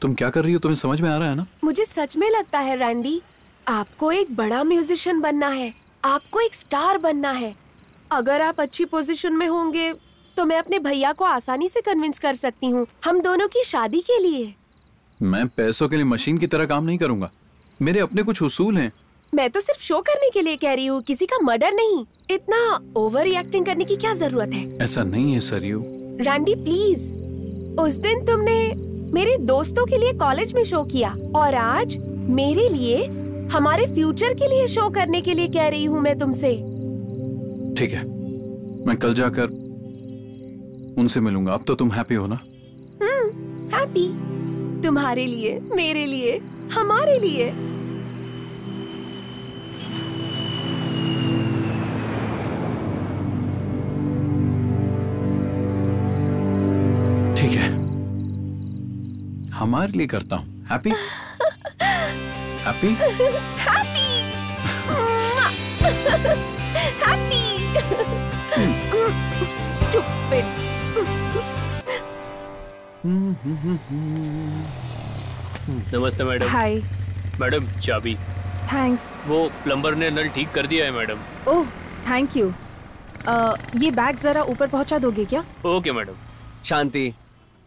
Speaker 15: तुम क्या कर रही हो? तुम्हें समझ में आ रहा है ना?
Speaker 2: मुझे सच में लगता है रैंडी, आपको एक बड़ा म्यूजिशियन बनना है, आपको एक स्टार बनना है। अगर आप अच्छी पोजीशन में होंगे तो मैं अपने भैया को आसानी से कन्विंस कर सकती हूँ, हम दोनों की शादी के लिए।
Speaker 15: मैं पैसों के लिए मशीन की तरह काम नहीं करूँगा, मेरे अपने कुछ उसूल हैं।
Speaker 2: मैं तो सिर्फ शो करने के लिए कह रही हूँ, किसी का मर्डर नहीं। इतना ओवर रिएक्टिंग करने की क्या जरूरत है?
Speaker 15: ऐसा नहीं है सरयू।
Speaker 2: रैंडी प्लीज, उस दिन तुमने मेरे दोस्तों के लिए कॉलेज में शो किया और आज मेरे लिए, हमारे फ्यूचर के लिए शो करने के लिए कह रही हूँ मैं तुमसे।
Speaker 15: ठीक है, मैं कल जाकर उनसे मिलूंगा। अब तो तुम हैप्पी हो ना?
Speaker 2: हैप्पी, तुम्हारे लिए, मेरे लिए, हमारे लिए।
Speaker 15: ठीक है, हमारे लिए करता हूँ। Happy happy
Speaker 2: happy happy. Stupid.
Speaker 17: नमस्ते मैडम।
Speaker 4: हाय
Speaker 17: मैडम, चाबी।
Speaker 4: थैंक्स।
Speaker 17: वो प्लम्बर ने नल ठीक कर दिया है मैडम।
Speaker 4: Oh thank you. ये बैग जरा ऊपर पहुंचा दोगे क्या?
Speaker 17: Okay madam.
Speaker 12: शांति,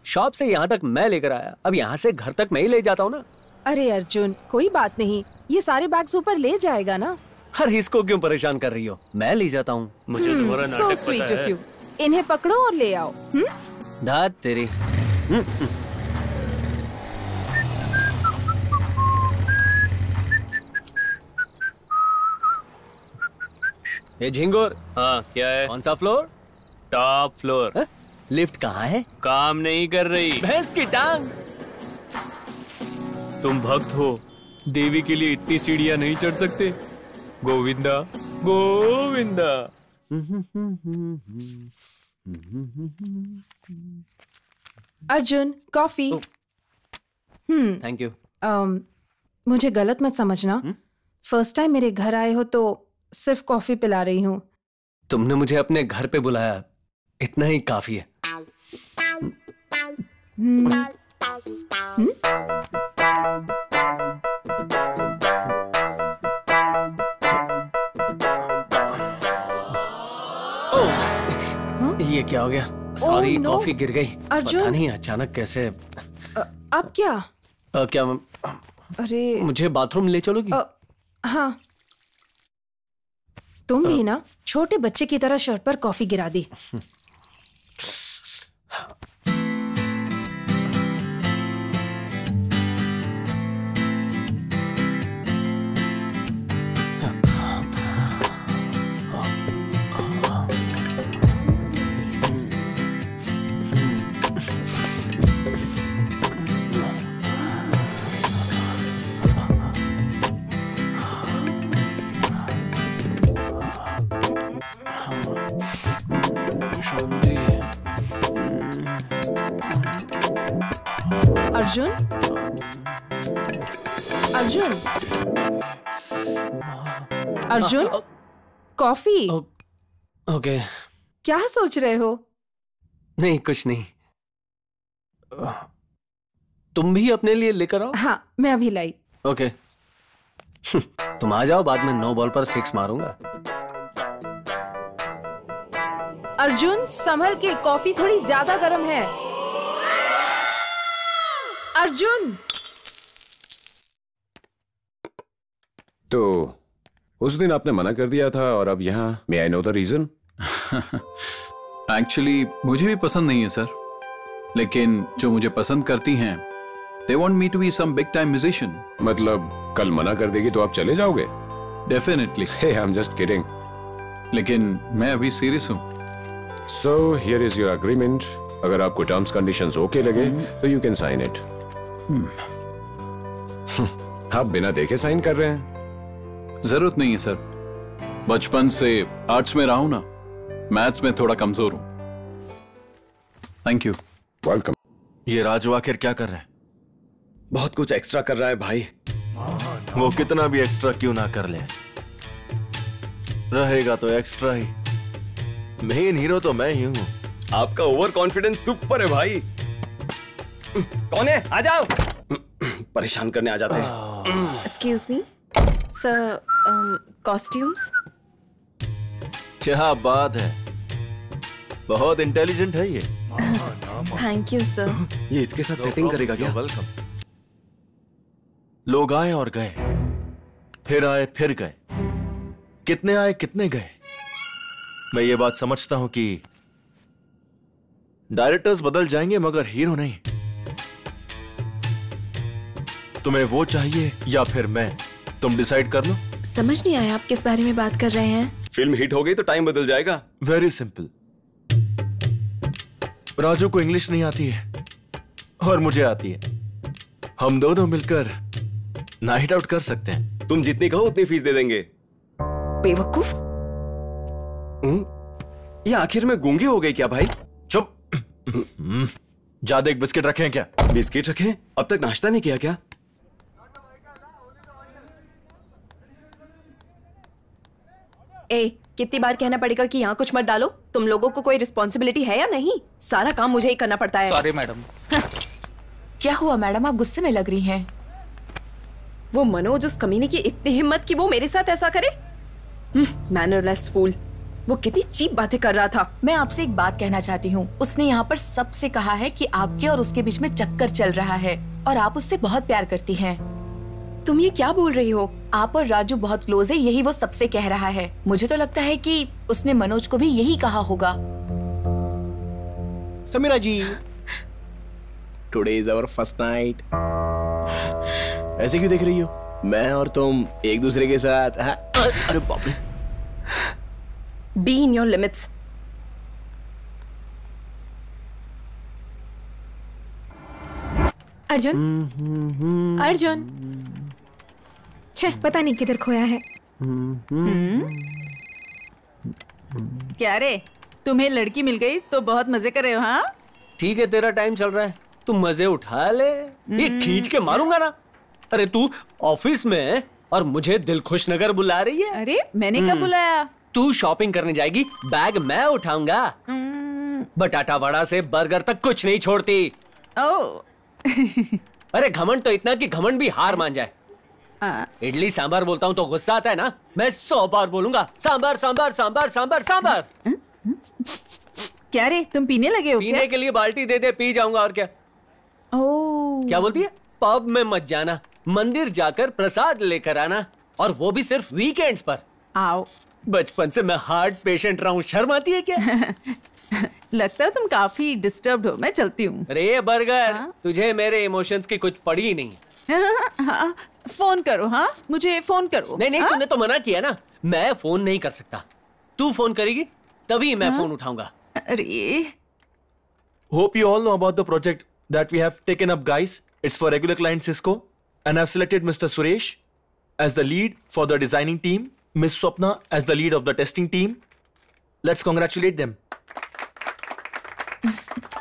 Speaker 12: शॉप से यहाँ तक मैं लेकर आया, अब यहाँ से घर तक मैं ही ले जाता हूँ ना।
Speaker 4: अरे अर्जुन, कोई बात नहीं, ये सारे बैग्स ऊपर ले जाएगा ना।
Speaker 12: हर इसको क्यों परेशान कर रही हो? मैं ले जाता हूँ।
Speaker 17: मुझे तुम्हारा नाटक
Speaker 4: So sweet
Speaker 17: पता
Speaker 4: of
Speaker 17: है।
Speaker 4: you. इन्हें पकड़ो और ले आओ।
Speaker 12: धात तेरी। ये झिंगुर।
Speaker 17: हाँ, क्या है?
Speaker 12: कौन सा फ्लोर?
Speaker 17: Top floor.
Speaker 12: लिफ्ट कहाँ है?
Speaker 17: काम नहीं कर रही।
Speaker 12: भैंस की टांग।
Speaker 17: तुम भक्त हो, देवी के लिए इतनी सीढ़ियां नहीं चढ़ सकते? Govinda Govinda.
Speaker 4: Arjun, coffee.
Speaker 12: Thank you.
Speaker 4: मुझे गलत मत समझना, फर्स्ट टाइम मेरे घर आए हो तो सिर्फ कॉफी पिला रही हूँ।
Speaker 12: तुमने मुझे अपने घर पे बुलाया, इतना ही काफी है। ये क्या हो गया? सारी
Speaker 4: no.
Speaker 12: कॉफी गिर गई।
Speaker 4: अर्जुन।
Speaker 12: पता नहीं अचानक कैसे।
Speaker 4: अब क्या?
Speaker 12: क्या
Speaker 4: अरे
Speaker 12: मुझे बाथरूम ले चलोगी?
Speaker 4: हाँ, तुम भी ना छोटे बच्चे की तरह शर्ट पर कॉफी गिरा दी।
Speaker 11: अर्जुन, अर्जुन, अर्जुन, कॉफी।
Speaker 12: ओके।
Speaker 11: क्या सोच रहे हो?
Speaker 12: नहीं, कुछ नहीं। तुम भी अपने लिए लेकर आओ।
Speaker 11: हाँ, मैं अभी लाई।
Speaker 12: ओके। तुम आ जाओ, बाद में 9 बॉल पर 6 मारूंगा।
Speaker 11: अर्जुन, संभल के, कॉफी थोड़ी ज्यादा गर्म है। अर्जुन।
Speaker 6: तो उस दिन आपने मना कर दिया था और अब यहाँ may I know the reason?
Speaker 15: Actually मुझे भी पसंद नहीं है सर, लेकिन जो मुझे पसंद करती हैं they want me to be some big time musician.
Speaker 6: मतलब कल मना कर देगी तो आप चले जाओगे?
Speaker 15: Definitely.
Speaker 6: Hey, I'm just kidding.
Speaker 15: लेकिन मैं अभी सीरियस हूँ।
Speaker 6: So here is your agreement. अगर आपको टर्म्स कंडीशंस ओके लगे तो you can sign it. आप बिना देखे साइन कर रहे हैं?
Speaker 15: जरूरत नहीं है सर, बचपन से आर्ट्स में रहा हूं ना, मैथ्स में थोड़ा कमजोर हूं। Thank you.
Speaker 6: वेलकम।
Speaker 13: ये राजू आखिर क्या कर रहा है?
Speaker 18: बहुत कुछ एक्स्ट्रा कर रहा है भाई।
Speaker 13: वो कितना भी एक्स्ट्रा क्यों ना कर ले, रहेगा तो एक्स्ट्रा ही। मेन हीरो तो मैं ही हूँ।
Speaker 18: आपका ओवर कॉन्फिडेंस सुपर है भाई। कौन है? आ जाओ। परेशान करने आ जाते हैं।
Speaker 10: Excuse me sir, costumes.
Speaker 13: क्या बात है, बहुत इंटेलिजेंट है ये।
Speaker 10: Thank you sir.
Speaker 18: ये इसके साथ सेटिंग करेगा क्या?
Speaker 13: वेलकम। लोग आए और गए, फिर आए फिर गए, कितने आए कितने गए। मैं ये बात समझता हूं कि डायरेक्टर्स बदल जाएंगे मगर हीरो नहीं। तुम्हें वो चाहिए या फिर मैं, तुम डिसाइड कर लो।
Speaker 10: समझ नहीं आया आप किस बारे में बात कर रहे हैं।
Speaker 18: फिल्म हिट हो गई तो टाइम बदल जाएगा।
Speaker 13: Very simple. राजू को इंग्लिश नहीं आती है और मुझे आती है, हम दोनों मिलकर नाइट आउट कर सकते हैं।
Speaker 18: तुम जितनी कहो उतनी फीस दे देंगे।
Speaker 10: बेवकूफ।
Speaker 18: ये आखिर में गूंगे हो गए क्या भाई?
Speaker 13: चुप। ज्यादा एक बिस्किट रखे हैं क्या?
Speaker 18: बिस्किट रखे? अब तक नाश्ता नहीं किया क्या?
Speaker 10: ए, कितनी बार कहना पड़ेगा कि यहाँ कुछ मत डालो? तुम लोगों को कोई रिस्पॉन्सिबिलिटी है या नहीं? सारा काम मुझे ही करना पड़ता है।
Speaker 17: Sorry madam.
Speaker 19: क्या हुआ मैडम, आप गुस्से में लग रही हैं?
Speaker 10: वो मनोज, उस कमीने की इतनी हिम्मत कि वो मेरे साथ ऐसा करे। मैनरलेस फूल। वो कितनी चीप बातें कर रहा था।
Speaker 19: मैं आपसे एक बात कहना चाहती हूँ। उसने यहाँ पर सबसे कहा है कि आपके और उसके बीच में चक्कर चल रहा है और आप उससे बहुत प्यार करती हैं।
Speaker 10: तुम ये क्या बोल रही हो?
Speaker 19: आप और राजू बहुत क्लोज है, यही वो सबसे कह रहा है। मुझे तो लगता है कि उसने मनोज को भी यही कहा होगा।
Speaker 7: Sameera ji, today is our first night. ऐसे क्यों देख रही हो? मैं और तुम एक दूसरे के साथ। अरे बाप रे।
Speaker 10: Be in your limits.
Speaker 4: Arjun, Arjun, छे पता नहीं किधर खोया है।
Speaker 20: क्या रे, तुम्हें लड़की मिल गई तो बहुत मजे कर रहे हो? हाँ
Speaker 12: ठीक है, तेरा टाइम चल रहा है, तू मजे उठा ले। ये खींच के मारूंगा ना। अरे तू ऑफिस में और मुझे दिलखुश नगर बुला रही है।
Speaker 20: अरे मैंने कब बुलाया?
Speaker 12: तू शॉपिंग करने जाएगी, बैग मैं उठाऊंगा। बटाटा वड़ा से बर्गर तक कुछ नहीं छोड़ती। अरे घमंड तो इतना कि घमंड भी हार मान जाए। इडली सांभर बोलता हूँ तो गुस्सा आता है ना? मैं 100 बार बोलूंगा सांभर सांभर सांभर सांभर सांभर।
Speaker 20: क्या रे, तुम पीने लगे हो?
Speaker 12: पीने के लिए बाल्टी दे दे, पी जाऊंगा और क्या। क्या बोलती है? पब में मत जाना, मंदिर जाकर प्रसाद लेकर आना, और वो भी सिर्फ वीकेंड्स पर।
Speaker 20: आओ।
Speaker 12: बचपन से मैं हार्ट पेशेंट रहा हूँ, शर्म आती है क्या?
Speaker 20: लगता है तुम काफी डिस्टर्ब्ड हो, मैं चलती हूँ।
Speaker 12: अरे बर्गर, तुझे मेरे इमोशंस की कुछ पड़ी ही नहीं है।
Speaker 20: हाँ, फोन करो। हाँ मुझे फोन करो।
Speaker 12: नहीं नहीं, तुमने तो मना किया ना। मैं फोन नहीं कर सकता, तू फोन करेगी तभी मैं फोन उठाऊंगा।
Speaker 20: अरे
Speaker 13: Hope you all know about the project that we have taken up, guys. It's for regular client Cisco, and I've selected Mr. Suresh as the lead for the designing team, Miss Swapna as the lead of the testing team. Let's congratulate them.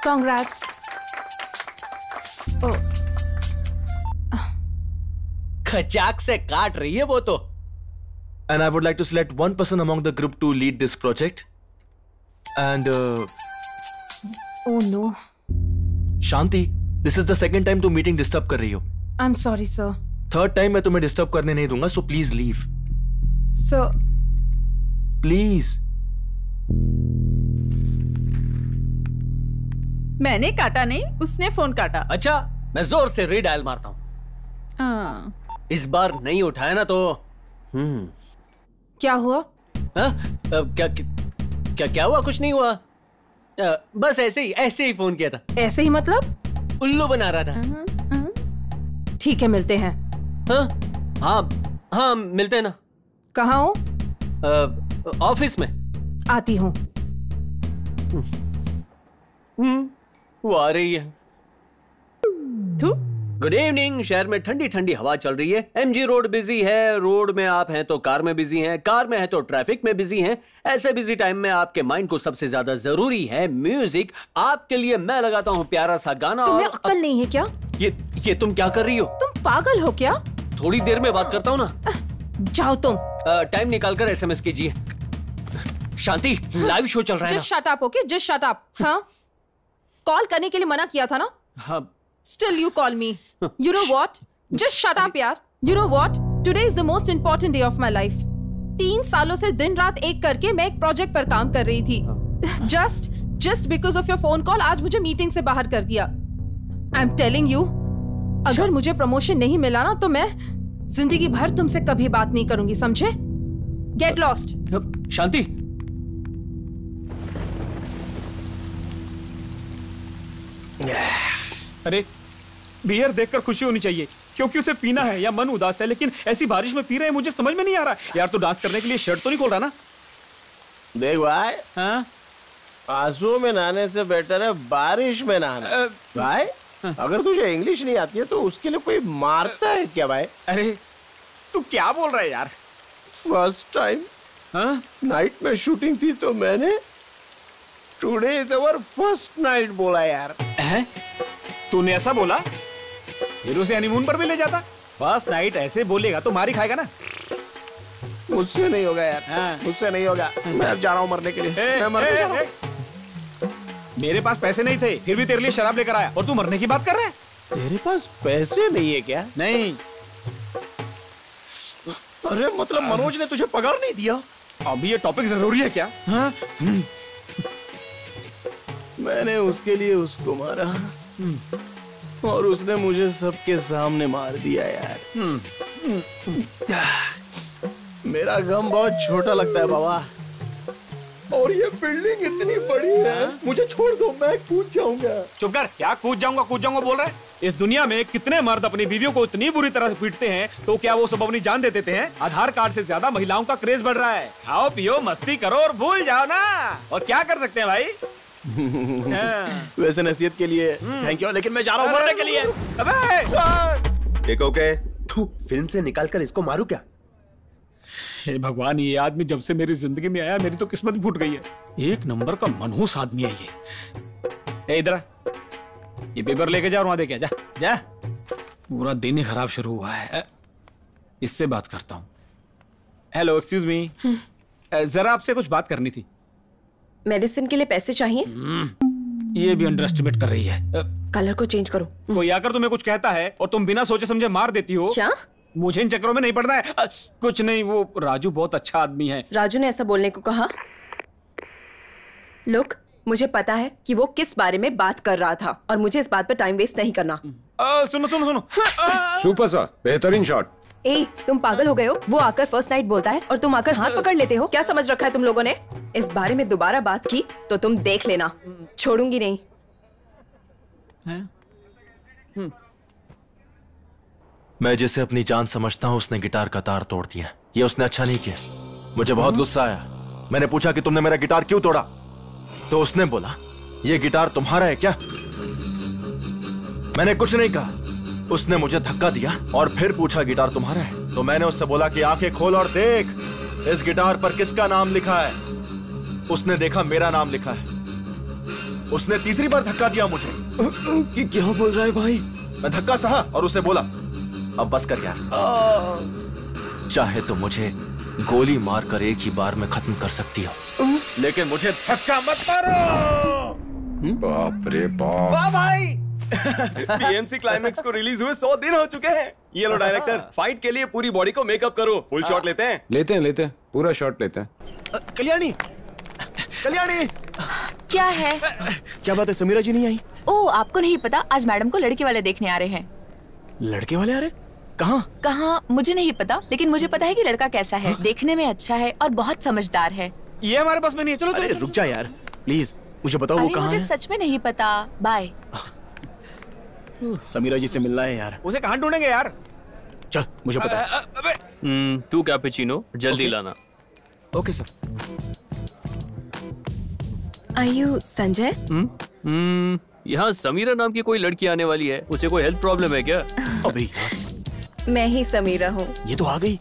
Speaker 11: Congrats.
Speaker 12: खचाक से काट रही है वो तो।
Speaker 8: And I would like to select one person among the group to lead this project. And
Speaker 11: Oh no.
Speaker 8: Shanti, this is the second time तुम meeting disturb कर रही हो।
Speaker 11: I'm sorry, sir.
Speaker 8: Third time मैं तुम्हें disturb करने नहीं दूंगा, so please leave.
Speaker 11: Sir.
Speaker 8: Please.
Speaker 20: मैंने काटा नहीं, उसने फोन काटा।
Speaker 12: अच्छा, मैं जोर से रीडायल मारता हूँ। इस बार नहीं उठाया ना तो
Speaker 11: क्या हुआ?
Speaker 12: क्या हुआ? कुछ नहीं हुआ। बस ऐसे ही फोन किया था।
Speaker 11: ऐसे ही मतलब?
Speaker 12: उल्लू बना रहा था।
Speaker 11: ठीक है, मिलते हैं।
Speaker 12: हाँ मिलते हैं ना।
Speaker 11: कहाँ हो?
Speaker 12: ऑफिस में।
Speaker 11: आती हूँ।
Speaker 12: वो आ रही है। Good evening. शहर में ठंडी ठंडी हवा चल रही है। एमजी रोड बिजी है। रोड में आप हैं तो कार में बिजी हैं, कार में है तो ट्रैफिक में बिजी हैं। ऐसे बिजी टाइम में आपके माइंड को सबसे ज्यादा जरूरी है म्यूजिक। आपके लिए मैं लगाता हूँ प्यारा सा गाना।
Speaker 11: तुम्हें अक्ल नहीं है क्या?
Speaker 12: ये तुम क्या कर रही हो?
Speaker 11: तुम पागल हो क्या?
Speaker 12: थोड़ी देर में बात करता हूँ ना।
Speaker 11: जाओ तुम।
Speaker 12: टाइम निकालकर एसएमएस कीजिए। शांति, लाइव शो चल रहा है ना।
Speaker 11: Just shut up, okay? Just shut up. हाँ, कॉल करने के लिए मना किया था ना।
Speaker 12: हाँ।
Speaker 11: Still you call me. You know what? Just shut up यार. You know what? Today is the most important day of my life. 3 सालों से दिन रात एक करके मैं एक प्रोजेक्ट पर काम कर रही थी। Just because of your phone call आज मुझे मीटिंग से बाहर कर दिया। I'm telling you, अगर मुझे प्रमोशन नहीं मिला ना तो मैं जिंदगी भर तुमसे कभी बात नहीं करूंगी, समझे? Get lost.
Speaker 12: शांति।
Speaker 9: अरे बियर देखकर खुशी होनी चाहिए क्योंकि उसे पीना है या मन उदास है, लेकिन ऐसी बारिश में पी रहे हैं मुझे समझ में नहीं आ रहा। यार तू डांस करने के लिए शर्ट तो नहीं खोल रहा ना?
Speaker 7: देख भाई, हाँ? आंसू में नहाने से बेटर है बारिश में नहाना। भाई अगर तुझे इंग्लिश नहीं आती है तो उसके लिए कोई मारता है क्या भाई?
Speaker 9: अरे तू क्या बोल रहा है यार?
Speaker 7: फर्स्ट टाइम नाइट में शूटिंग थी तो मैंने today is our first night बोला यार।
Speaker 9: तूने ऐसा बोला? फिर उसे हनीमून पर भी ले जाता। फर्स्ट नाइट ऐसे बोलेगा तो मारी खाएगा ना।
Speaker 7: मुझसे नहीं होगा यार, मुझसे नहीं होगा। मैं अब जा रहा हूँ मरने के लिए। मैं मरने जा रहा हूँ।
Speaker 9: मेरे पास पैसे नहीं थे फिर भी तेरे लिए शराब लेकर आया और तू मरने की बात कर रहा है?
Speaker 7: तेरे पास पैसे नहीं है क्या?
Speaker 9: नहीं।
Speaker 7: अरे मतलब मनोज ने तुझे पगार नहीं दिया?
Speaker 9: अभी ये टॉपिक जरूरी है क्या?
Speaker 7: मैंने उसके लिए उसको मारा और उसने मुझे सबके सामने मार दिया यार। मेरा गम बहुत छोटा लगता है बाबा। और ये बिल्डिंग इतनी बड़ी है, मुझे छोड़ दो, मैं कूद जाऊंगा।
Speaker 9: चुप कर। क्या कूद जाऊंगा बोल रहा है? इस दुनिया में कितने मर्द अपनी बीवियों को इतनी बुरी तरह से पीटते हैं तो क्या वो सब अपनी जान दे देते हैं? आधार कार्ड से ज्यादा महिलाओं का क्रेज बढ़ रहा है। खाओ पियो मस्ती करो और भूल जाओ ना। और क्या कर सकते हैं भाई?
Speaker 7: वैसे नसीहत के लिए थैंक यू, लेकिन मैं जा रहा हूँ मरने के लिए।
Speaker 18: देखो के फिल्म से निकाल कर इसको मारू क्या?
Speaker 9: हे भगवान, ये आदमी जब से मेरी जिंदगी में आया मेरी तो किस्मत फूट गई है। एक नंबर का मनहूस आदमी है ये। इधर ये पेपर लेके जा और वहां दे के जा। जा। पूरा दिन ही खराब शुरू हुआ है। इससे बात करता हूँ। हेलो, एक्सक्यूज मी, जरा आपसे कुछ बात करनी थी।
Speaker 2: मेडिसिन के लिए पैसे चाहिए?
Speaker 9: ये भी अंडर एस्टिमेट कर रही है।
Speaker 2: कलर को चेंज करो।
Speaker 9: कोई आकर तुम्हें कुछ कहता है और तुम बिना सोचे समझे मार देती हो।
Speaker 2: क्या?
Speaker 9: मुझे इन चक्करों में नहीं पड़ना है। कुछ नहीं, वो राजू बहुत अच्छा आदमी है।
Speaker 2: राजू ने ऐसा बोलने को कहा? लुक, मुझे पता है कि वो किस बारे में बात कर रहा था और मुझे इस बात पर टाइम वेस्ट नहीं करना।
Speaker 9: सुनो सुनो सुनो।
Speaker 6: सुपर सा, बेहतरीन शॉट।
Speaker 2: ए, तुम पागल हो गए हो? वो आकर फर्स्ट नाइट बोलता है और तुम आकर हाथ पकड़ लेते हो। क्या समझ रखा है तुम लोगों ने? इस बारे में दोबारा बात की तो तुम देख लेना, छोड़ूंगी नहीं।
Speaker 8: मैं जिसे अपनी जान समझता हूँ उसने गिटार का तार तोड़ दिया। ये उसने अच्छा नहीं किया। मुझे बहुत गुस्सा आया। मैंने पूछा कि तुमने मेरा गिटार क्यों तोड़ा, तो उसने बोला ये गिटार तुम्हारा है क्या? मैंने कुछ नहीं कहा। उसने मुझे धक्का दिया और फिर पूछा गिटार तुम्हारा है? तो मैंने उससे बोला कि आंखें खोल और देख इस गिटार पर किसका नाम लिखा है। उसने देखा मेरा नाम लिखा है। उसने तीसरी बार धक्का दिया मुझे। कि क्या बोल रहा है भाई? मैं धक्का सहा और उसे बोला
Speaker 13: अब बस कर यार। चाहे तो मुझे गोली मारकर एक ही बार में खत्म कर सकती हो, लेकिन मुझे धक्का मत मारो।
Speaker 6: बाप रे बाप।
Speaker 18: वाह भाई पीएमसी क्लाइमेक्स को रिलीज हुए 100 दिन हो चुके हैं। ये लो डायरेक्टर, फाइट के लिए पूरी बॉडी को मेकअप करो। फुल शॉट लेते हैं?
Speaker 6: लेते हैं पूरा शॉट लेते हैं।
Speaker 18: कल्याणी, कल्याणी,
Speaker 19: क्या है?
Speaker 7: क्या बात है, समीरा जी नहीं आई?
Speaker 19: ओह, आपको नहीं पता, आज मैडम को लड़के वाले देखने आ रहे हैं।
Speaker 7: लड़के वाले आ रहे? कहाँ?
Speaker 19: कहाँ मुझे नहीं पता, लेकिन मुझे पता है कि लड़का कैसा है। देखने में अच्छा है और बहुत समझदार है।
Speaker 9: ये हमारे पास में नहीं है। चलो
Speaker 7: अरे रुक जा यार प्लीज, मुझे बताओ वो कहाँ है?
Speaker 19: मुझे सच में नहीं पता। बाय।
Speaker 7: समीरा जी से मिलना है यार।
Speaker 9: उसे कहाँ ढूंढेंगे यार?
Speaker 7: चल मुझे पता है।
Speaker 17: 2 कैपुचिनो जल्दी लाना।
Speaker 7: Okay sir.
Speaker 10: Are you Sanjay?
Speaker 17: यहाँ समीरा नाम की कोई लड़की आने वाली है, उसे कोई हेल्थ प्रॉब्लम है क्या?
Speaker 7: अभी
Speaker 10: मैं ही समीरा हूँ।
Speaker 7: ये तो आ गई।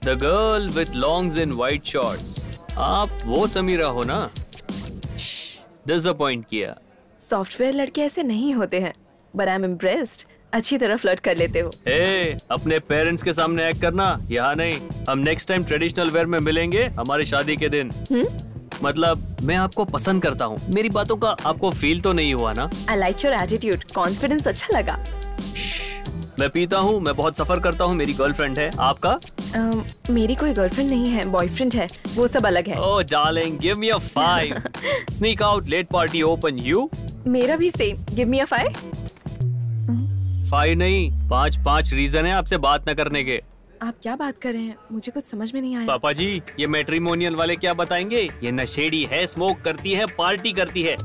Speaker 17: The girl with longs in white shorts. आप वो समीरा हो ना? डिसअपॉइंट किया।
Speaker 10: सॉफ्टवेयर लड़के ऐसे नहीं होते हैं, but I'm impressed। अच्छी तरह फ्लर्ट कर लेते हो।
Speaker 17: अपने पेरेंट्स के सामने एक्ट करना, यहाँ नहीं। हम नेक्स्ट टाइम ट्रेडिशनल वेयर में मिलेंगे हमारी शादी के दिन। मतलब मैं आपको पसंद करता हूँ, मेरी बातों का आपको फील तो नहीं हुआ ना?
Speaker 10: I like your attitude, confidence अच्छा लगा।
Speaker 17: मैं पीता हूँ, मैं बहुत सफर करता हूँ, मेरी गर्लफ्रेंड है। आपका?
Speaker 10: मेरी कोई गर्लफ्रेंड नहीं है, बॉयफ्रेंड है, वो सब अलग है।
Speaker 17: Oh darling, give me a 5। Sneak out, late party open. You?
Speaker 10: मेरा भी सेम, गिव मी अ 5।
Speaker 17: 5 नहीं, 5 रीजन है आपसे बात न करने के।
Speaker 10: आप क्या बात कर रहे हैं? मुझे कुछ समझ में नहीं आया।
Speaker 17: पापा जी, ये मैट्रिमोनियल वाले क्या बताएंगे? ये नशेड़ी है, स्मोक करती है, पार्टी करती है,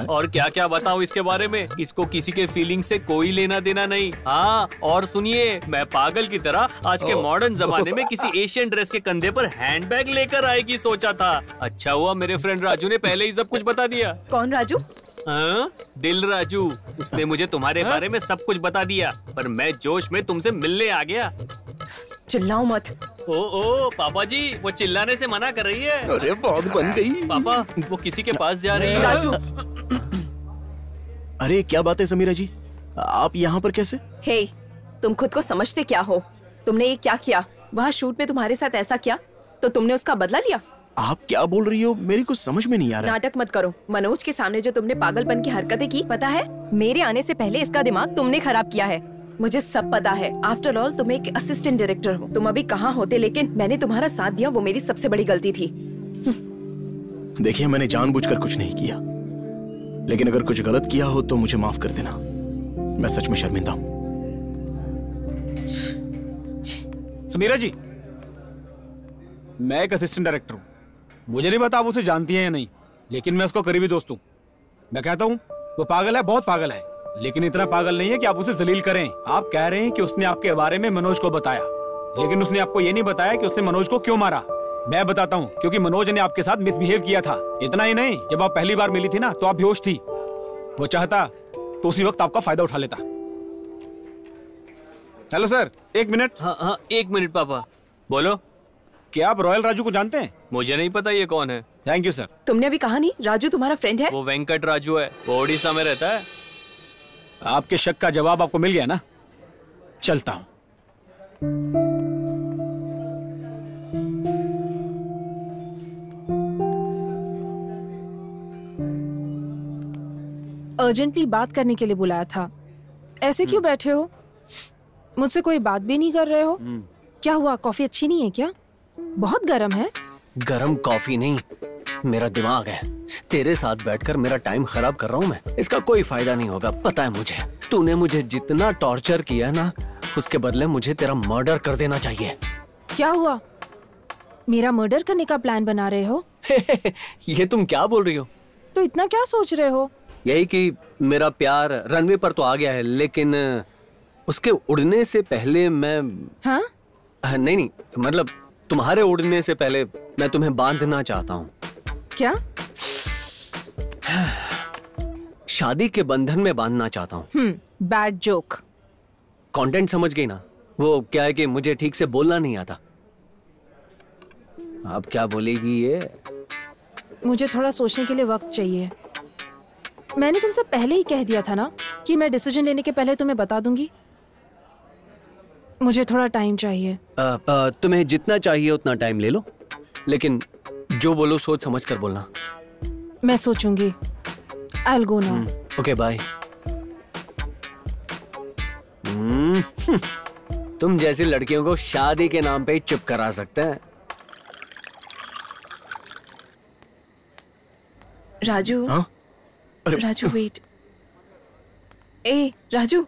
Speaker 17: और क्या क्या बताऊं इसके बारे में। इसको किसी के फीलिंग से कोई लेना देना नहीं। हाँ, और सुनिए, मैं पागल की तरह आज के मॉडर्न जमाने में किसी एशियन ड्रेस के कंधे पर हैंडबैग लेकर आएगी सोचा था। अच्छा हुआ मेरे फ्रेंड राजू ने पहले ही सब कुछ बता दिया।
Speaker 10: कौन राजू?
Speaker 17: दिल राजू। उसने मुझे तुम्हारे बारे में सब कुछ बता दिया, पर मैं जोश में तुमसे मिलने आ गया।
Speaker 10: चिल्लाओ मत।
Speaker 17: ओ पापा जी, वो चिल्लाने से मना कर रही है।
Speaker 7: अरे बहुत बन गई।
Speaker 17: पापा, वो किसी के पास जा रही है।
Speaker 10: राजू।
Speaker 7: अरे क्या बात है समीरा जी, आप यहाँ पर कैसे?
Speaker 10: हे, तुम खुद को समझते क्या हो? तुमने ये क्या किया? वहाँ शूट में तुम्हारे साथ ऐसा किया तो तुमने उसका बदला लिया?
Speaker 7: आप क्या बोल रही हो? मेरी कुछ समझ में नहीं आ रहा।
Speaker 10: नाटक मत करो। मनोज के सामने जो तुमने पागलपन की हरकतें की, पता है, मेरे आने से पहले इसका दिमाग तुमने खराब किया है। मुझे सब पता है। आफ्टर ऑल तुम एक असिस्टेंट डायरेक्टर हो। तुम अभी कहाँ होते, लेकिन मैंने तुम्हारा साथ दिया, वो मेरी सबसे बड़ी गलती थी।
Speaker 7: देखिए, मैंने जानबूझकर कुछ नहीं किया, लेकिन अगर कुछ गलत किया हो तो मुझे माफ कर देना। मैं सच में शर्मिंदा हूँ।
Speaker 9: समीरा जी, मैं एक असिस्टेंट डायरेक्टर हूँ। मुझे नहीं पता आप उसे जानती हैं या नहीं, लेकिन मैं उसको करीबी दोस्त हूँ। मैं कहता हूँ वो पागल है, बहुत पागल है, लेकिन इतना पागल नहीं है कि आप उसे जलील करें। आप कह रहे हैं कि उसने आपके बारे में मनोज को बताया, लेकिन उसने आपको ये नहीं बताया कि उसने मनोज को क्यों मारा। मैं बताता हूँ, क्योंकि मनोज ने आपके साथ मिसबिहेव किया था। इतना ही नहीं, जब आप पहली बार मिली थी ना, तो आप बेहोश थी। वो चाहता तो उसी वक्त आपका फायदा उठा लेता। Hello sir, 1 minute.
Speaker 17: हाँ 1 मिनट पापा। बोलो।
Speaker 9: क्या आप रॉयल राजू को जानते हैं?
Speaker 17: मुझे नहीं पता ये कौन है।
Speaker 9: Thank you sir.
Speaker 10: तुमने अभी कहा नहीं राजू तुम्हारा फ्रेंड है?
Speaker 17: वो वेंकट राजू है, वो ओडिशा में रहता है।
Speaker 9: आपके शक का जवाब आपको मिल गया ना? चलता हूं।
Speaker 11: अर्जेंटली बात करने के लिए बुलाया था। ऐसे क्यों बैठे हो? मुझसे कोई बात भी नहीं कर रहे हो? क्या हुआ, कॉफी अच्छी नहीं है क्या? बहुत गर्म है।
Speaker 12: गरम कॉफी नहीं, मेरा दिमाग है। तेरे साथ बैठकर मेरा टाइम खराब कर रहा हूँ मैं। इसका कोई फायदा नहीं होगा, पता है मुझे। तूने मुझे जितना टॉर्चर किया ना, उसके बदले मुझे तेरा मर्डर कर देना चाहिए।
Speaker 11: क्या हुआ? मेरा मर्डर करने का प्लान बना रहे हो?
Speaker 12: ये तुम क्या बोल रही हो?
Speaker 11: तो इतना क्या सोच रहे हो?
Speaker 12: यही कि मेरा प्यार रनवे पर तो आ गया है, लेकिन उसके उड़ने से पहले मैं नहीं, मतलब तुम्हारे उड़ने से पहले मैं तुम्हें बांधना चाहता हूँ।
Speaker 11: क्या?
Speaker 12: शादी के बंधन में बांधना चाहता हूँ।
Speaker 11: Bad joke.
Speaker 12: कंटेंट समझ गई ना? वो क्या है कि मुझे ठीक से बोलना नहीं आता। अब क्या बोलेगी ये?
Speaker 11: मुझे थोड़ा सोचने के लिए वक्त चाहिए। मैंने तुमसे पहले ही कह दिया था ना कि मैं डिसीजन लेने के पहले तुम्हें बता दूंगी। मुझे थोड़ा टाइम चाहिए।
Speaker 12: तुम्हें जितना चाहिए उतना टाइम ले लो, लेकिन जो बोलो सोच समझ कर बोलना।
Speaker 11: मैं सोचूंगी। I'll go now.
Speaker 12: Okay bye. तुम जैसी लड़कियों को शादी के नाम पे ही चुप करा सकते हैं।
Speaker 10: राजू।
Speaker 7: हाँ?
Speaker 10: राजू वेट। ए राजू।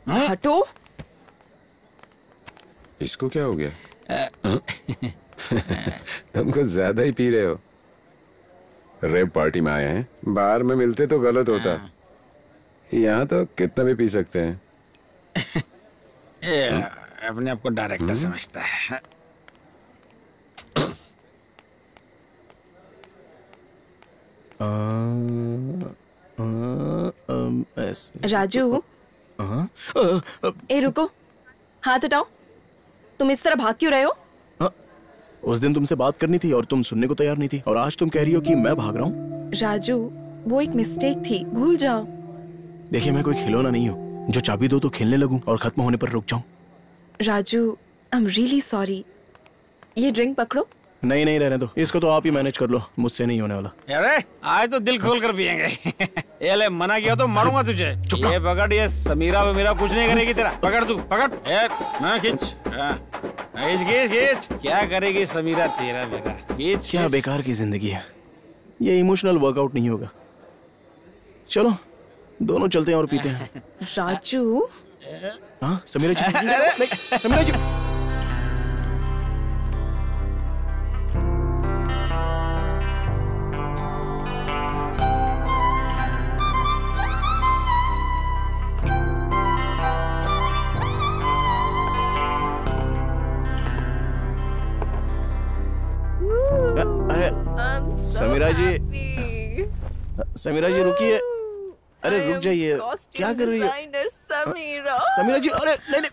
Speaker 10: हटो।
Speaker 6: इसको क्या हो गया? तुम कुछ ज्यादा ही पी रहे हो। रेप पार्टी में आए हैं, बाहर में मिलते तो गलत होता, यहाँ तो कितना भी पी सकते हैं।
Speaker 9: अपने आप को डायरेक्टर समझता है।
Speaker 10: राजू। ए रुको, हाथ हटाओ। तुम इस तरह भाग क्यों रहे हो?
Speaker 7: उस दिन तुमसे बात करनी थी और तुम सुनने को तैयार नहीं थी, और आज तुम कह रही हो कि मैं भाग रहा हूँ।
Speaker 10: राजू, वो एक मिस्टेक थी, भूल जाओ।
Speaker 7: देखिए, मैं कोई खिलौना नहीं हूँ जो चाबी दो तो खेलने लगूं और खत्म होने पर रुक जाऊं।
Speaker 10: राजू, आई एम रियली सॉरी। ये ड्रिंक पकड़ो।
Speaker 7: नहीं नहीं, रहने दो, इसको तो आप ही मैनेज कर लो, मुझसे नहीं होने वाला।
Speaker 9: अरे आज तो दिल खोल कर पियेंगे। ये ले, मना किया तो मारूंगा तुझे। ये पकड़, ये समीरा वमीरा कुछ नहीं करेगी तेरा। पकड़ तू, पकड़। मैं खींच, खींच। क्या करेगी समीरा तेरा मेरा? खींच।
Speaker 7: क्या बेकार की जिंदगी है, ये इमोशनल वर्कआउट नहीं होगा। चलो दोनों चलते हैं और पीते हैं।
Speaker 10: राजू।
Speaker 7: हाँ समीरा जी, समीरा जी। समीरा जी, समीरा जी रुकिए। अरे रुक जाइए, क्या कर रही है समीरा जी? अरे नहीं नहीं।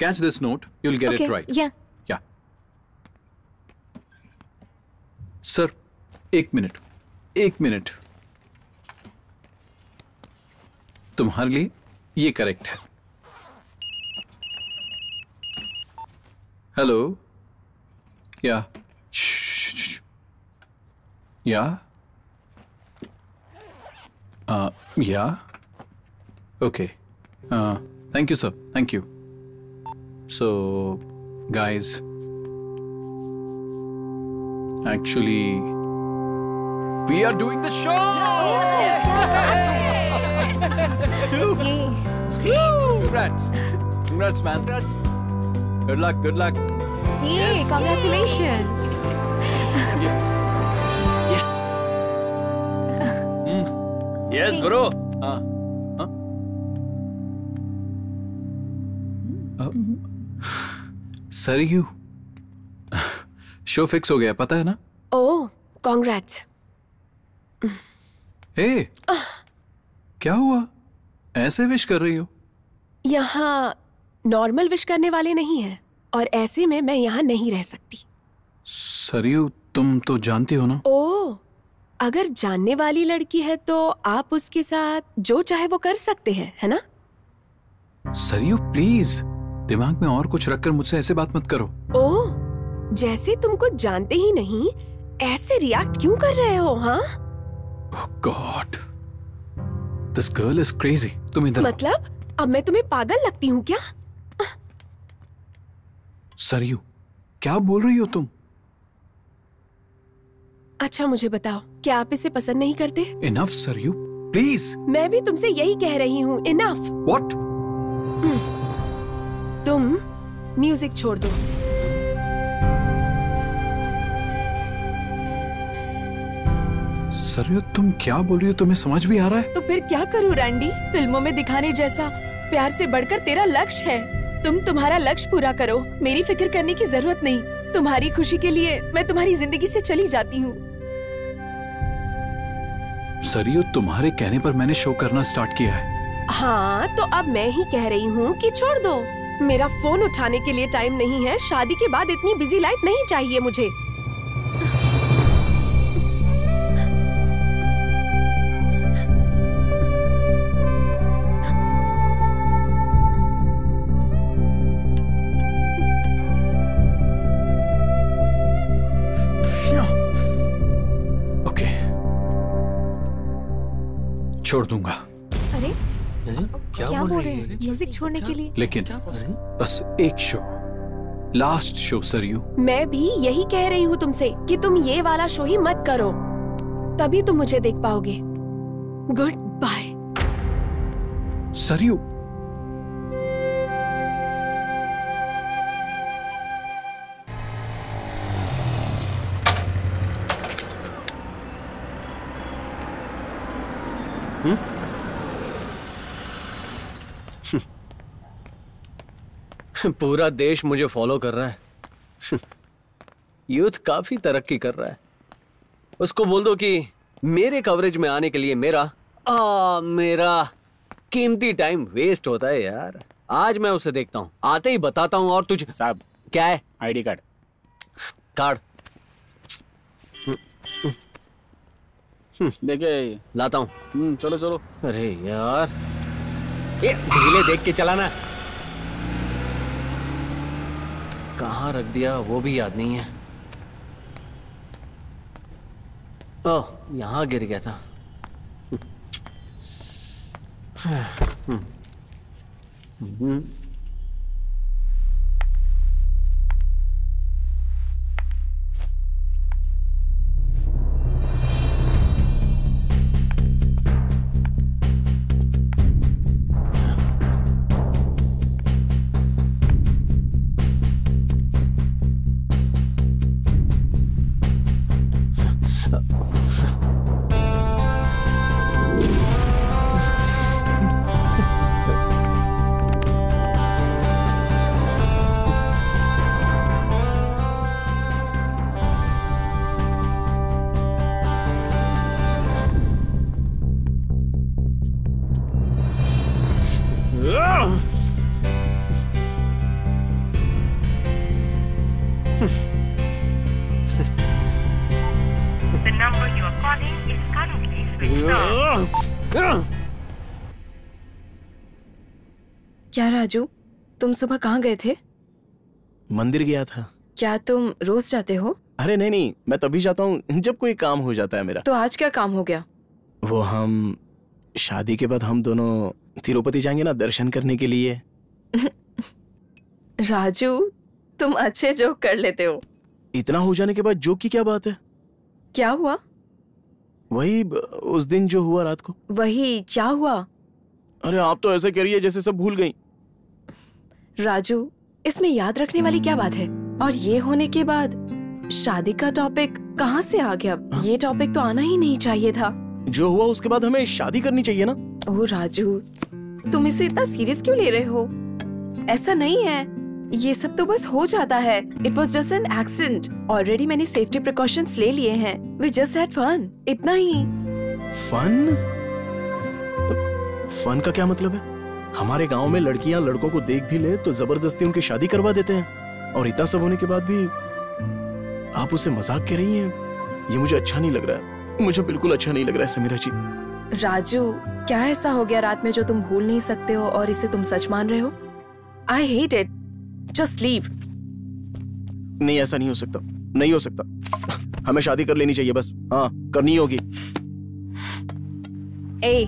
Speaker 15: Catch this note. You'll get it right.
Speaker 10: Yeah.
Speaker 15: Yeah. Sir, एक मिनट। तुम्हारे लिए ये करेक्ट है। हेलो, या okay, thank you sir, thank you. So, guys, actually, we are doing the show! Yes! Congrats! Congrats, man. Good luck, good luck.
Speaker 2: Yay, yes. Congratulations!
Speaker 15: Yes. Yes.
Speaker 17: Yes, bro.
Speaker 15: Saryu, show fix हो गया, पता है ना?
Speaker 2: ओह, congrats.
Speaker 15: हे, क्या हुआ? ऐसे wish कर रही हो?
Speaker 2: यहाँ नॉर्मल विश करने वाले नहीं हैं, और ऐसे में मैं यहाँ नहीं रह सकती।
Speaker 15: सरयू, तुम तो जानती हो ना?
Speaker 2: ओह, अगर जानने वाली लड़की है तो आप उसके साथ जो चाहे वो कर सकते हैं, है ना?
Speaker 15: सरयू प्लीज, दिमाग में और कुछ रखकर मुझसे ऐसे बात मत करो।
Speaker 2: ओह, जैसे तुमको जानते ही नहीं ऐसे रिएक्ट क्यों कर रहे हो? हाँ?
Speaker 15: Oh God, this girl is crazy. तुम इधर।
Speaker 2: मतलब अब मैं तुम्हें पागल लगती हूँ क्या?
Speaker 15: सरयू, क्या बोल रही हो तुम?
Speaker 2: अच्छा मुझे बताओ, क्या आप इसे पसंद नहीं करते?
Speaker 15: Enough, Saryu, please.
Speaker 2: मैं भी तुमसे यही कह रही हूँ, इनफ।
Speaker 15: What?
Speaker 2: तुम म्यूजिक छोड़ दो।
Speaker 15: सरयू तुम क्या बोल रही हो? तुम्हें समझ भी आ रहा है?
Speaker 2: तो फिर क्या करूं रैंडी? फिल्मों में दिखाने जैसा प्यार से बढ़कर तेरा लक्ष्य है। तुम तुम्हारा लक्ष्य पूरा करो, मेरी फिक्र करने की जरूरत नहीं। तुम्हारी खुशी के लिए मैं तुम्हारी जिंदगी से चली जाती हूँ।
Speaker 15: सरयू तुम्हारे कहने पर मैंने शो करना स्टार्ट किया है।
Speaker 2: हाँ तो अब मैं ही कह रही हूँ कि छोड़ दो। मेरा फोन उठाने के लिए टाइम नहीं है। शादी के बाद इतनी बिजी लाइफ नहीं चाहिए मुझे।
Speaker 15: ओके, छोड़ दूंगा।
Speaker 2: अरे
Speaker 17: क्या
Speaker 2: बोल रहे हैं? म्यूजिक छोड़ने के लिए?
Speaker 15: लेकिन बस एक शो, लास्ट शो सरयू।
Speaker 2: मैं भी यही कह रही हूँ तुमसे कि तुम ये वाला शो ही मत करो, तभी तुम मुझे देख पाओगे। Good bye
Speaker 15: Sarayu.
Speaker 12: पूरा देश मुझे फॉलो कर रहा है। यूथ काफी तरक्की कर रहा है। उसको बोल दो कि मेरे कवरेज में आने के लिए मेरा कीमती टाइम वेस्ट होता है यार। आज मैं उसे देखता हूँ, आते ही बताता हूँ। और तुझे
Speaker 9: साहब
Speaker 12: क्या है?
Speaker 9: ID card.
Speaker 12: कार्ड
Speaker 9: देखिए
Speaker 12: लाता हूँ।
Speaker 9: चलो चलो।
Speaker 12: अरे यार ये ढीले देख के चलाना। कहाँ रख दिया वो भी याद नहीं है। ओह यहाँ गिर गया था।
Speaker 5: The number you are calling is currently switched off.
Speaker 10: क्या राजू, तुम सुबह कहाँ गए थे?
Speaker 7: मंदिर गया था।
Speaker 10: क्या तुम रोज जाते हो?
Speaker 7: अरे नहीं नहीं, मैं तभी जाता हूँ जब कोई काम हो जाता है मेरा।
Speaker 10: तो आज क्या काम हो गया?
Speaker 7: वो हम शादी के बाद हम दोनों तिरुपति जाएंगे ना दर्शन करने के लिए।
Speaker 10: राजू, तुम अच्छे जोक कर लेते हो।
Speaker 7: इतना हो जाने के बाद जोक की क्या बात है?
Speaker 10: क्या हुआ?
Speaker 7: वही उस दिन जो हुआ रात को।
Speaker 10: वही क्या हुआ?
Speaker 7: अरे आप तो ऐसे कह रही है जैसे सब भूल गई।
Speaker 10: राजू, इसमें याद रखने वाली क्या बात है? और ये होने के बाद शादी का टॉपिक कहाँ से आ गया? ये टॉपिक तो आना ही नहीं चाहिए था।
Speaker 7: जो हुआ उसके बाद हमें शादी करनी चाहिए ना।
Speaker 10: ओह राजू, तुम इसे इतना सीरियस क्यों ले रहे हो? ऐसा नहीं है, ये सब तो बस हो जाता है। It was just an accident. Already मैंने सेफ्टी प्रिकॉशंस ले लिए हैं। वी जस्ट हैड फन, इतना ही।
Speaker 7: फन? फन का क्या मतलब है? हमारे गांव में लड़कियां लड़कों को देख भी ले तो जबरदस्ती उनकी शादी करवा देते हैं, और इतना सब होने के बाद भी आप उसे मजाक कह रही हैं। ये मुझे अच्छा नहीं लग रहा है, मुझे बिल्कुल अच्छा नहीं लग रहा है समीरा जी।
Speaker 10: राजू, क्या ऐसा हो गया रात में जो तुम भूल नहीं सकते हो और इसे तुम सच मान रहे हो? I hate it, just leave.
Speaker 7: नहीं ऐसा नहीं हो सकता, नहीं हो सकता। हमें शादी कर लेनी चाहिए बस। हाँ करनी होगी।
Speaker 10: ए,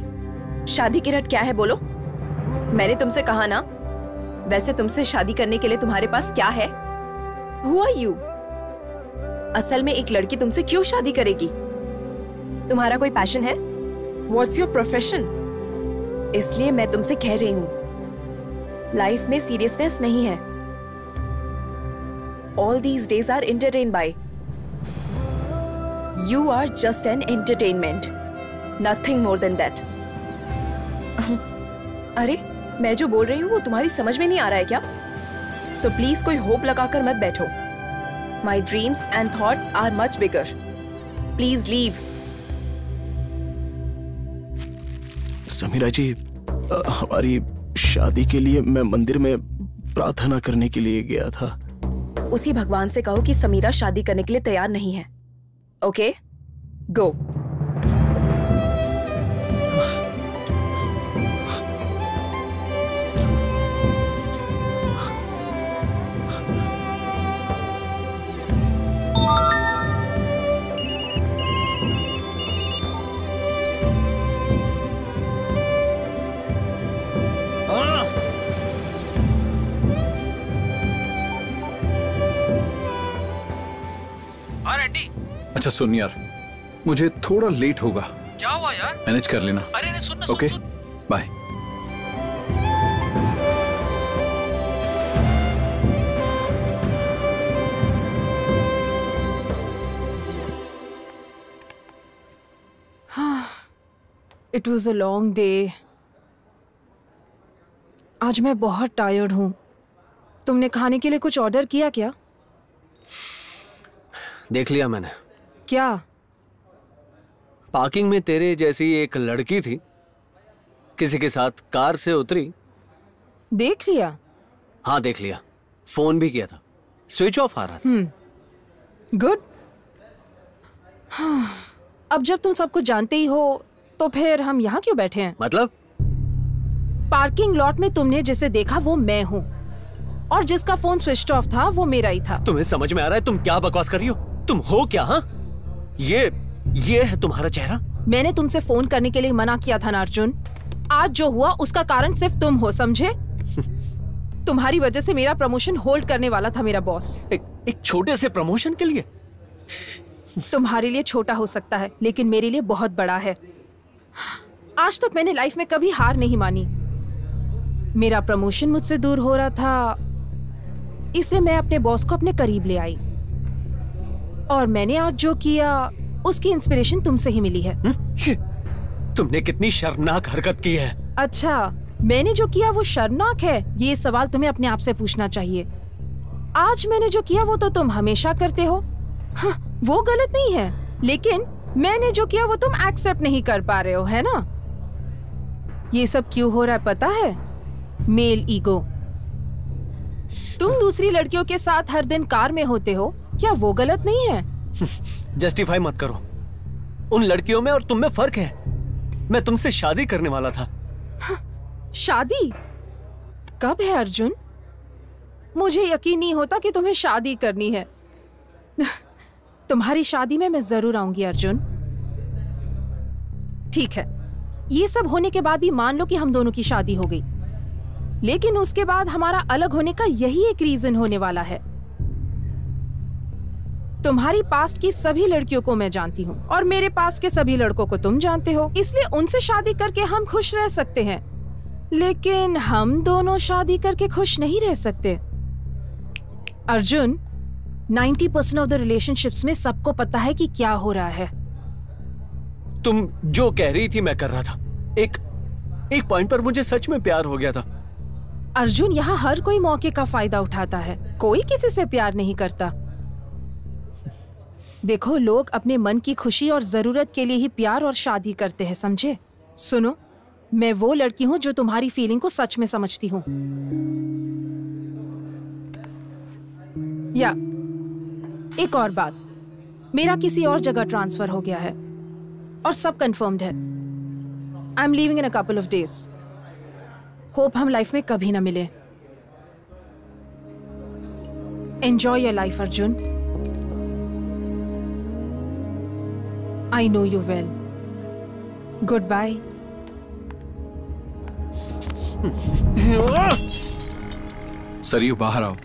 Speaker 10: शादी की रट क्या है बोलो? मैंने तुमसे कहा ना। वैसे तुमसे शादी करने के लिए तुम्हारे पास क्या है? Who are you? असल में एक लड़की तुमसे क्यों शादी करेगी? तुम्हारा कोई पैशन है? What's your profession? इसलिए मैं तुमसे कह रही हूँ, लाइफ में सीरियसनेस नहीं है। All these days are entertained by. You are just an entertainment. Nothing more than that. अरे मैं जो बोल रही हूँ वो तुम्हारी समझ में नहीं आ रहा है क्या? So please कोई होप लगाकर मत बैठो। My dreams and thoughts are much bigger. Please leave.
Speaker 7: Samira जी, हमारी शादी के लिए मैं मंदिर में प्रार्थना करने के लिए गया था।
Speaker 10: उसी भगवान से कहो कि समीरा शादी करने के लिए तैयार नहीं है। ओके, गो।
Speaker 15: अच्छा सुन यार, मुझे थोड़ा लेट होगा।
Speaker 17: क्या हुआ यार?
Speaker 15: मैनेज कर लेना।
Speaker 17: अरे सुन ना,
Speaker 15: okay, bye.
Speaker 11: It was a long day. आज मैं बहुत टायर्ड हूँ। तुमने खाने के लिए कुछ ऑर्डर किया क्या?
Speaker 12: देख लिया मैंने।
Speaker 11: क्या?
Speaker 12: पार्किंग में तेरे जैसी एक लड़की थी, किसी के साथ कार से उतरी।
Speaker 11: देख लिया?
Speaker 12: हाँ देख लिया, फोन भी किया था, स्विच ऑफ आ रहा था।
Speaker 11: गुड। अब जब तुम सब कुछ जानते ही हो तो फिर हम यहाँ क्यों बैठे हैं?
Speaker 12: मतलब?
Speaker 11: पार्किंग लॉट में तुमने जिसे देखा वो मैं हूँ, और जिसका फोन स्विच ऑफ था वो मेरा ही था।
Speaker 12: तुम्हें समझ में आ रहा है तुम क्या बकवास कर रही हो? तुम हो क्या? हाँ, ये है तुम्हारा चेहरा?
Speaker 11: मैंने तुमसे फोन करने के लिए मना किया था ना अर्जुन। आज जो हुआ उसका कारण सिर्फ तुम हो, समझे? तुम्हारी वजह से मेरा प्रमोशन होल्ड करने वाला था मेरा बॉस।
Speaker 12: एक छोटे से प्रमोशन के लिए?
Speaker 11: तुम्हारे लिए छोटा हो सकता है, लेकिन मेरे लिए बहुत बड़ा है। आज तक मैंने लाइफ में कभी हार नहीं मानी। मेरा प्रमोशन मुझसे दूर हो रहा था, इसलिए मैं अपने बॉस को अपने करीब ले आई, और मैंने आज जो किया उसकी इंस्पिरेशन तुमसे ही मिली है।
Speaker 12: तुमने कितनी शर्मनाक हरकत की है।
Speaker 11: अच्छा, मैंने जो किया वो शर्मनाक है, ये सवाल तुम्हें अपने आप से पूछना चाहिए। आज मैंने जो किया वो तो तुम हमेशा करते हो। हाँ, वो गलत नहीं है, लेकिन मैंने जो किया वो तुम एक्सेप्ट नहीं कर पा रहे हो, है ना? ये सब क्यों हो रहा है पता है? Male ego. तुम दूसरी लड़कियों के साथ हर दिन कार में होते हो, क्या वो गलत नहीं है?
Speaker 12: जस्टिफाई मत करो। उन लड़कियों में और तुम में फर्क है। मैं तुमसे शादी करने वाला था।
Speaker 11: शादी? कब है अर्जुन? मुझे यकीन नहीं होता कि तुम्हें शादी करनी है। तुम्हारी शादी में मैं जरूर आऊंगी अर्जुन। ठीक है, ये सब होने के बाद भी मान लो कि हम दोनों की शादी हो गई, लेकिन उसके बाद हमारा अलग होने का यही एक रीजन होने वाला है। तुम्हारी पास्ट की सभी लड़कियों को मैं जानती हूँ, और मेरे पास्ट के सभी लड़कों को तुम जानते हो, इसलिए उनसे शादी करके हम खुश रह सकते हैं। लेकिन हम दोनों शादी करके खुश नहीं रह सकते अर्जुन। 90% ऑफ द रिलेशनशिप्स में सबको पता है कि क्या हो रहा है।
Speaker 12: तुम जो कह रही थी मैं कर रहा था। एक पॉइंट पर मुझे सच में प्यार हो गया था।
Speaker 11: अर्जुन, यहाँ हर कोई मौके का फायदा उठाता है, कोई किसी से प्यार नहीं करता। देखो, लोग अपने मन की खुशी और जरूरत के लिए ही प्यार और शादी करते हैं, समझे? सुनो, मैं वो लड़की हूँ जो तुम्हारी फीलिंग को सच में समझती हूँ। या एक और बात, मेरा किसी और जगह ट्रांसफर हो गया है और सब कंफर्म्ड है। I am leaving in a couple of days. Hope हम लाइफ में कभी ना मिले। Enjoy your life Arjun. I know you well. Good bye.
Speaker 15: Sarayu, बाहर आओ।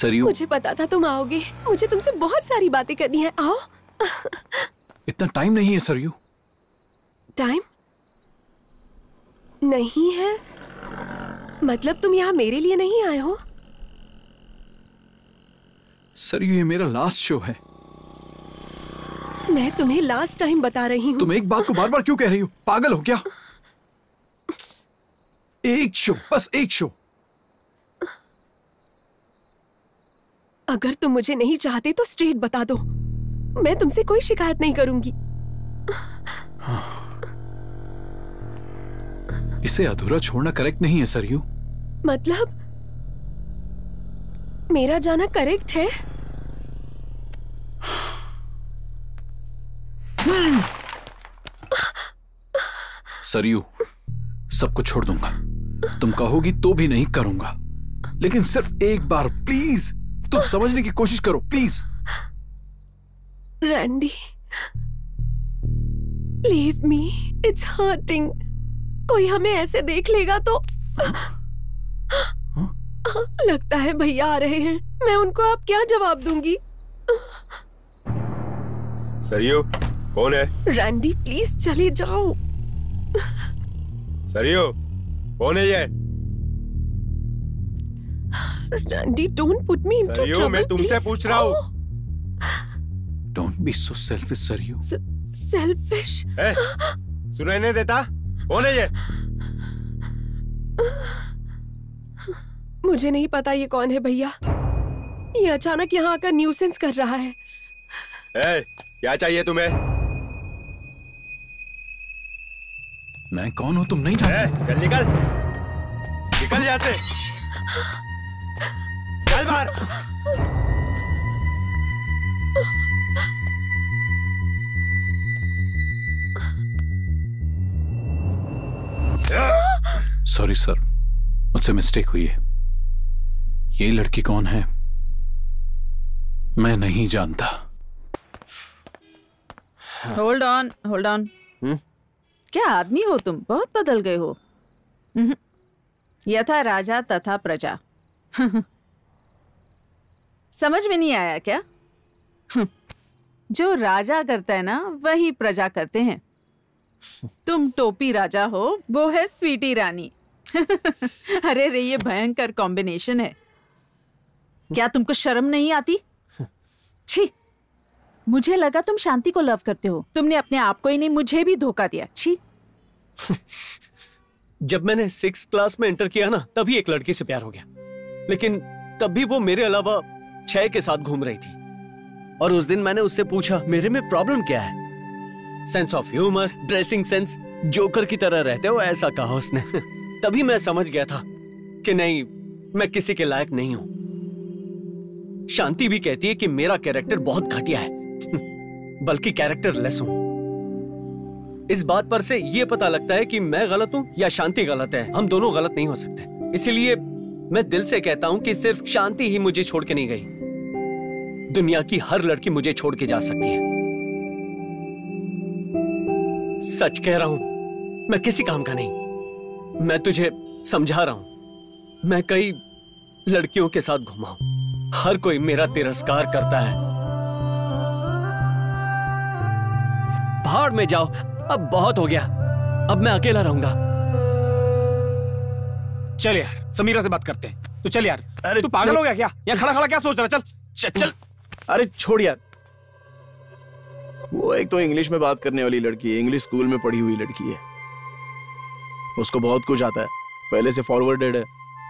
Speaker 15: सरयू,
Speaker 2: मुझे पता था तुम आओगे। मुझे तुमसे बहुत सारी बातें करनी है। आओ।
Speaker 15: इतना टाइम नहीं है सरयू।
Speaker 2: टाइम नहीं है? मतलब तुम यहाँ मेरे लिए नहीं आए हो?
Speaker 15: सरयू, ये मेरा लास्ट शो है।
Speaker 2: मैं तुम्हें लास्ट टाइम बता रही हूँ।
Speaker 15: तुम एक बात को बार बार क्यों कह रही हो? पागल हो क्या? एक शो, बस एक शो।
Speaker 2: अगर तुम मुझे नहीं चाहते तो स्ट्रेट बता दो, मैं तुमसे कोई शिकायत नहीं करूंगी।
Speaker 15: इसे अधूरा छोड़ना करेक्ट नहीं है सरयू।
Speaker 2: मतलब मेरा जाना करेक्ट है?
Speaker 15: सरयू, सब कुछ छोड़ दूंगा। तुम कहोगी तो भी नहीं करूंगा, लेकिन सिर्फ एक बार प्लीज तुम समझने की कोशिश करो, please.
Speaker 2: Randy, leave me, it's hurting. कोई हमें ऐसे देख लेगा तो लगता है भैया आ रहे हैं। मैं उनको अब क्या जवाब दूंगी?
Speaker 18: सरयू, कौन है?
Speaker 2: रैंडी प्लीज चले जाओ।
Speaker 18: सरयू, कौन है ये?
Speaker 2: Randy, don't put me into trouble.
Speaker 18: मैं तुमसे पूछ रहा हूँ।
Speaker 15: Don't be so selfish Saryu.
Speaker 2: Selfish?
Speaker 18: सुनाई नहीं देता? कौन है ये?
Speaker 2: मुझे नहीं पता ये कौन है भैया। ये अचानक यहाँ आकर न्यूसेंस कर रहा है।
Speaker 18: क्या चाहिए तुम्हें?
Speaker 15: मैं कौन हूँ तुम नहीं जानते?
Speaker 18: चल निकल, निकल यहाँ से, चल बाहर।
Speaker 15: सॉरी सर, मुझसे मिस्टेक हुई है। ये लड़की कौन है मैं नहीं जानता।
Speaker 20: Hold on, hold on. क्या आदमी हो तुम, बहुत बदल गए हो। यथा राजा तथा प्रजा। समझ में नहीं आया क्या? जो राजा करता है ना वही प्रजा करते हैं। तुम टोपी राजा हो, वो है स्वीटी रानी। अरे रे, ये भयंकर कॉम्बिनेशन है। क्या तुमको शर्म नहीं आती? छी, मुझे लगा तुम शांति को लव करते हो। तुमने अपने आप को ही नहीं, मुझे भी धोखा दिया। छी।
Speaker 12: जब मैंने 6th क्लास में एंटर किया ना, तभी एक लड़की से प्यार हो गया, लेकिन तब भी वो मेरे अलावा 6 के साथ घूम रही थी। और उस दिन मैंने उससे पूछा मेरे में प्रॉब्लम क्या है। Sense of humour, dressing sense, joker की तरह रहते हो, ऐसा कहा उसने। तभी मैं समझ गया था कि नहीं, मैं किसी के लायक नहीं हूं। शांति भी कहती है कि मेरा कैरेक्टर बहुत घटिया है, बल्कि कैरेक्टर लेस हूं। इस बात पर से यह पता लगता है कि मैं गलत हूं या शांति गलत है। हम दोनों गलत नहीं हो सकते। इसीलिए मैं दिल से कहता हूं कि सिर्फ शांति ही मुझे छोड़ के नहीं गई। दुनिया की हर लड़की मुझे छोड़ के जा सकती है। सच कह रहा हूं, मैं किसी काम का नहीं। मैं तुझे समझा रहा हूं। मैं कई लड़कियों के साथ घूमा हूं, हर कोई मेरा तिरस्कार करता है। भाड़ में जाओ, अब बहुत हो गया। अब मैं अकेला रहूंगा।
Speaker 9: चल यार, समीरा से बात करते हैं। तो चल यार। अरे तू पागल हो गया क्या? यहाँ खड़ा खड़ा क्या सोच रहा? चल चल।
Speaker 7: अरे छोड़ यार, वो एक तो इंग्लिश में बात करने वाली लड़की है, इंग्लिश स्कूल में पढ़ी हुई लड़की है। उसको बहुत कुछ आता है, पहले से फॉरवर्डेड है।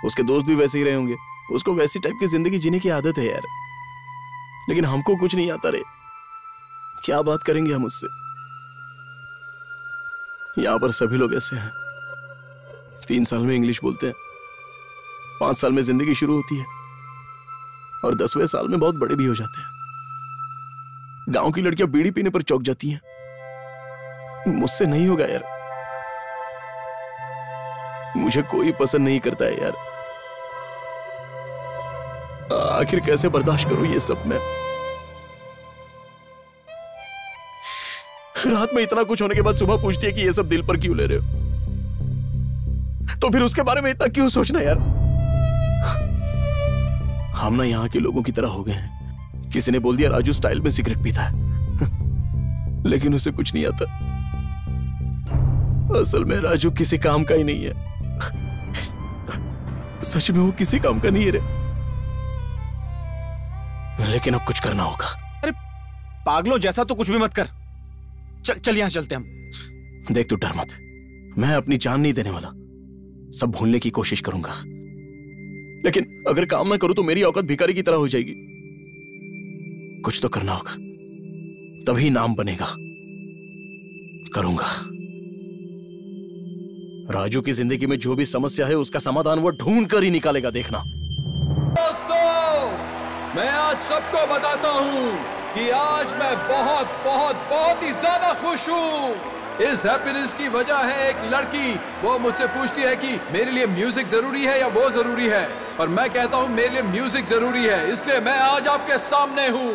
Speaker 7: उसके दोस्त भी वैसे ही रहे होंगे। उसको वैसी टाइप की जिंदगी जीने की आदत है यार। लेकिन हमको कुछ नहीं आता रे। क्या बात करेंगे हम उससे? यहां पर सभी लोग ऐसे हैं। 3 साल में इंग्लिश बोलते हैं, 5 साल में जिंदगी शुरू होती है, और 10वें साल में बहुत बड़े भी हो जाते हैं। गांव की लड़कियां बीड़ी पीने पर चौंक जाती हैं। मुझसे नहीं होगा यार। मुझे कोई पसंद नहीं करता है यार। आखिर कैसे बर्दाश्त करूं ये सब मैं? रात में इतना कुछ होने के बाद सुबह पूछती है कि ये सब दिल पर क्यों ले रहे हो? तो फिर उसके बारे में इतना क्यों सोचना यार? हम ना यहाँ के लोगों की तरह हो गए हैं। किसी ने बोल दिया राजू स्टाइल में सिगरेट पीता है, लेकिन उसे कुछ नहीं आता। असल में राजू किसी काम का ही नहीं है। सच में वो किसी काम का नहीं है रे। लेकिन अब कुछ करना होगा।
Speaker 9: अरे पागलों जैसा तो कुछ भी मत कर। चल यहां चलते हम।
Speaker 7: देख तू डर मत, मैं अपनी जान नहीं देने वाला। सब भूलने की कोशिश करूंगा, लेकिन अगर काम ना करूं तो मेरी औकात भिखारी की तरह हो जाएगी। कुछ तो करना होगा, तभी नाम बनेगा। करूंगा। राजू की जिंदगी में जो भी समस्या है उसका समाधान वो ढूंढ कर ही निकालेगा, देखना।
Speaker 1: दोस्तों, मैं आज सबको बताता हूँ कि आज मैं बहुत बहुत बहुत ही ज्यादा खुश हूँ। इस हैप्पीनेस की वजह है एक लड़की। वो मुझसे पूछती है कि मेरे लिए म्यूजिक जरूरी है या वो जरूरी है, पर मैं कहता हूँ मेरे लिए म्यूजिक जरूरी है, इसलिए मैं आज आपके सामने हूँ।